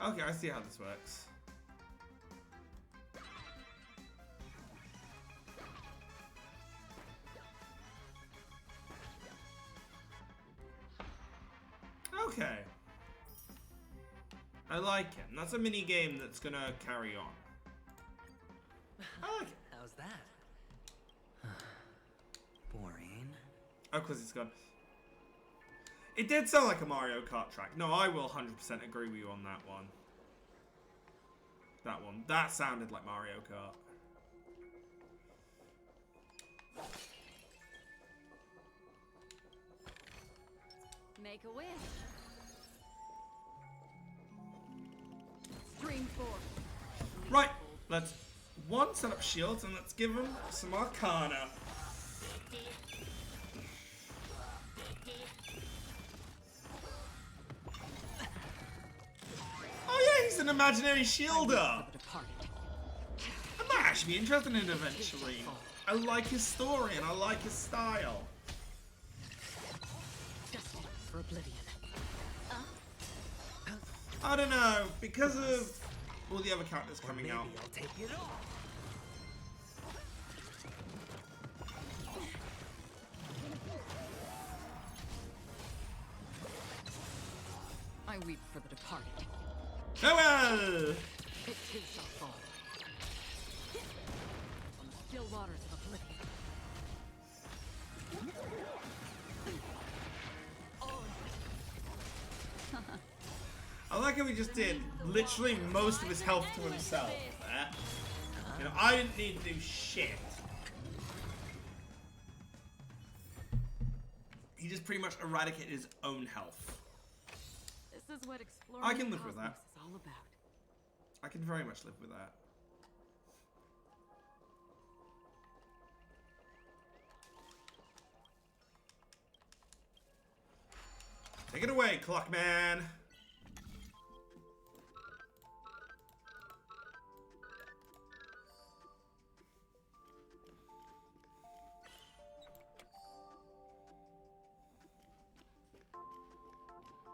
Okay, I see how this works. Okay. I like it. And that's a mini game that's gonna carry on. I like it. How's that? Boring. Oh, because it's gone. It did sound like a Mario Kart track. No, I will 100% agree with you on that one. That one. That sounded like Mario Kart. Make a wish. Stream 4. Right. Let's set up shields and let's give them some Arcana. He's an imaginary shielder. I might actually be interested in it eventually. I like his story and I like his style. For oblivion. I don't know, because of all the other characters coming out. I'll take it off. I weep for the departed. Farewell! It too shall fall. On the still waters of oblivion. I like how he just did literally most of his health to himself. You know, I didn't need to do shit. He just pretty much eradicated his own health. This is what exploring I can live with that. is all about. I can very much live with that. Take it away, Clockman.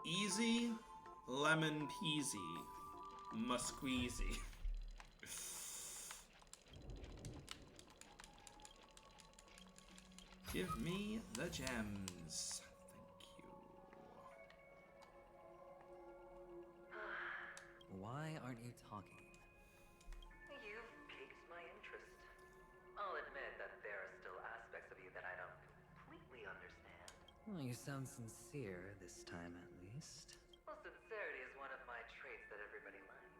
Easy, lemon peasy, musqueezy. Give me the gems. Thank you. Why aren't you talking? You've piqued my interest. I'll admit that there are still aspects of you that I don't completely understand. Well, you sound sincere this time, at least. Well, sincerity is one of my traits that everybody likes.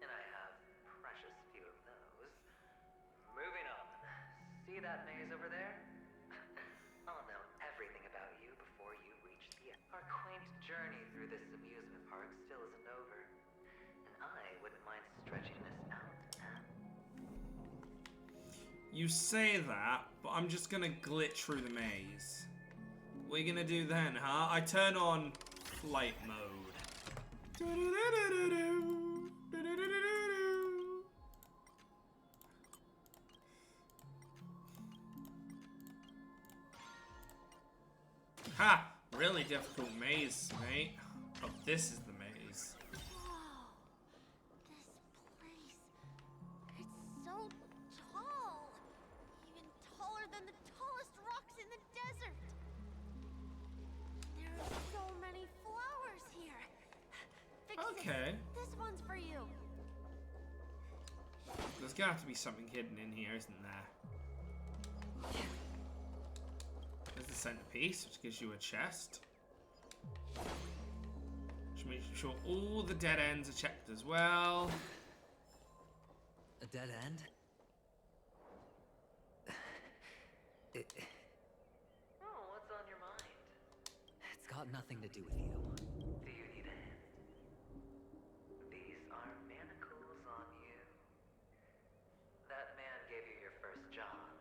And I have precious few of those. Moving on. See that maze over there? I'll know everything about you before you reach the end. Our quaint journey through this amusement park still isn't over. And I wouldn't mind stretching this out. You say that, but I'm just gonna glitch through the maze. What are you gonna do then, huh? I turn on flight mode. Ha! Really difficult maze, mate. Oh, this is the maze. It's so tall! Even taller than the tallest rocks in the desert! There are so many flowers here! Okay. This one's for you! There's gonna have to be something hidden in here, isn't there? There's the centerpiece, which gives you a chest. Just make sure all the dead ends are checked as well. A dead end? Oh, what's on your mind? It's got nothing to do with you. Do you need a hand? These are manacles on you. That man gave you your first job.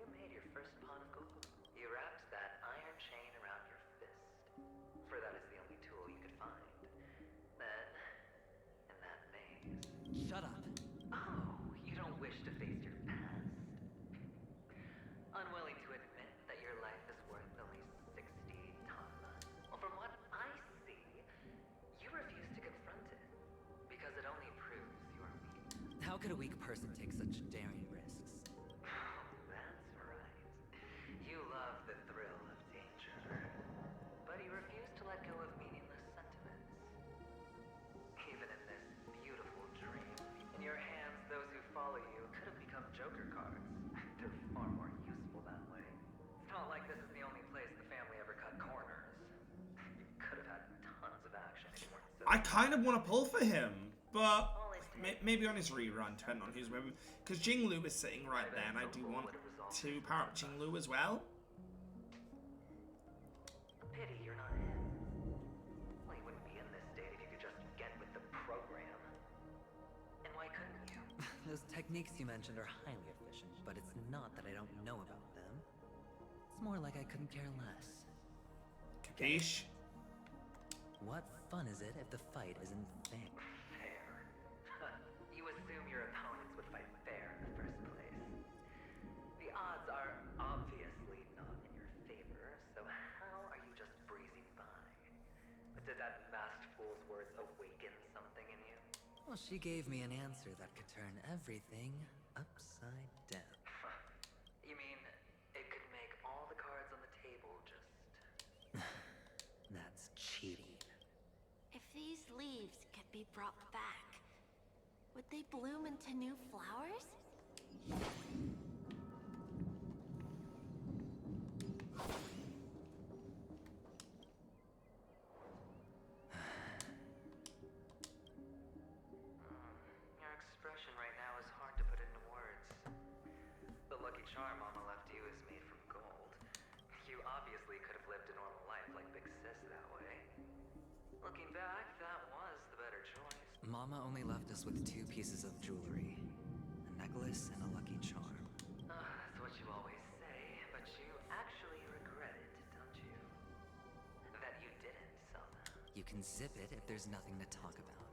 You made your first pot of gold. You wrapped that iron chain around your fist, for that is the only tool you could find. Then, in that maze... Shut up. Oh, you don't wish to face your past. Unwilling to admit that your life is worth only 60 ton. Well, from what I see, you refuse to confront it, because it only proves you are weak. How could a weak person take such daring risks? That's right. You love the thrill of danger. But you refuse to let go of meaningless sentiments. Even in this beautiful dream, in your hands, those who follow you could have become Joker cards. They're far more useful that way. It's not like this is the only place the family ever cut corners. You could have had tons of action if you weren't so... I kind of want to pull for him, but maybe on his rerun, depending on who's moving. Because Jinglu is sitting right there, and I do want to power up Jinglu as well. Pity you're not in. Well, you wouldn't be in this state if you could just get with the program. And why couldn't you? Those techniques you mentioned are highly efficient, but it's not that I don't know about them. It's more like I couldn't care less. Capiche? What fun is it if the fight isn't fair? Fair? You assume your opponents would fight fair in the first place. The odds are obviously not in your favor, so how are you just breezing by? But did that masked fool's words awaken something in you? Well, she gave me an answer that could turn everything upside down. You mean it could make all the cards on the table just... That's cheating. If these leaves could be brought back, would they bloom into new flowers? Your expression right now is hard to put into words. The lucky charm Mama left you is made from gold. You obviously could have lived a normal life like Big Sis that way. Looking back, that was the better choice. Mama only left us with 2 pieces of jewelry. A necklace and a lucky charm. That's what you always say, but you actually regret it, don't you? That you didn't sell them. You can zip it if there's nothing to talk about.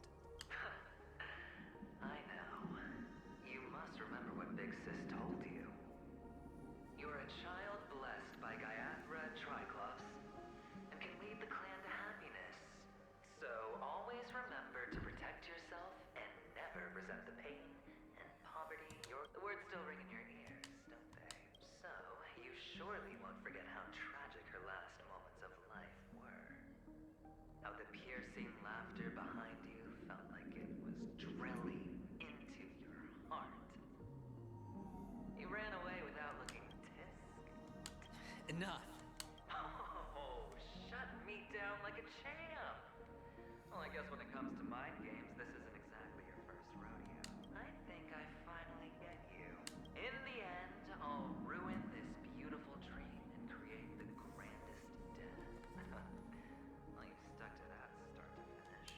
I know. You must remember what Big Sis told you. You're a child blessed by Gaiathra Triclops and can lead the clan to happiness. So always remember to protect yourself and never resent the pain and poverty. The words still ring in your ears, don't they? So you surely won't forget how tragic her last moments of life were. How the piercing laughter behind you felt like it was drilling into your heart. You ran away without looking tisk. Enough! Oh, shut me down like a champ! Well, I guess when it comes to mind games, this isn't exactly your first rodeo. I think I finally get you. In the end, I'll ruin this beautiful dream and create the grandest death. Well, you stuck to that start to finish.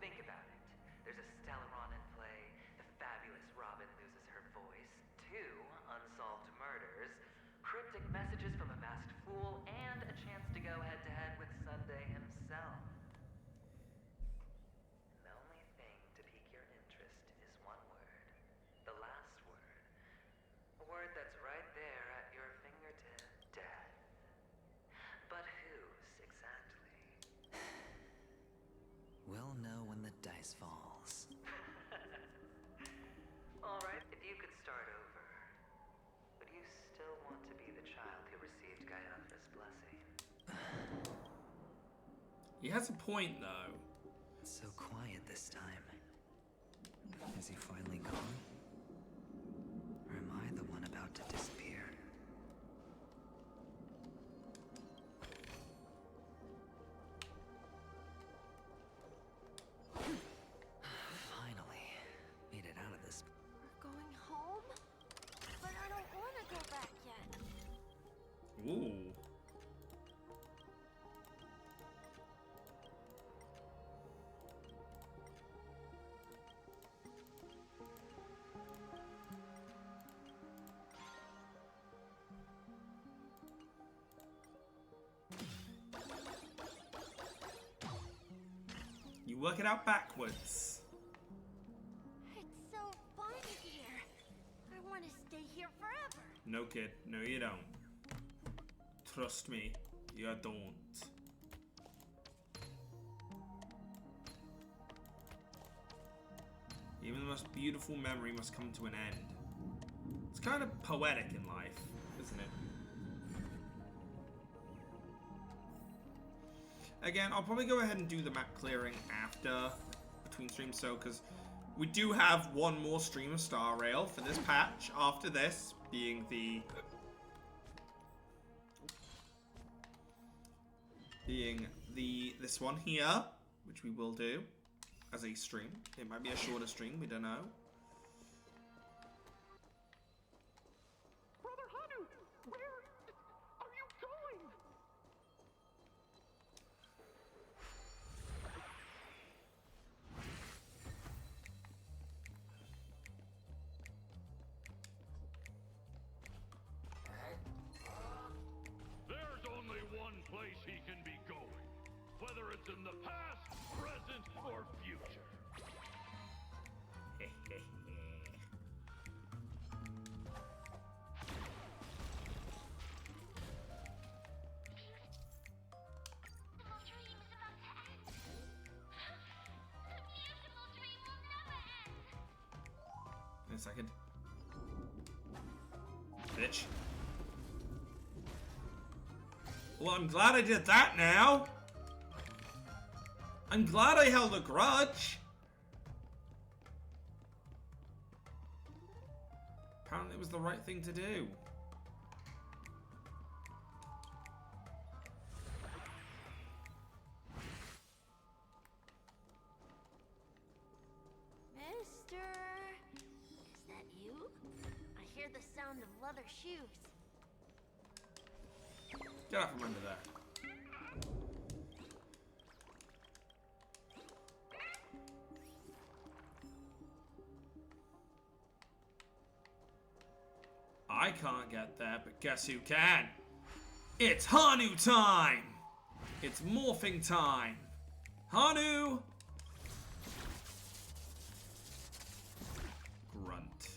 Think about it. There's a Stellaron in play, the fabulous Robin loses her voice, 2 unsolved murders, cryptic messages from a masked fool, and a chance to go head-to-head with Sunday himself. always falls. Alright, if you could start over. Would you still want to be the child who received Gaiathra's blessing? He has a point, though. It's so quiet this time. Is he finally gone? Or am I the one about to disappear? Finally, made it out of this. We're going home? But I don't want to go back yet. Ooh. You work it out backwards. It's so fun here. I want to stay here forever. No, kid. No, you don't. Trust me, you don't. Even the most beautiful memory must come to an end. It's kind of poetic in life, isn't it? Again, I'll probably go ahead and do the map clearing after, between streams, so, because we do have one more stream of Star Rail for this patch after this, being this one here, which we will do as a stream. It might be a shorter stream, we don't know. Brother Hanu, where are you going? There's only one place he can be going, whether it's in the past, present, or future. In a second. Bitch. Well, I'm glad I did that now. I'm glad I held a grudge. Apparently it was the right thing to do. Mister, is that you? I hear the sound of leather shoes. Get out from under there. I can't get there, but guess who can? It's Hanu time! It's morphing time! Hanu! Grunt.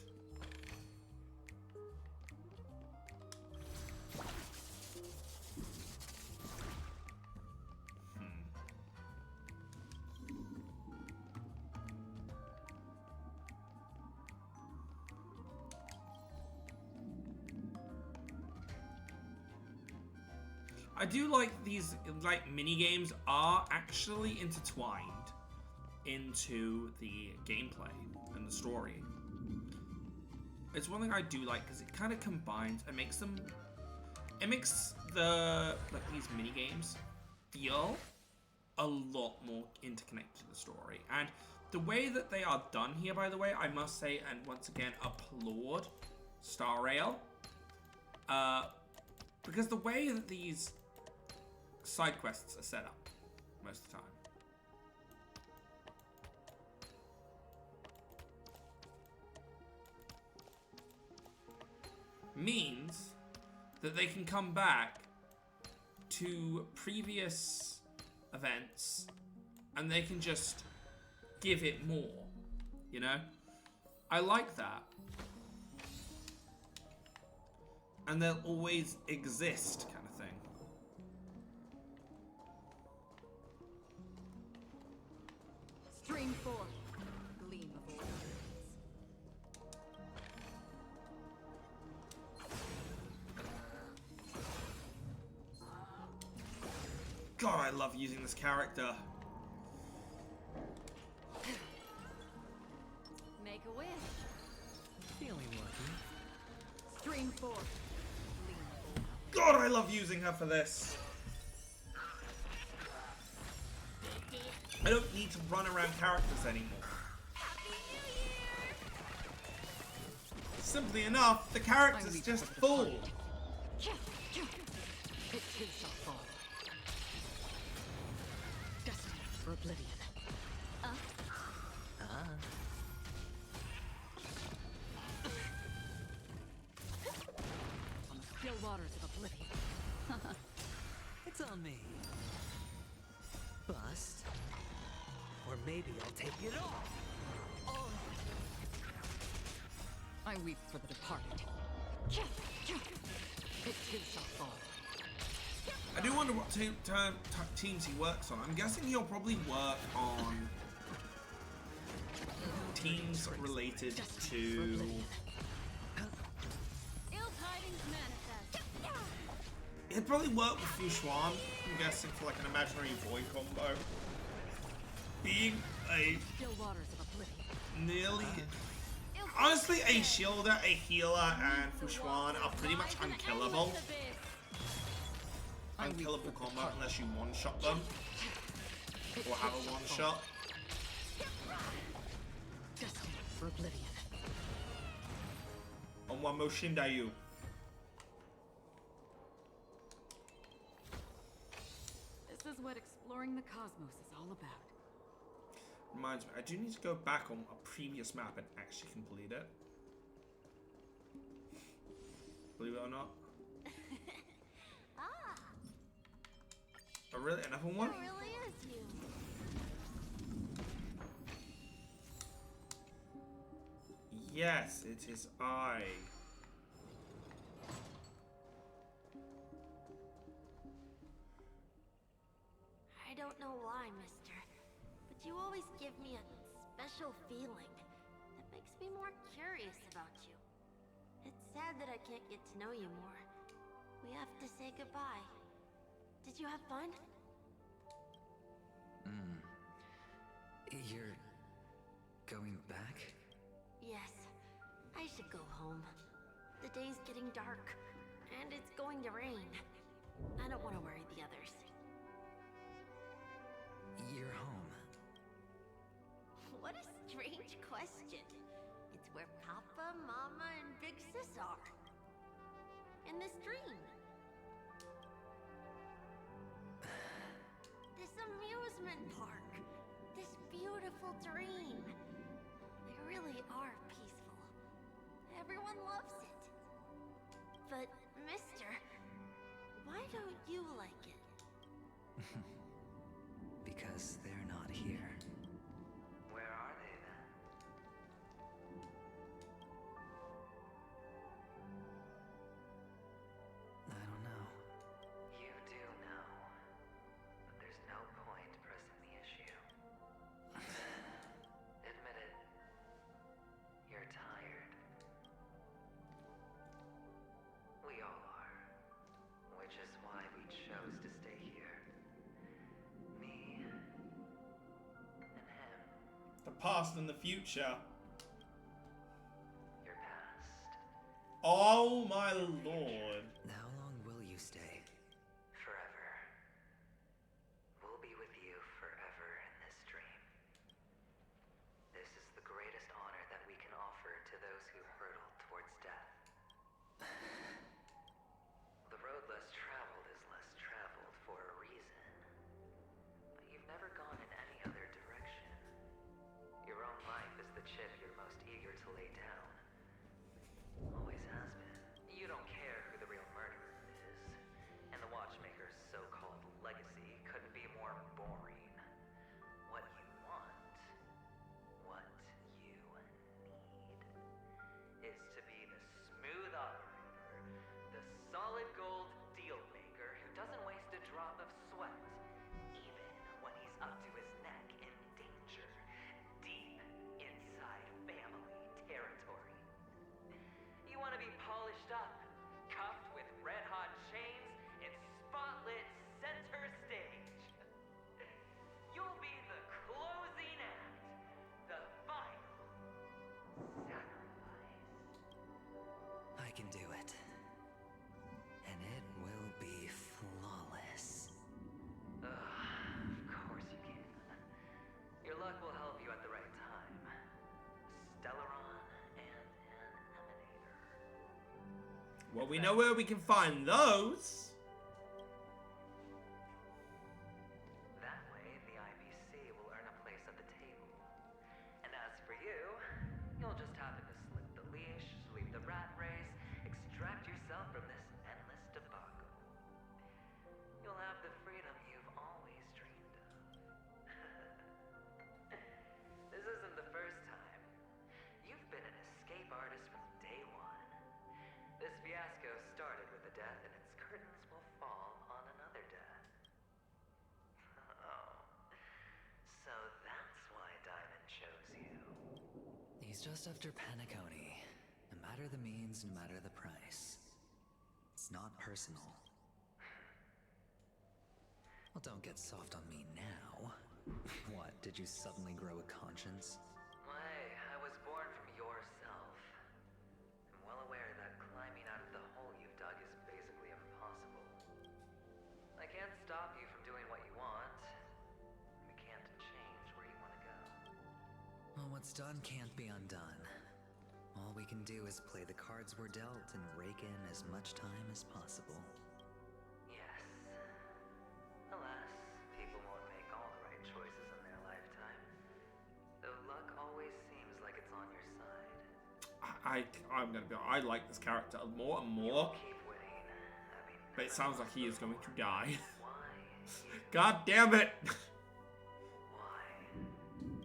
I do like these, like, mini-games are actually intertwined into the gameplay and the story. It's one thing I do like because it kind of combines and makes them, it makes the, like, these mini-games feel a lot more interconnected to the story. And the way that they are done here, by the way, I must say, and once again, applaud Star Rail. Because the way that these side quests are set up most of the time means that they can come back to previous events and they can just give it more, you know? I like that. And they'll always exist, kind of thing. Dream 4. Gleam of old heights. God, I love using this character. Make a wish. Feeling lucky. Dream 4. God, I love using her for this. I don't need to run around characters anymore. Simply enough, the character's just full. It too shall fall. Destined for oblivion. On the still waters of oblivion. It's on me. Bust. Or maybe I'll take it all. Oh. I weep for the departed. It too shall fall. I do wonder what teams he works on. I'm guessing he'll probably work on teams related to... Ill tidings manifest. He'd probably work with Fushuan, I'm guessing, for like an imaginary void combo. Being a Still waters of oblivion. nearly... Honestly, a shielder, a healer, and Fushuan are pretty much unkillable. Unkillable combo unless you one-shot them. Or have a one-shot. Destined for oblivion. On one Moshindayu. This is what exploring the cosmos is all about. Reminds me, I do need to go back on a previous map and actually complete it. Believe it or not. Oh really? Another one? It really is you. Yes, it is I. I don't know why, mister, but you always give me a special feeling that makes me more curious about you. It's sad that I can't get to know you more. We have to say goodbye. Did you have fun? You're going back? Yes. I should go home. The day's getting dark, and it's going to rain. I don't want to worry the others. You're home. What a strange question. It's where Papa, Mama, and Big Sis are. In this dream. This amusement park. This beautiful dream. They really are peaceful. Everyone loves it. But, mister, why don't you like it? Because they're not here. Where are they then? I don't know. You do know. But there's no point pressing the issue. Admit it. You're tired. We all are. Which is why we chose to stay here. Me and him. The past and the future. Your past. Oh my lord. How long will you stay? Forever. We'll be with you forever in this dream. This is the greatest honor that we can offer to those who hurtle towards death. The road less traveled is less traveled for a reason. But you've never gone in any other direction. Your own life is the chip you're most eager to lay down. Always has been. You don't care who the real murderer Well, we know where we can find those. That way, the IBC will earn a place at the table. And as for you, you'll just happen to slip the leash, sweep the rat race, extract yourself from this endless debacle. You'll have the freedom you've always dreamed of. This isn't the first time. You've been an escape artist from day one. This fiasco started with a death, and its curtains will fall on another death. Oh. So that's why Diamond chose you. He's just after Penacony. No matter the means, no matter the price. It's not personal. Well, don't get soft on me now. What, did you suddenly grow a conscience? Hey, I was born from yourself. I'm well aware that climbing out of the hole you've dug is basically impossible. I can't stop you from doing what you want. We can't change where you want to go. Well, what's done can't be undone. All we can do is play the cards we're dealt and rake in as much time as possible. Yes. Alas, people won't make all the right choices in their lifetime. Though luck always seems like it's on your side. I'm gonna be. I like this character more and more. But it sounds like he is going to die. God damn it! Why?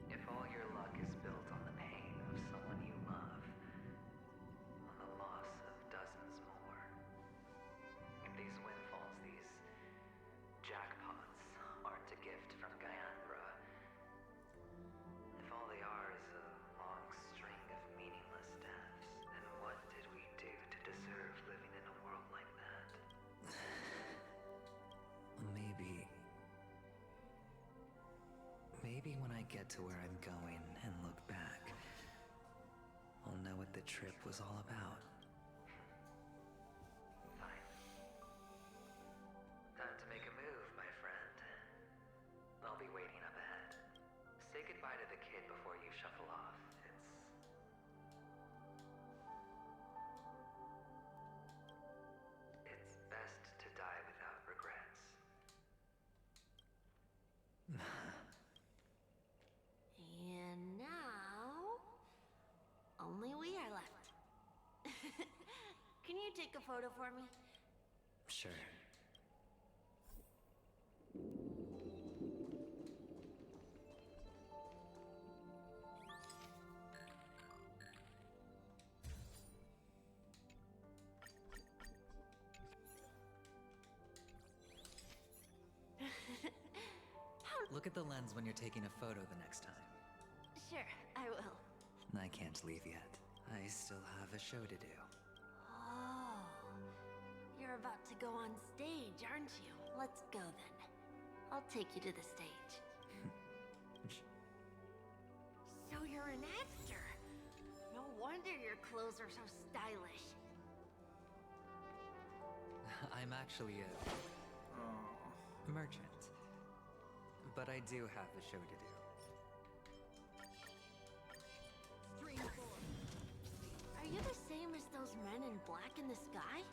If all your luck is built on the pain of someone you love, on the loss of dozens more. If these windfalls, these jackpots, aren't a gift from Gyanbra, if all they are is a long string of meaningless deaths, then what did we do to deserve living in a world like that? Maybe when I get to where I'm going and look back, I'll know what the trip was all about. Fine. Time to make a move, my friend. I'll be waiting up ahead. Say goodbye to the kid before you shuffle off. It's best to die without regrets. And now, only we are left. Can you take a photo for me? Sure. Look at the lens when you're taking a photo the next time. Sure, I will. I can't leave yet. I still have a show to do. Oh, you're about to go on stage, aren't you? Let's go then. I'll take you to the stage. So you're an actor. No wonder your clothes are so stylish. I'm actually a merchant. But I do have a show to do. Stream 4. Are you the same as those men in black in the sky?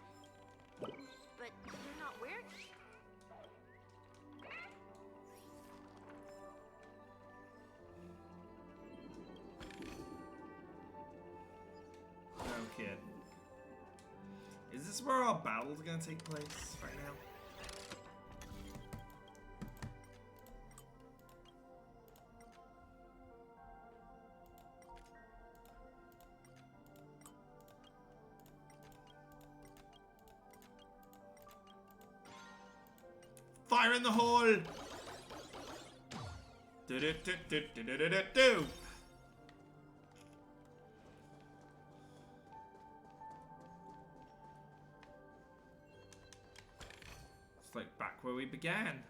But you're not wearing it. No kid. Is this where our battles are gonna take place right now? Fire in the hole! Do-do-do-do-do-do-do-do! It's like back where we began.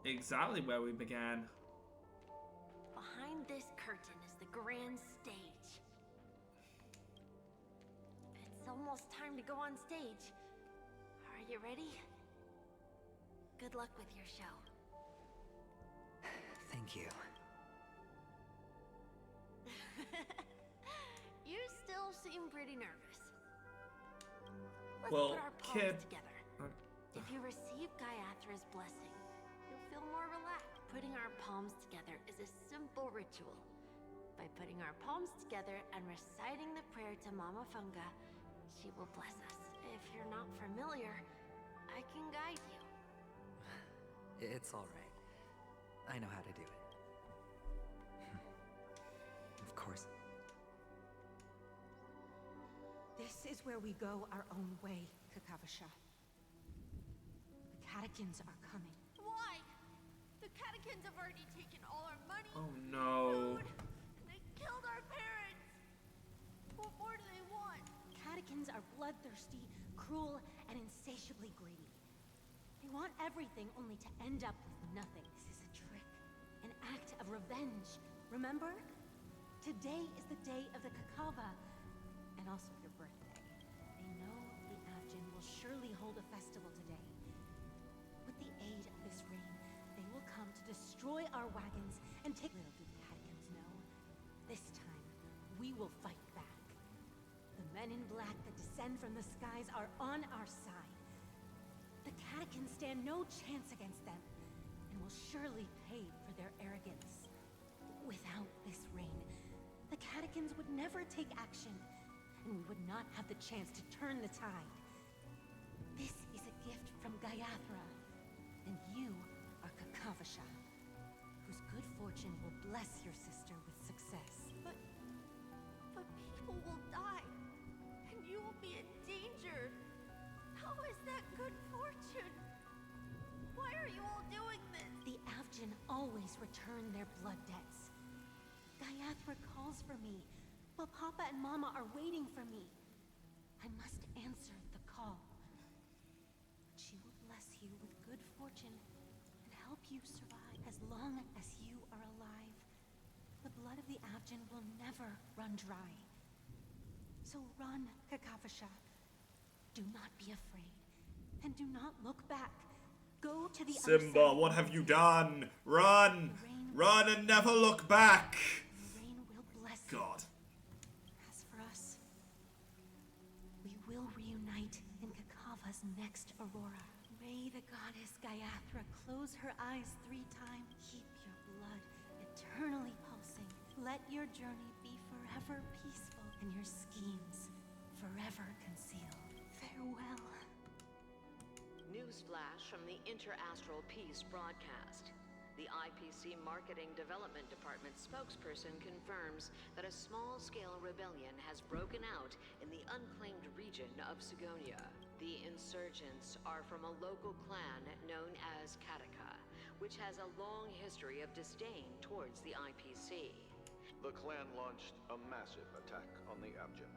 Exactly where we began. Behind this curtain is the grand stage. It's so almost time to go on stage. Are you ready? Good luck with your show. Thank you. You still seem pretty nervous. Let's Well, put our palms kid. together. If you receive Gaiathra's blessing, you'll feel more relaxed. Putting our palms together is a simple ritual. By putting our palms together and reciting the prayer to Mama Funga, she will bless us. If you're not familiar, I can guide you. It's all right. I know how to do it. Of course. This is where we go our own way, Kakavasha. The catechins are coming. Why? The catechins have already taken all our money. Oh no. Food, and they killed our parents. What more do they want? Catechins are bloodthirsty, cruel, and insatiably greedy. They want everything only to end up with nothing. This is a trick, an act of revenge. Remember? Today is the day of the Kakava, and also your birthday. They know the Avgin will surely hold a festival today. With the aid of this rain, they will come to destroy our wagons and take— Little do the catechins know, this time, we will fight back. The men in black that descend from the skies are on our side. The catechins stand no chance against them, and will surely pay for their arrogance. Without this rain, the catechins would never take action, and we would not have the chance to turn the tide. This is a gift from Gaiathra, and you are Kakavasha, whose good fortune will bless your sister with success. But people will die, and you will be in danger. How is that good fortune? Why are you all doing this? The Avgin always return their blood debts. Gaiathra calls for me, while Papa and Mama are waiting for me. I must answer the call. She will bless you with good fortune and help you survive. As long as you are alive, the blood of the Avgin will never run dry. So run, Kakavasha. Do not be afraid, and do not look back. Go to the other Simba, side. what have you done? Run! Run and never look back! The rain will bless you. God. As for us, we will reunite in Kakava's next aurora. May the goddess Gaiathra close her eyes 3 times. Keep your blood eternally pulsing. Let your journey be forever peaceful and your schemes forever concealed. Farewell. Newsflash from the Inter-Astral Peace broadcast. The IPC Marketing Development Department spokesperson confirms that a small-scale rebellion has broken out in the unclaimed region of Sigonia. The insurgents are from a local clan known as Kataka, which has a long history of disdain towards the IPC. The clan launched a massive attack on the Avgin,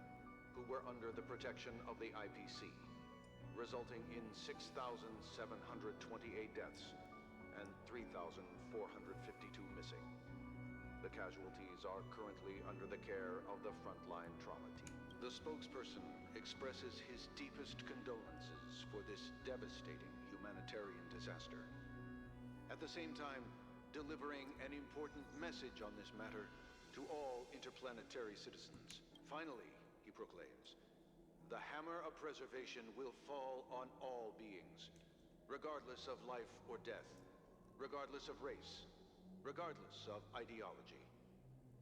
who were under the protection of the IPC, resulting in 6,728 deaths and 3,452 missing. The casualties are currently under the care of the frontline trauma team. The spokesperson expresses his deepest condolences for this devastating humanitarian disaster. At the same time, delivering an important message on this matter to all interplanetary citizens. Finally, he proclaims, the hammer of preservation will fall on all beings, regardless of life or death, regardless of race, regardless of ideology,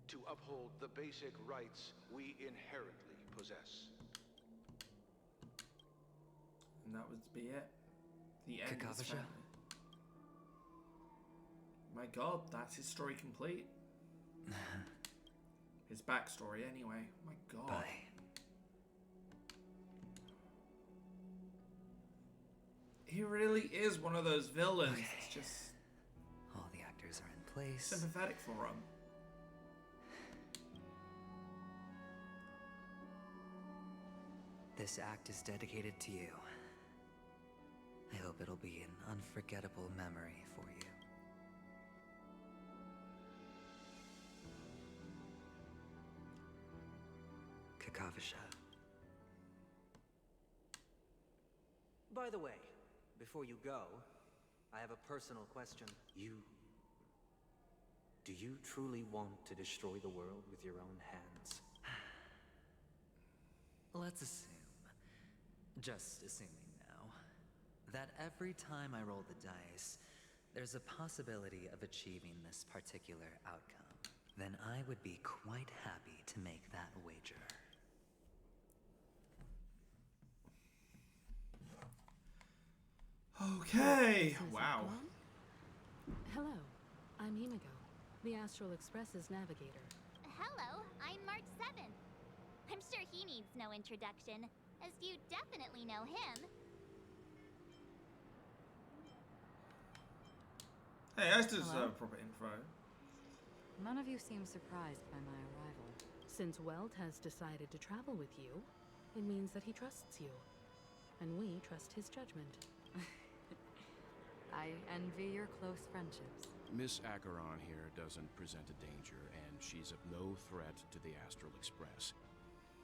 to uphold the basic rights we inherently possess. And that would be it. The end of his Kakavasha? family. My god, that's his story complete. His backstory, anyway. My god. Bye. He really is one of those villains. Okay. It's just All the actors are in place. sympathetic for him. This act is dedicated to you. I hope it'll be an unforgettable memory for you. Kakavasha. By the way, before you go, I have a personal question. Do you truly want to destroy the world with your own hands? Let's assume, just assuming now, that every time I roll the dice, there's a possibility of achieving this particular outcome. Then I would be quite happy to make that wager. Okay, wow. Hello, I'm Himiko, the Astral Express's navigator. Hello, I'm March 7th. I'm sure he needs no introduction, as you definitely know him. Hey, that's just Hello? proper info. None of you seem surprised by my arrival. Since Weld has decided to travel with you, it means that he trusts you. And we trust his judgment. I envy your close friendships. Miss Acheron here doesn't present a danger, and she's of no threat to the Astral Express.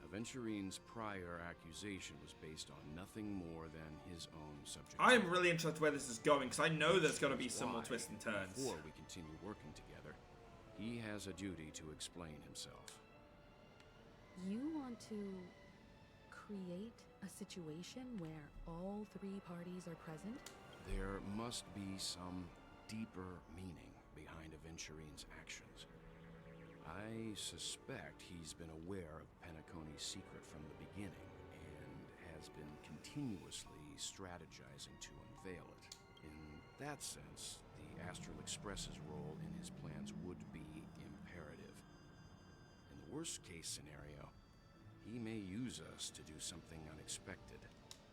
Aventurine's prior accusation was based on nothing more than his own subject. I am really interested where this is going, because I know there's going to be some more twists and turns. Before we continue working together, he has a duty to explain himself. You want to create a situation where all three parties are present? There must be some deeper meaning behind Aventurine's actions. I suspect he's been aware of Penacony's secret from the beginning and has been continuously strategizing to unveil it. In that sense, the Astral Express's role in his plans would be imperative. In the worst-case scenario, he may use us to do something unexpected.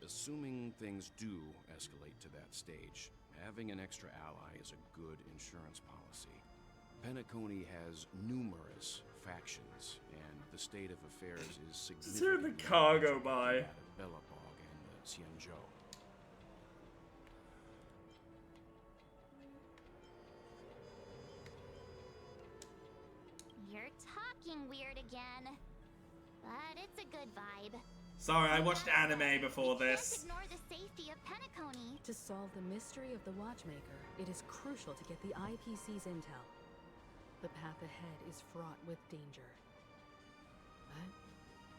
Assuming things do escalate to that stage, having an extra ally is a good insurance policy. Penacony has numerous factions, and the state of affairs is significant. Just hearing the car go by. Bellabog and the Xianzhou. You're talking weird again. But it's a good vibe. Sorry, I watched anime before this. Ignore the safety of Penacony. To solve the mystery of the Watchmaker, it is crucial to get the IPC's intel. The path ahead is fraught with danger. But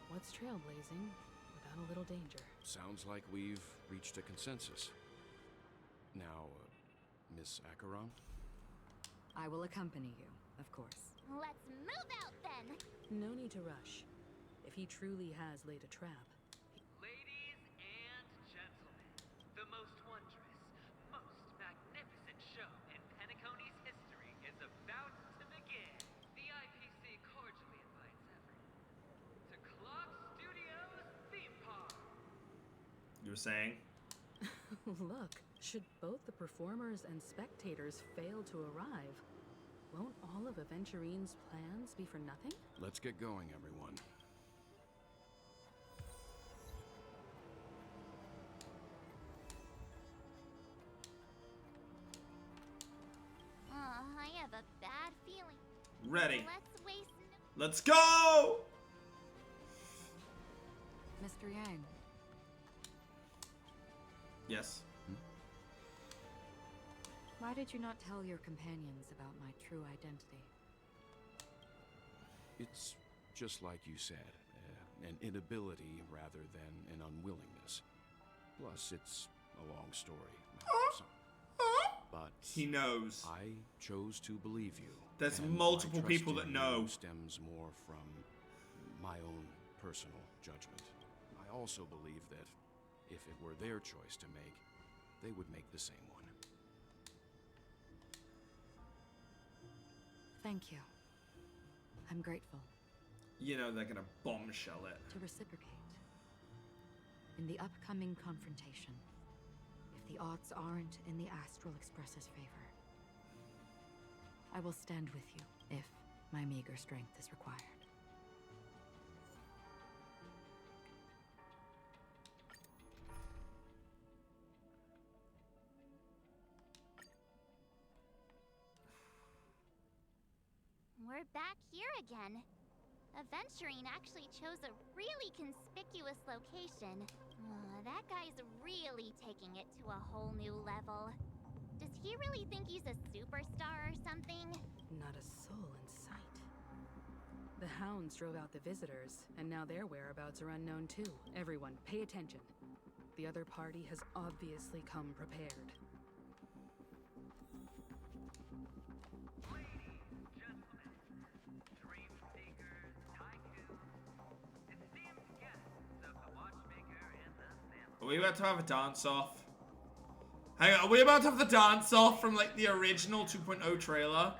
what's trailblazing without a little danger? Sounds like we've reached a consensus. Now, Miss Acheron? I will accompany you, of course. Let's move out then. No need to rush. If he truly has laid a trap. Ladies and gentlemen, the most wondrous, most magnificent show in Penacony's history is about to begin. The IPC cordially invites everyone to Clock Studios Theme Park. You were saying? Look, should both the performers and spectators fail to arrive, won't all of Aventurine's plans be for nothing? Let's get going, everyone. I have a bad feeling. Ready. Let's waste Let's go! Mr. Yang. Yes. Why did you not tell your companions about my true identity? It's just like you said, an inability rather than an unwillingness. Plus, it's a long story. But he knows. I chose to believe you. There's and multiple my people trust that in know. you stems more from my own personal judgment. I also believe that if it were their choice to make, they would make the same one. Thank you. I'm grateful. You know they're gonna bombshell it. To reciprocate. In the upcoming confrontation, if the odds aren't in the Astral Express's favor, I will stand with you if my meager strength is required. We're back here again. Aventurine actually chose a really conspicuous location. That guy's really taking it to a whole new level. Does he really think he's a superstar or something? Not a soul in sight. The hounds drove out the visitors, and now their whereabouts are unknown too. Everyone, pay attention. The other party has obviously come prepared. Are we about to have a dance-off? Hang on, are we about to have the dance-off from, like, the original 2.0 trailer?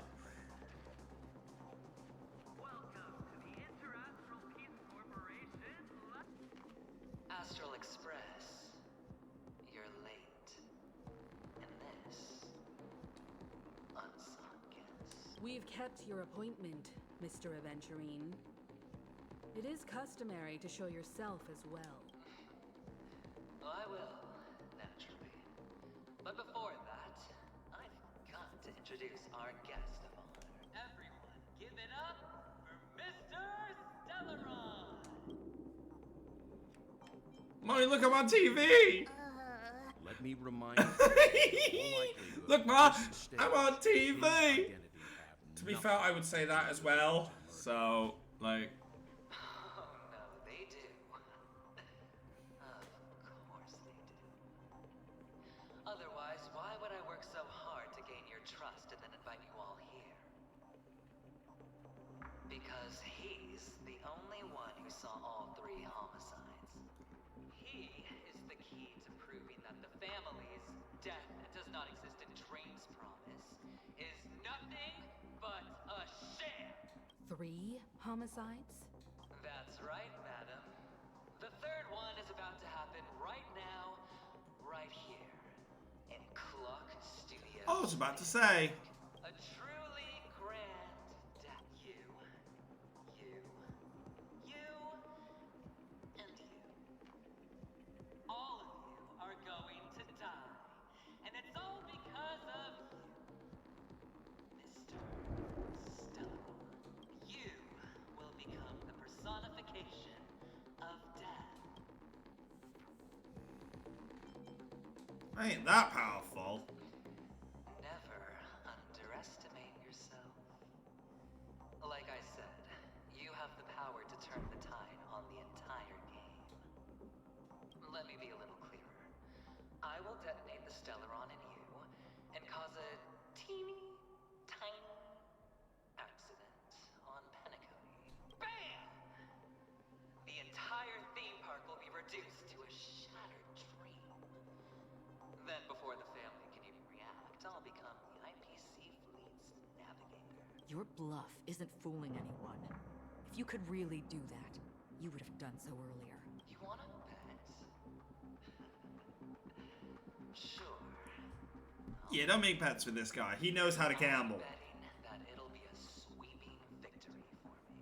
Astral Express. You're late. And this... unsung guess. We've kept your appointment, Mr. Aventurine. It is customary to show yourself as well. I will, naturally. But before that, I've got to introduce our guest of honor. Everyone, give it up for Mr. Stellaron! Mommy, look, I'm on TV! Let me remind you. Look, Ma, I'm on TV! To be fair, I would say that as well. So, like... Oh, no, they do. Of course they do. Otherwise, why would I work so hard to gain your trust and then invite you all here? Because he's the only one who saw all 3 homicides. He is the key to proving that the family's death does not exist in Dream's promise is nothing but a sham! 3 homicides? That's right, madam. The 3rd one is about to happen right now, right here, in Clock Studio. I was about to say. A truly grand death. You, and you. All of you are going to die. And it's all because of you, Mr. Stellaron. You will become the personification of death. I ain't that powerful. Never underestimate yourself. Like I said, you have the power to turn the tide on the entire game. Let me be a little clearer. I will detonate the Stellaron in you and cause a teeny, tiny accident on Penacony. BAM! The entire theme park will be reduced to a shattered dream. Then before the family can even react, I'll become the IPC fleet's navigator. Your bluff isn't fooling anyone. If you could really do that, you would have done so earlier. You wanna bet? Sure. Yeah, don't make bets with this guy. He knows how to gamble. Betting that it'll be a sweeping victory for me.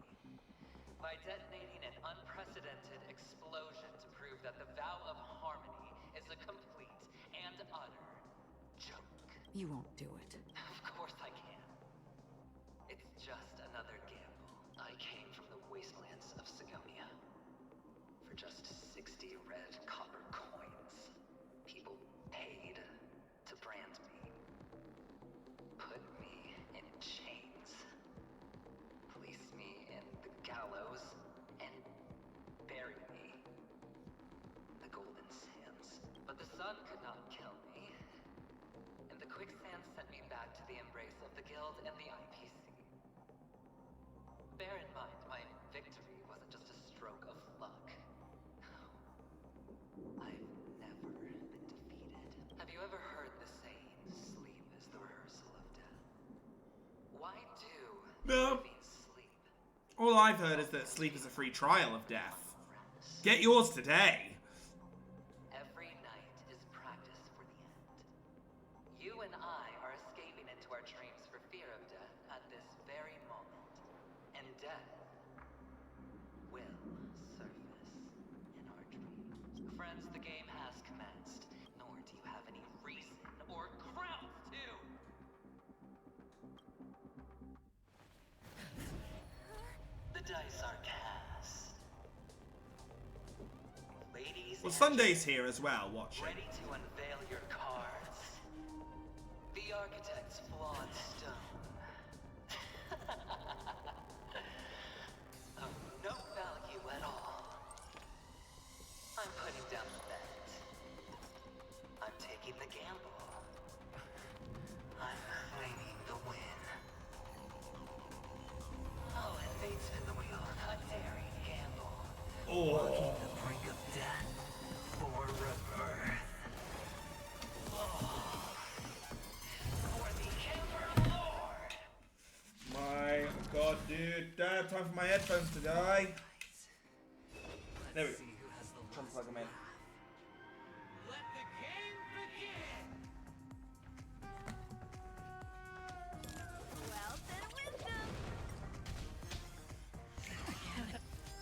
By detonating an unprecedented explosion to prove that the vow of harmony is a complete and utter joke. You won't do it. Of course I can. It's just another gamble. I came from the wastelands of Sigonia. For just 60 red copper coins, people paid to brand me. Put me in chains. Place me in the gallows and bury me. The golden sands. But the sun could not kill me. And the quicksand sent me back to the embrace of the guild and the IPC. Bear in mind, my victory wasn't just a stroke of luck. I've never been defeated. Have you ever heard the saying, sleep is the rehearsal of death? Why do No. living sleep? All I've heard is that sleep is a free trial of death. Get yours today. Every night is practice for the end. You and I are escaping into our dreams for fear of death at this very moment. And death will surface in our dreams. Friends, the game has commenced, nor do you have any reason or grounds to. The dice are cast. Ladies Well, and Sunday's here as well, watching. ready to unveil your cards? The architect's flawed stone. Of no value at all. I'm putting down the bet. I'm taking the gamble. I'm claiming the win. I'll invade spin the wheel on a daring gamble. Walking the brink of death for rebirth. For the Ember Lord. My god, dude. Don't have time for my headphones to die. There we go. Try and plug them in. Let the game begin! Wealth and wisdom.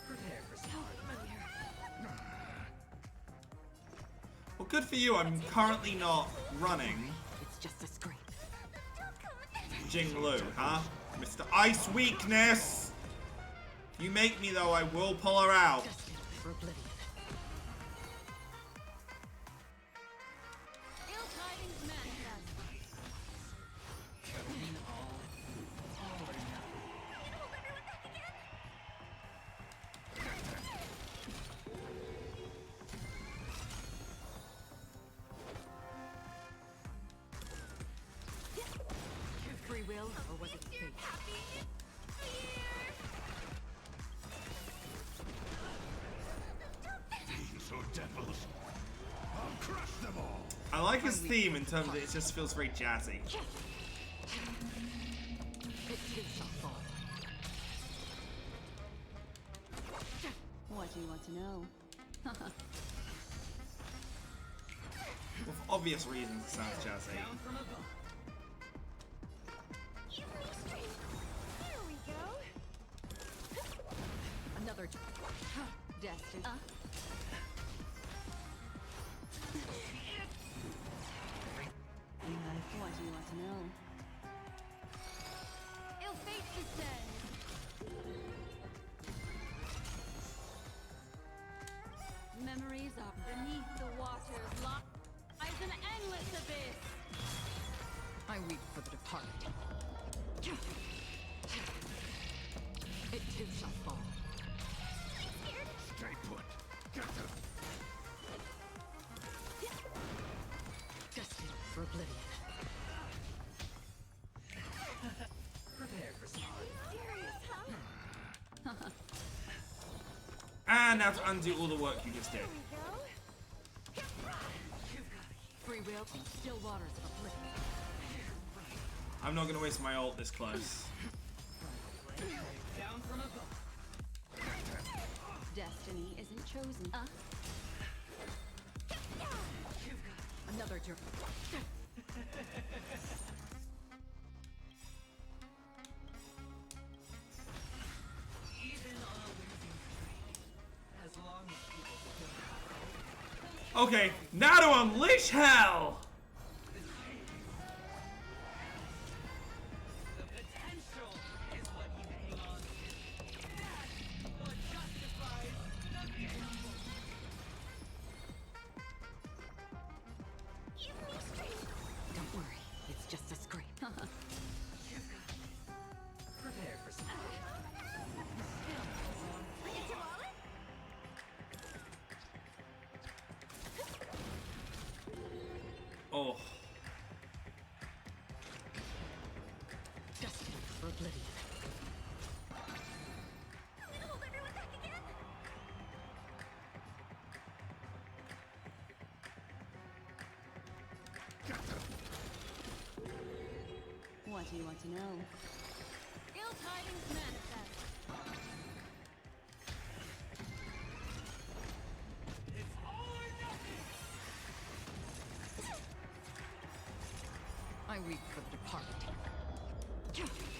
Prepare for some Well, good for you. I'm currently not running. It's just a scrape. Jinglu, huh? Mr. Ice Weakness! If you make me, though, I will pull her out. For oblivion. Ill tidings manifest. Free will, or was it fate? So devils. I'll crush them all. I like his theme in terms of it just feels very jazzy. It takes a fall. What do you want to know? Well, for obvious reasons, it sounds jazzy. Here we go. Another destiny. What do you want to know? Ill fate descends. Memories are beneath the waters. Lies an endless abyss. I weep for the departed. It too shall fall. Stay put. Destined for oblivion. Prepare for some And now to undo all the work you just did. Free will and still waters of oblivion. I'm not going to waste my ult this close. Down from above. Destiny isn't chosen. Another journey. even on a losing streak. As long as people Okay, now to unleash hell! The potential is what you hang on to. That's what justifies the gamble. Don't worry, it's just a scrape. prepare for some Oh. Destined for oblivion. Hold everyone back again. What do you want to know? Ill tidings manifest. It's all or nothing. I weep for the departed.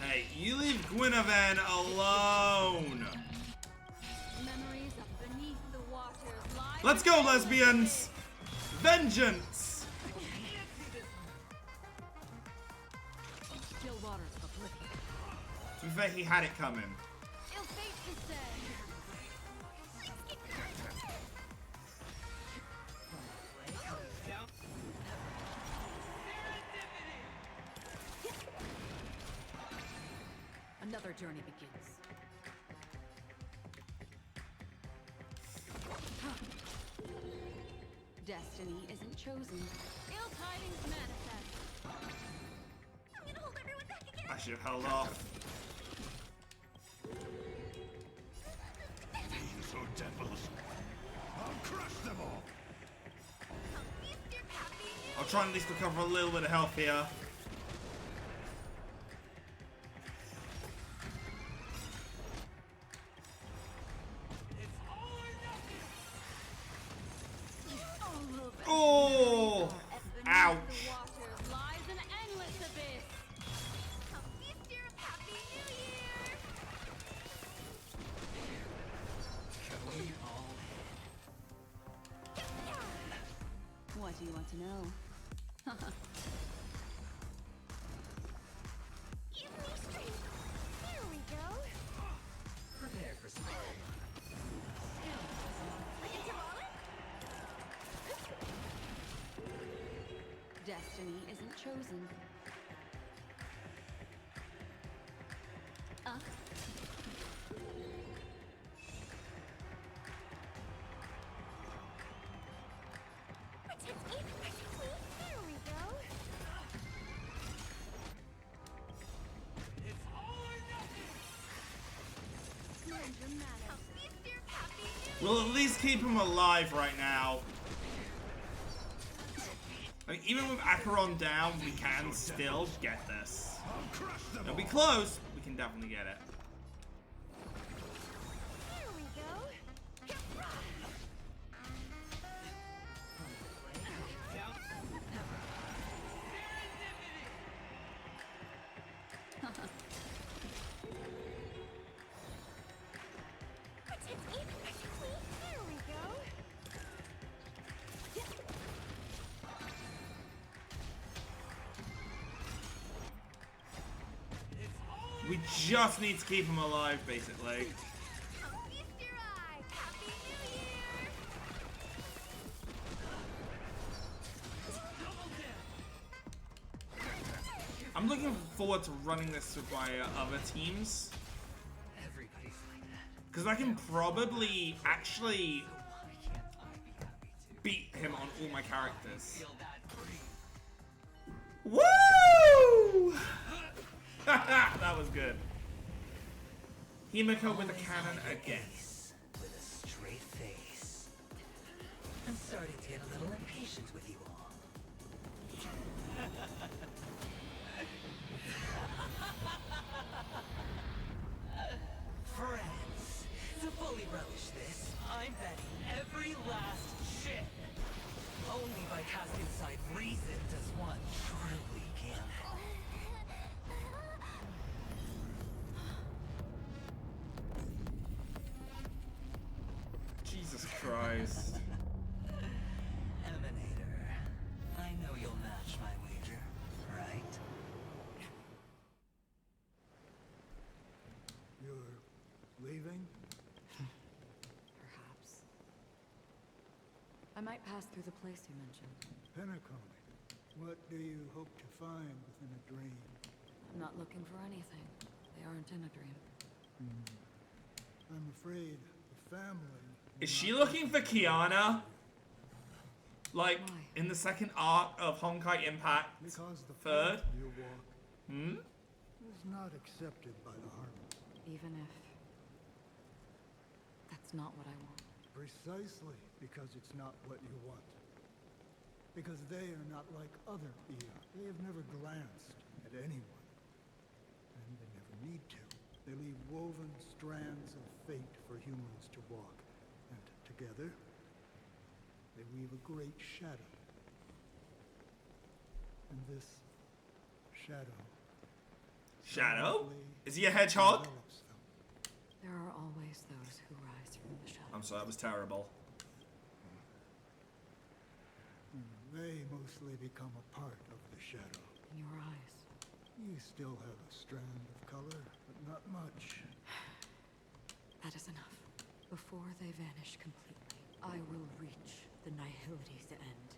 Hey, you leave Guinevere alone! Memories of beneath the waters. Lies Let's go, lesbians! Vengeance! Still waters of oblivion. To be fair, he had it coming. Ill fate Another journey begins. Destiny isn't chosen. Ill tidings manifest. I'm gonna hold everyone back again. I should have held off. Fiends or devils, I'll crush them all. I'll try and at least recover a little bit of health here. Oh! Ouch! Lies an endless abyss. Happy New Year! What do you want to know? Give me strength. There we go. Prepare for some. Like a Tamale? Destiny isn't chosen. Protect me, protect me. There we go. We'll at least keep him alive right now. Like, even with Acheron down, we can still get this. It'll be close, but we can definitely get it. There we go. Protect me, protect me. There we go. We just need to keep him alive, basically. Feast your eye. Happy New Year. I'm looking forward to running this with my other teams. Everybody's like that. Because I can probably actually beat him on all my characters. Woo! That was good. Himiko with a cannon again. With a straight face. I'm starting to get a little impatient with you all. Friends, to fully relish this, I'm betting every last shit. Only by casting aside reason does one truly gamble. Jesus Christ. Emanator, I know you'll match my wager, right? You're leaving? Perhaps. I might pass through the place you mentioned. Penacony. What do you hope to find within a dream? I'm not looking for anything. They aren't in a dream. I'm afraid the family... Is she looking for Kiana? Like, in the second arc of Honkai Impact Because the third? path you walk Hmm? is not accepted by the Harmony. Even if... that's not what I want. Precisely because it's not what you want. Because they are not like other Eon. They have never glanced at anyone. And they never need to. They leave woven strands of fate for humans to walk. And together, they weave a great shadow. And this shadow... Shadow? Is he a hedgehog? envelops them. There are always those who rise from the shadows. I'm sorry, that was terrible. They mostly become a part of the shadow. In your eyes. You still have a strand of color, but not much. That is enough. Before they vanish completely, I will reach the Nihility's end.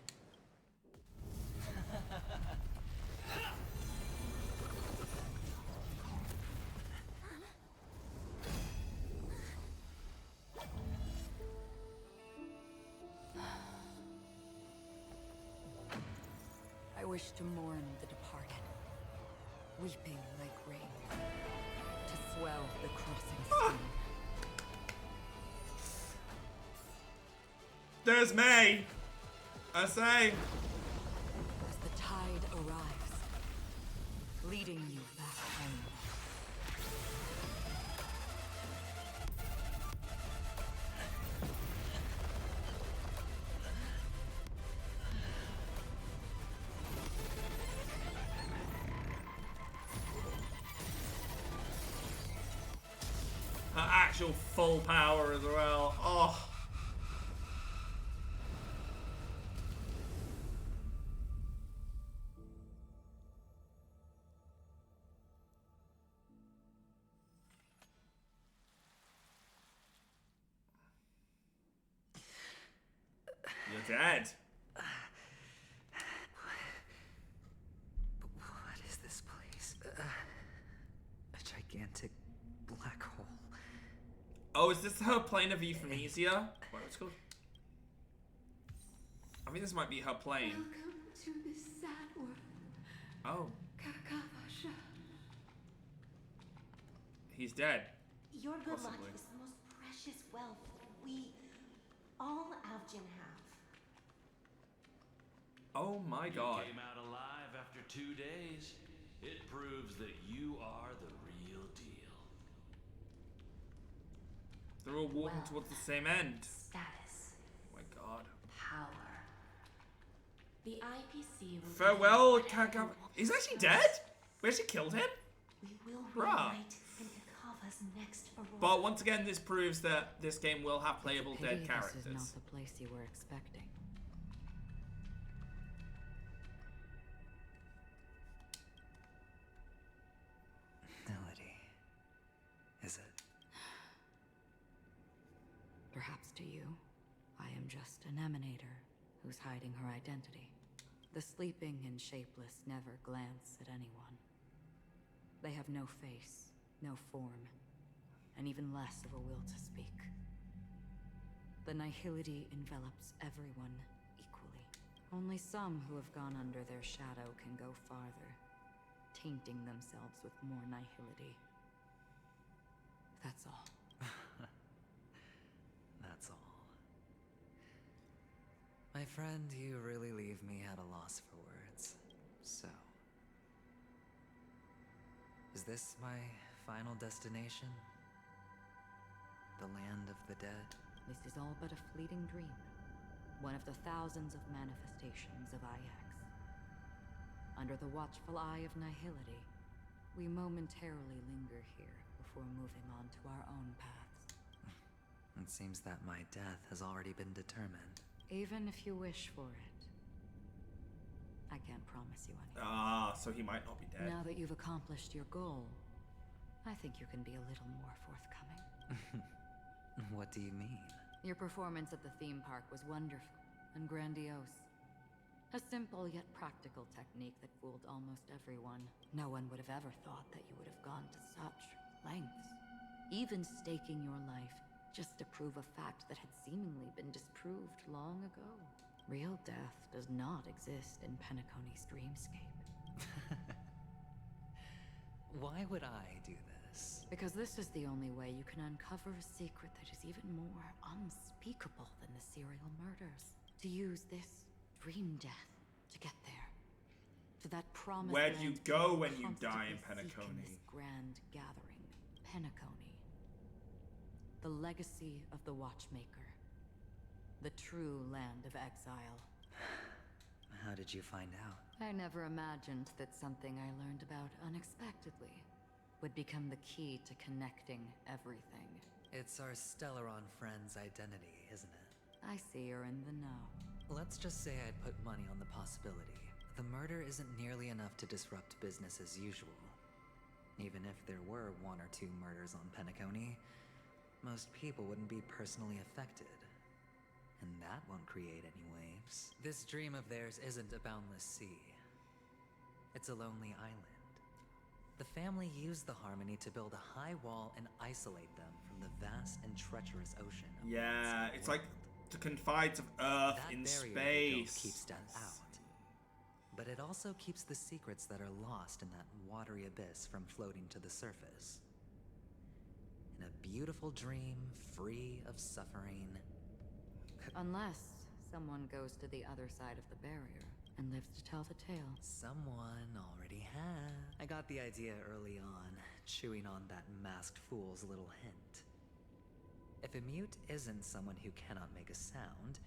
I wish to mourn the departed, weeping like rain, to swell the crossing stream. There's May! I say! As the tide arrives, leading you back home. Her actual full power as well. Oh. You're dead. What is this place? A gigantic black hole. Oh, is this her plane of euthanasia? What it's called? I think this might be her plane. Welcome to this sad world. Oh, Kakavasha. he's dead. Your good Possibly. luck is the most precious wealth we, all Avgin, have. Oh my god. You came out alive after 2 days. It proves that you are the real deal. They're all walking towards the same end. Status. Oh my god. Power. The IPC will Farewell, Kaka. He's actually dead? We actually killed him? We will Bruh. reunite in Kakava's next aurora. But once again, this proves that this game will have playable Pity dead characters. This is not the place you were expecting. Melody. Is it? Perhaps to you, I am just an emanator who's hiding her identity. The sleeping and shapeless never glance at anyone. They have no face, no form, and even less of a will to speak. The nihility envelops everyone equally. Only some who have gone under their shadow can go farther, tainting themselves with more nihility. That's all. That's all. My friend, you really leave me at a loss for words. So, is this my final destination? The land of the dead? This is all but a fleeting dream. One of the thousands of manifestations of IX. Under the watchful eye of nihility, we momentarily linger here before moving on to our own paths. It seems that my death has already been determined. Even if you wish for it, I can't promise you anything. Ah, so he might not be dead. Now that you've accomplished your goal, I think you can be a little more forthcoming. What do you mean? Your performance at the theme park was wonderful and grandiose. A simple yet practical technique that fooled almost everyone. No one would have ever thought that you would have gone to such lengths. Even staking your life just to prove a fact that had seemingly been disproved long ago. Real death does not exist in Penacony's dreamscape. Why would I do this? Because this is the only way you can uncover a secret that is even more unspeakable than the serial murders. To use this dream death to get there. To that promised Where do you land go you when you constantly die in seek Penacony? this grand gathering, Penacony. The legacy of the Watchmaker. The true land of exile. How did you find out? I never imagined that something I learned about unexpectedly would become the key to connecting everything. It's our Stellaron friend's identity, isn't it? I see you're in the know. Let's just say I'd put money on the possibility. The murder isn't nearly enough to disrupt business as usual. Even if there were 1 or 2 murders on Penacony, most people wouldn't be personally affected. And that won't create any waves. This dream of theirs isn't a boundless sea. It's a lonely island. The family used the Harmony to build a high wall and isolate them from the vast and treacherous ocean. Yeah, it's like the confines of Earth That in barrier they built space. keeps death out. But it also keeps the secrets that are lost in that watery abyss from floating to the surface. In a beautiful dream, free of suffering. Unless someone goes to the other side of the barrier and lives to tell the tale. Someone already has. I got the idea early on, chewing on that masked fool's little hint. If a mute isn't someone who cannot make a sound,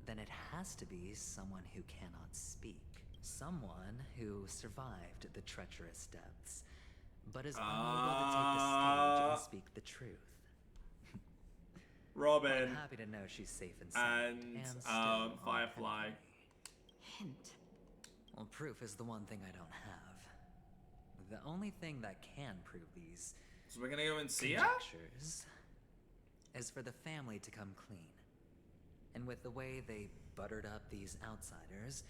then it has to be someone who cannot speak. Someone who survived the treacherous depths, but is unable to take the stage and speak the truth. Robin. I'm happy to know she's safe and sound. And, still on Firefly. Hint. Well, proof is the one thing I don't have. The only thing that can prove these So we're gonna go and see her? conjectures is for the family to come clean. And with the way they buttered up these outsiders,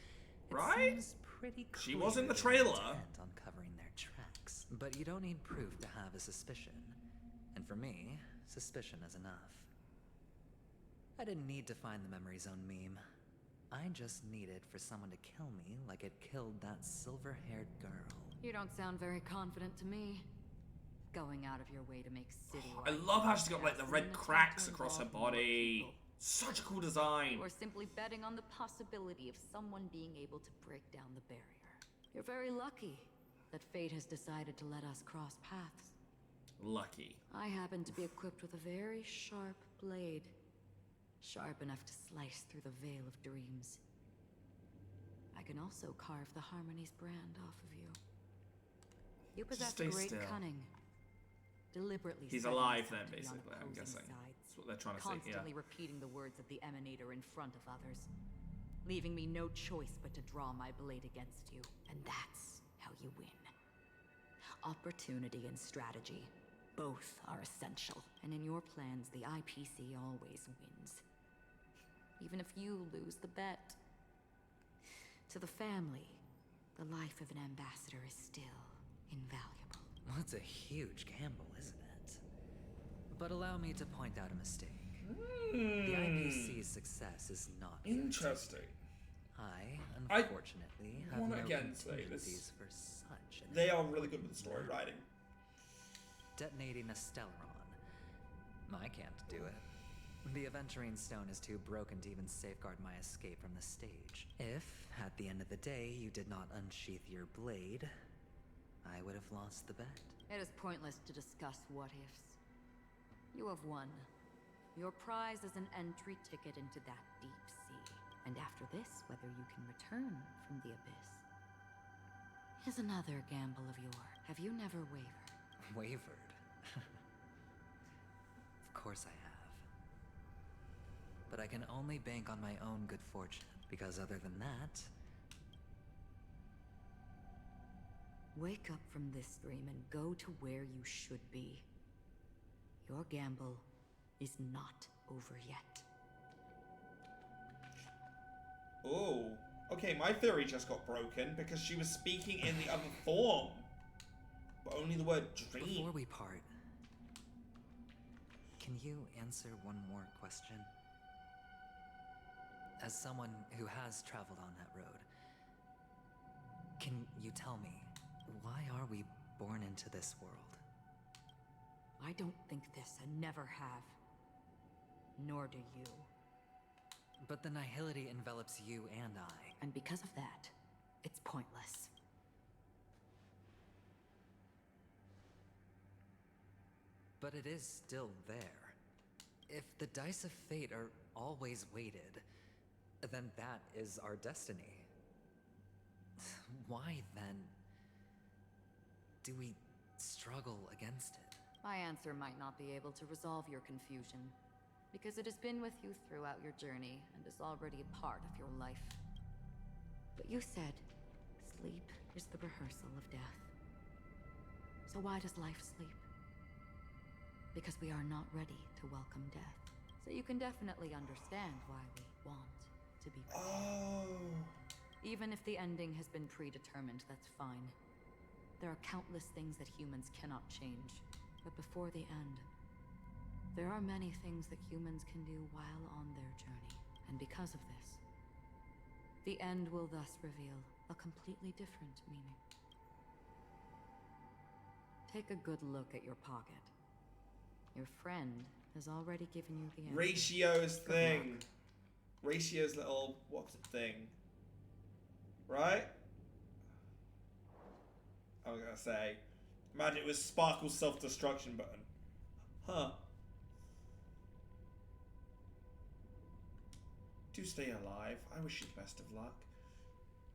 it Right? seems pretty clear She was in the they're trailer. intent on covering their tracks. But you don't need proof to have a suspicion. And for me, suspicion is enough. I didn't need to find the memory zone meme. I just needed for someone to kill me like it killed that silver-haired girl. You don't sound very confident to me. Going out of your way to make city. I love how she's got like the red cracks across her body. Such a cool design. Or simply betting on the possibility of someone being able to break down the barrier. You're very lucky that fate has decided to let us cross paths. Lucky. I happen to be equipped with a very sharp blade. Sharp enough to slice through the veil of dreams. I can also carve the Harmony's brand off of you. You possess Stay great still. cunning. Deliberately He's spreading alive yourself then, to be on basically, I'm opposing guessing. sides, That's what they're trying to say here. constantly repeating the words of the Emanator in front of others, leaving me no choice but to draw my blade against you. And that's how you win. Opportunity and strategy, both are essential. And in your plans, the IPC always wins. Even if you lose the bet. To the family, the life of an ambassador is still invaluable. Well, it's a huge gamble, isn't it? But allow me to point out a mistake. The IPC's success is not interesting. I, unfortunately, have wanna no again say contingencies this. for such an They are really good with the story writing. detonating a Stellaron. I can't do it. The Aventurine Stone is too broken to even safeguard my escape from the stage. If, at the end of the day, you did not unsheath your blade, I would have lost the bet. It is pointless to discuss what-ifs. You have won. Your prize is an entry ticket into that deep sea. And after this, whether you can return from the abyss is another gamble of yours. Have you never wavered? Wavered? Of course I have. But I can only bank on my own good fortune, because other than that... Wake up from this dream and go to where you should be. Your gamble is not over yet. Oh, okay, my theory just got broken because she was speaking in the other form. But only the word dream. Before we part, can you answer one more question? As someone who has traveled on that road, can you tell me, why are we born into this world? I don't think this and never have. Nor do you. But the nihility envelops you and I. And because of that, it's pointless. But it is still there. If the dice of fate are always weighted, then that is our destiny. Why, then, do we struggle against it? My answer might not be able to resolve your confusion, because it has been with you throughout your journey and is already a part of your life. But you said, sleep is the rehearsal of death. So why does life sleep? because we are not ready to welcome death. So you can definitely understand why we want to be prepared. Oh. Even if the ending has been predetermined, that's fine. There are countless things that humans cannot change. But before the end, there are many things that humans can do while on their journey. And because of this, the end will thus reveal a completely different meaning. Take a good look at your pocket. Your friend has already given you the answer. Ratio's Good thing. luck. Ratio's little, what's it thing? Right? I was gonna say, imagine it was Sparkle's self-destruction button. Huh. Do stay alive. I wish you the best of luck.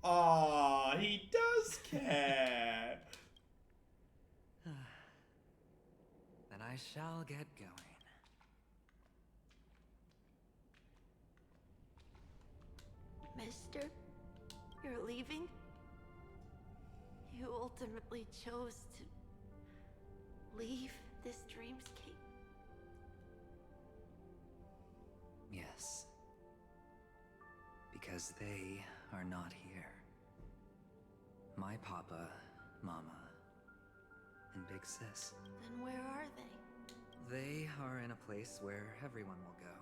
Ah, he does care. Then I shall get going. Mister, you're leaving? You ultimately chose to leave this dreamscape? Yes. Because they are not here. My papa, mama, and big sis. Then where are they? They are in a place where everyone will go.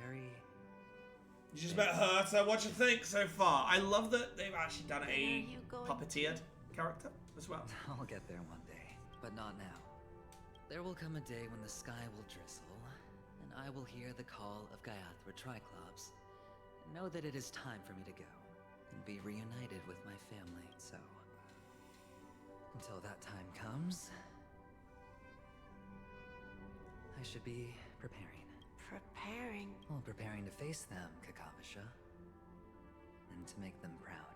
Very... You just met her, so what you think so far? I love that they've actually done a puppeteered character as well. I'll get there one day, but not now. There will come a day when the sky will drizzle, and I will hear the call of Gaiathra Triclops, and know that it is time for me to go, and be reunited with my family, so... Until that time comes... I should be preparing. Preparing? Well, preparing to face them, Kakavasha. And to make them proud.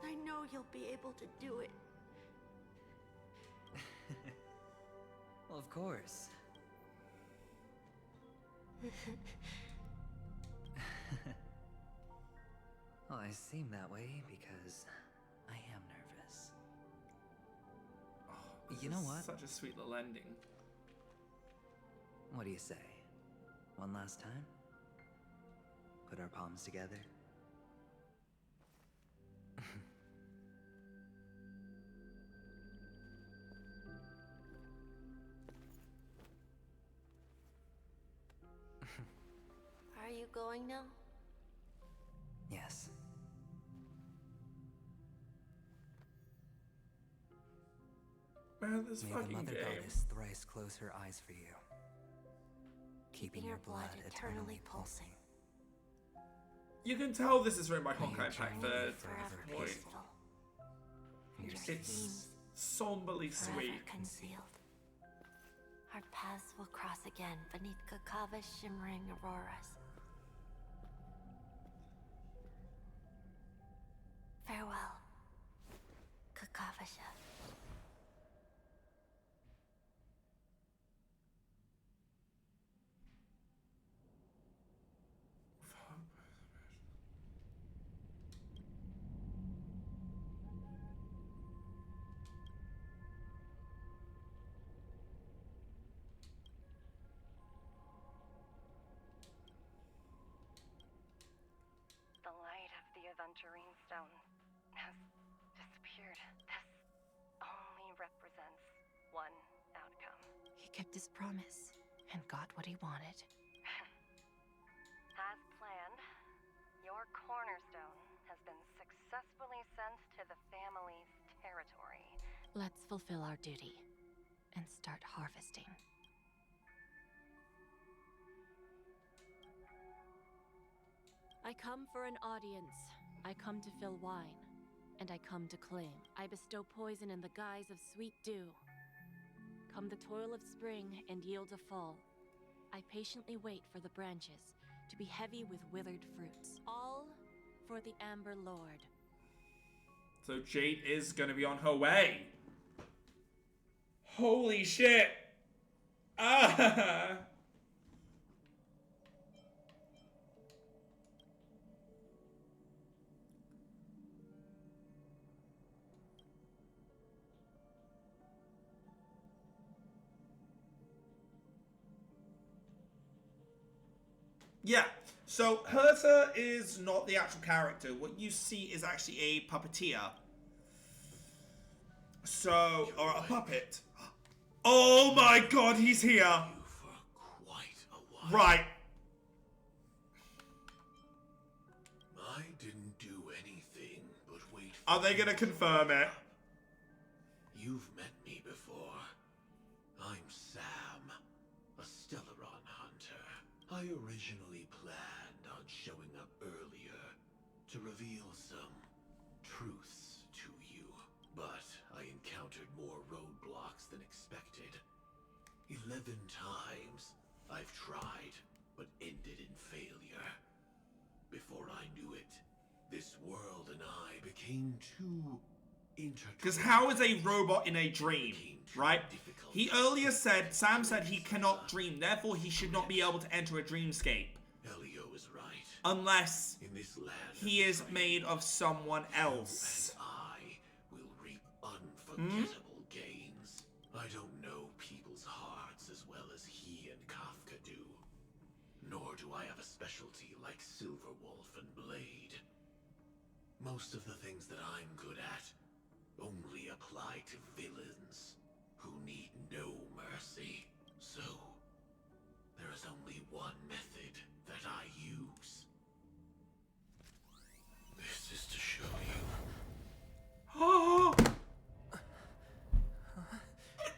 I know you'll be able to do it. Well, of course. Well, I seem that way because I am nervous. Oh, you know what? Such a sweet little ending. What do you say? One last time? Put our palms together? Are you going now? Yes. Man, this May fucking the Mother game. Goddess thrice close her eyes for you. Keeping your blood eternally pulsing. You can tell this is written by Honkai Pack journey the be forever point. peaceful. Your It's somberly Forever sweet. concealed. Our paths will cross again beneath Kakava's shimmering auroras. Farewell, Kakavasha. The light of the Aventurine Stone has disappeared. This only represents one outcome. He kept his promise and got what he wanted. As planned, your cornerstone has been successfully sent to the family's territory. Let's fulfill our duty and start harvesting. I come for an audience. I come to fill wine. And I come to claim. I bestow poison in the guise of sweet dew. Come the toil of spring and yield a fall. I patiently wait for the branches to be heavy with withered fruits. All for the Amber Lord. So Jade is gonna be on her way. Holy shit! Ah! Yeah. So Herta is not the actual character. What you see is actually a puppeteer. So, or a puppet. Oh my god, he's here. Right. I didn't do anything but wait. Are they gonna confirm it? You've met me before. I'm Sam, a Stellaron hunter. I originally planned on showing up earlier to reveal some truths to you, but I encountered more roadblocks than expected. 11 times I've tried, but ended in failure. Before I knew it, this world and I became too intertwined. Because how is a robot in a dream, right? He earlier said, Sam said he cannot dream, therefore he should not be able to enter a dreamscape. Elio is right. Unless In this land he is made of someone else. I will reap unforgettable gains. I don't know people's hearts as well as he and Kafka do. Nor do I have a specialty like Silverwolf and Blade. Most of the things that I'm good at only apply to villains who need no mercy. So, there is only one method that I use. This is to show you. Oh!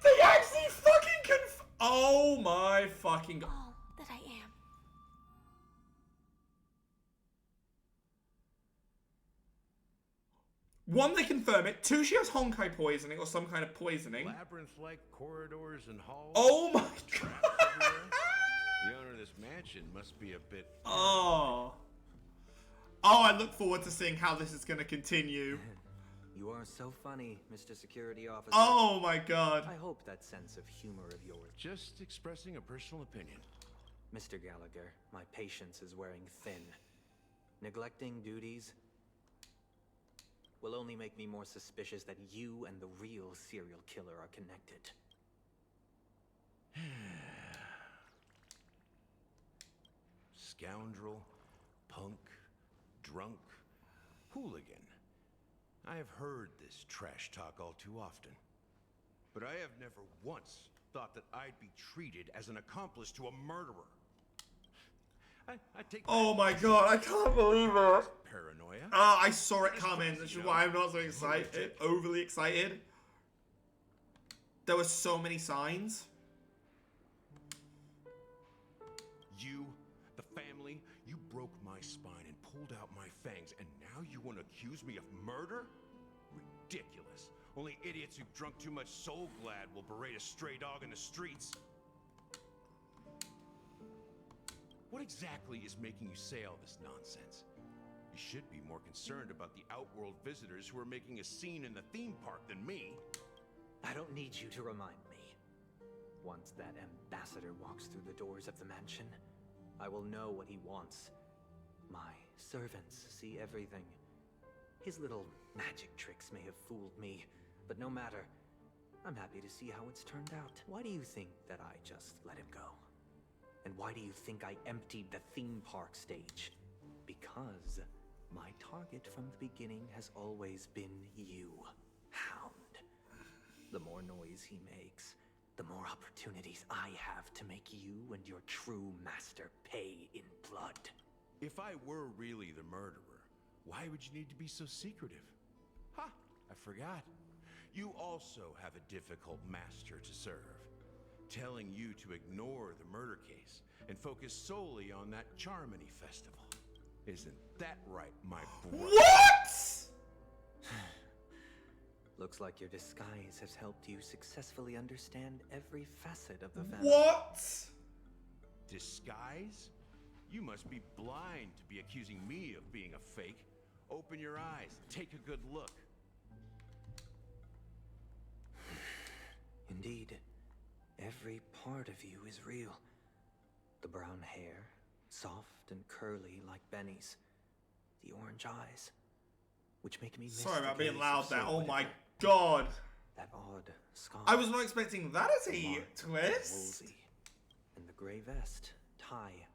They actually fucking oh my fucking god. All that I am. One, they confirm it. Two, she has Honkai poisoning or some kind of poisoning. Labyrinth-like corridors and halls. Oh my god. The owner of this mansion must be a bit... Oh. Oh, I look forward to seeing how this is going to continue. You are so funny, Mr. Security Officer. Oh my god. I hope that sense of humor of yours. Just expressing a personal opinion. Mr. Gallagher, my patience is wearing thin. Neglecting duties will only make me more suspicious that you and the real serial killer are connected. Scoundrel, punk, drunk, hooligan. I have heard this trash talk all too often. But I have never once thought that I'd be treated as an accomplice to a murderer. I take Oh my god, I can't believe it. Paranoia. Oh, I saw it coming. This is why I'm not so excited. Overly excited. There were so many signs. You, the family, you broke my spine and pulled out my fangs, and now you want to accuse me of murder? Ridiculous. Only idiots who've drunk too much Soul Glad will berate a stray dog in the streets. What exactly is making you say all this nonsense? You should be more concerned about the Outworld visitors who are making a scene in the theme park than me. I don't need you to remind me. Once that ambassador walks through the doors of the mansion, I will know what he wants. My servants see everything. His little magic tricks may have fooled me, but no matter. I'm happy to see how it's turned out. Why do you think that I just let him go? And why do you think I emptied the theme park stage? Because my target from the beginning has always been you, Hound. The more noise he makes, the more opportunities I have to make you and your true master pay in blood. If I were really the murderer, why would you need to be so secretive? Ha! I forgot. You also have a difficult master to serve. Telling you to ignore the murder case and focus solely on that Charmony festival. Isn't that right, my brother? What? Looks like your disguise has helped you successfully understand every facet of the family. What? Disguise? You must be blind to be accusing me of being a fake. Open your eyes, take a good look. Indeed. Every part of you is real. The brown hair, soft and curly like Benny's. The orange eyes, which make me miss Sorry the about being gaze loud of there. Soul Oh my Liquor. god. That odd scar. I was not expecting that as a Marked, twist. Woolsey, and the gray vest, tie,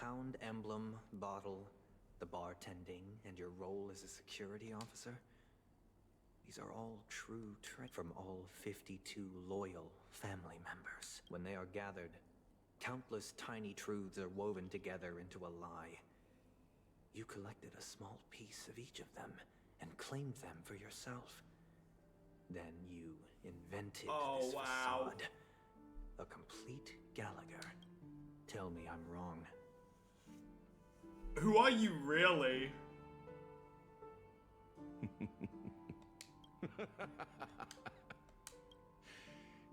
Hound emblem, bottle, the bartending, and your role as a security officer. These are all true traits from all 52 loyal family members. When they are gathered, countless tiny truths are woven together into a lie. You collected a small piece of each of them and claimed them for yourself. Then you invented this facade. A complete Gallagher. Tell me I'm wrong. Who are you really?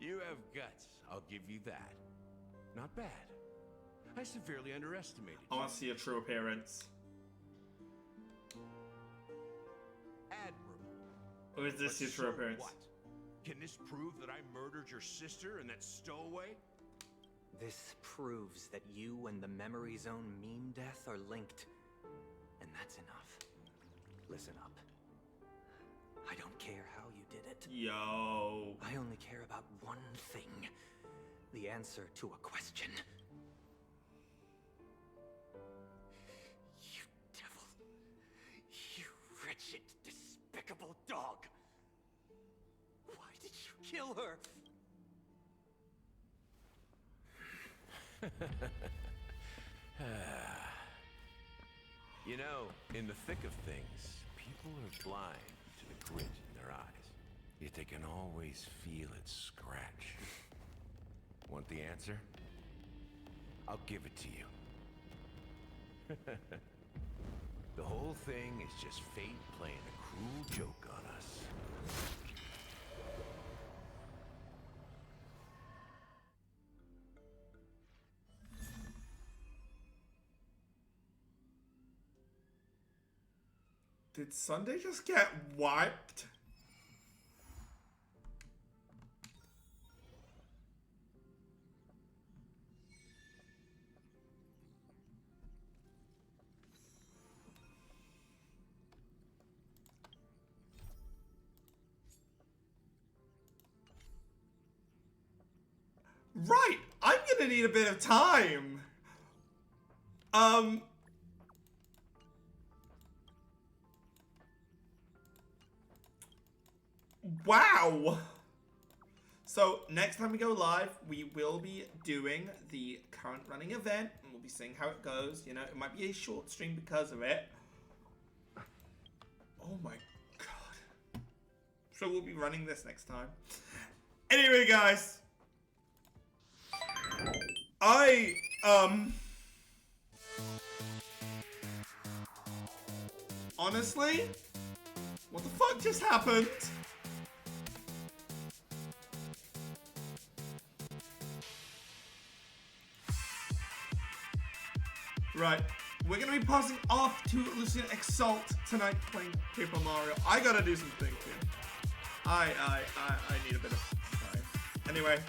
You have guts, I'll give you that. Not bad. I severely underestimated you. I want to see a true appearance. Admirable. Or is this But your true so appearance? what? Can this prove that I murdered your sister and that stowaway? This proves that you and the Memory Zone meme death are linked. And that's enough. Listen up. I don't care how you did it. Yo. I only care about one thing. The answer to a question. You devil. You wretched, despicable dog. Why did you kill her? You know, in the thick of things, people are blind to the grit in their eyes. Yet they can always feel it scratch. Want the answer? I'll give it to you. The whole thing is just fate playing a cruel joke on us. Did Sunday just get wiped? Right, I'm gonna need a bit of time. Wow. So next time we go live, we will be doing the current running event, and we'll be seeing how it goes. You know, it might be a short stream because of it. Oh my god. So we'll be running this next time. Anyway, guys. Honestly, what the fuck just happened? Right, we're gonna be passing off to Lucian Exalt tonight playing Paper Mario. I gotta do some thinking. I need a bit of time. Anyway,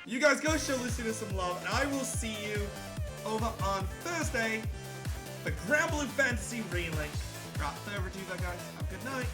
you guys go show Lucian some love, and I will see you over on Thursday for Grand Blue Fantasy Relink. Right, further to you guys. Have a good night.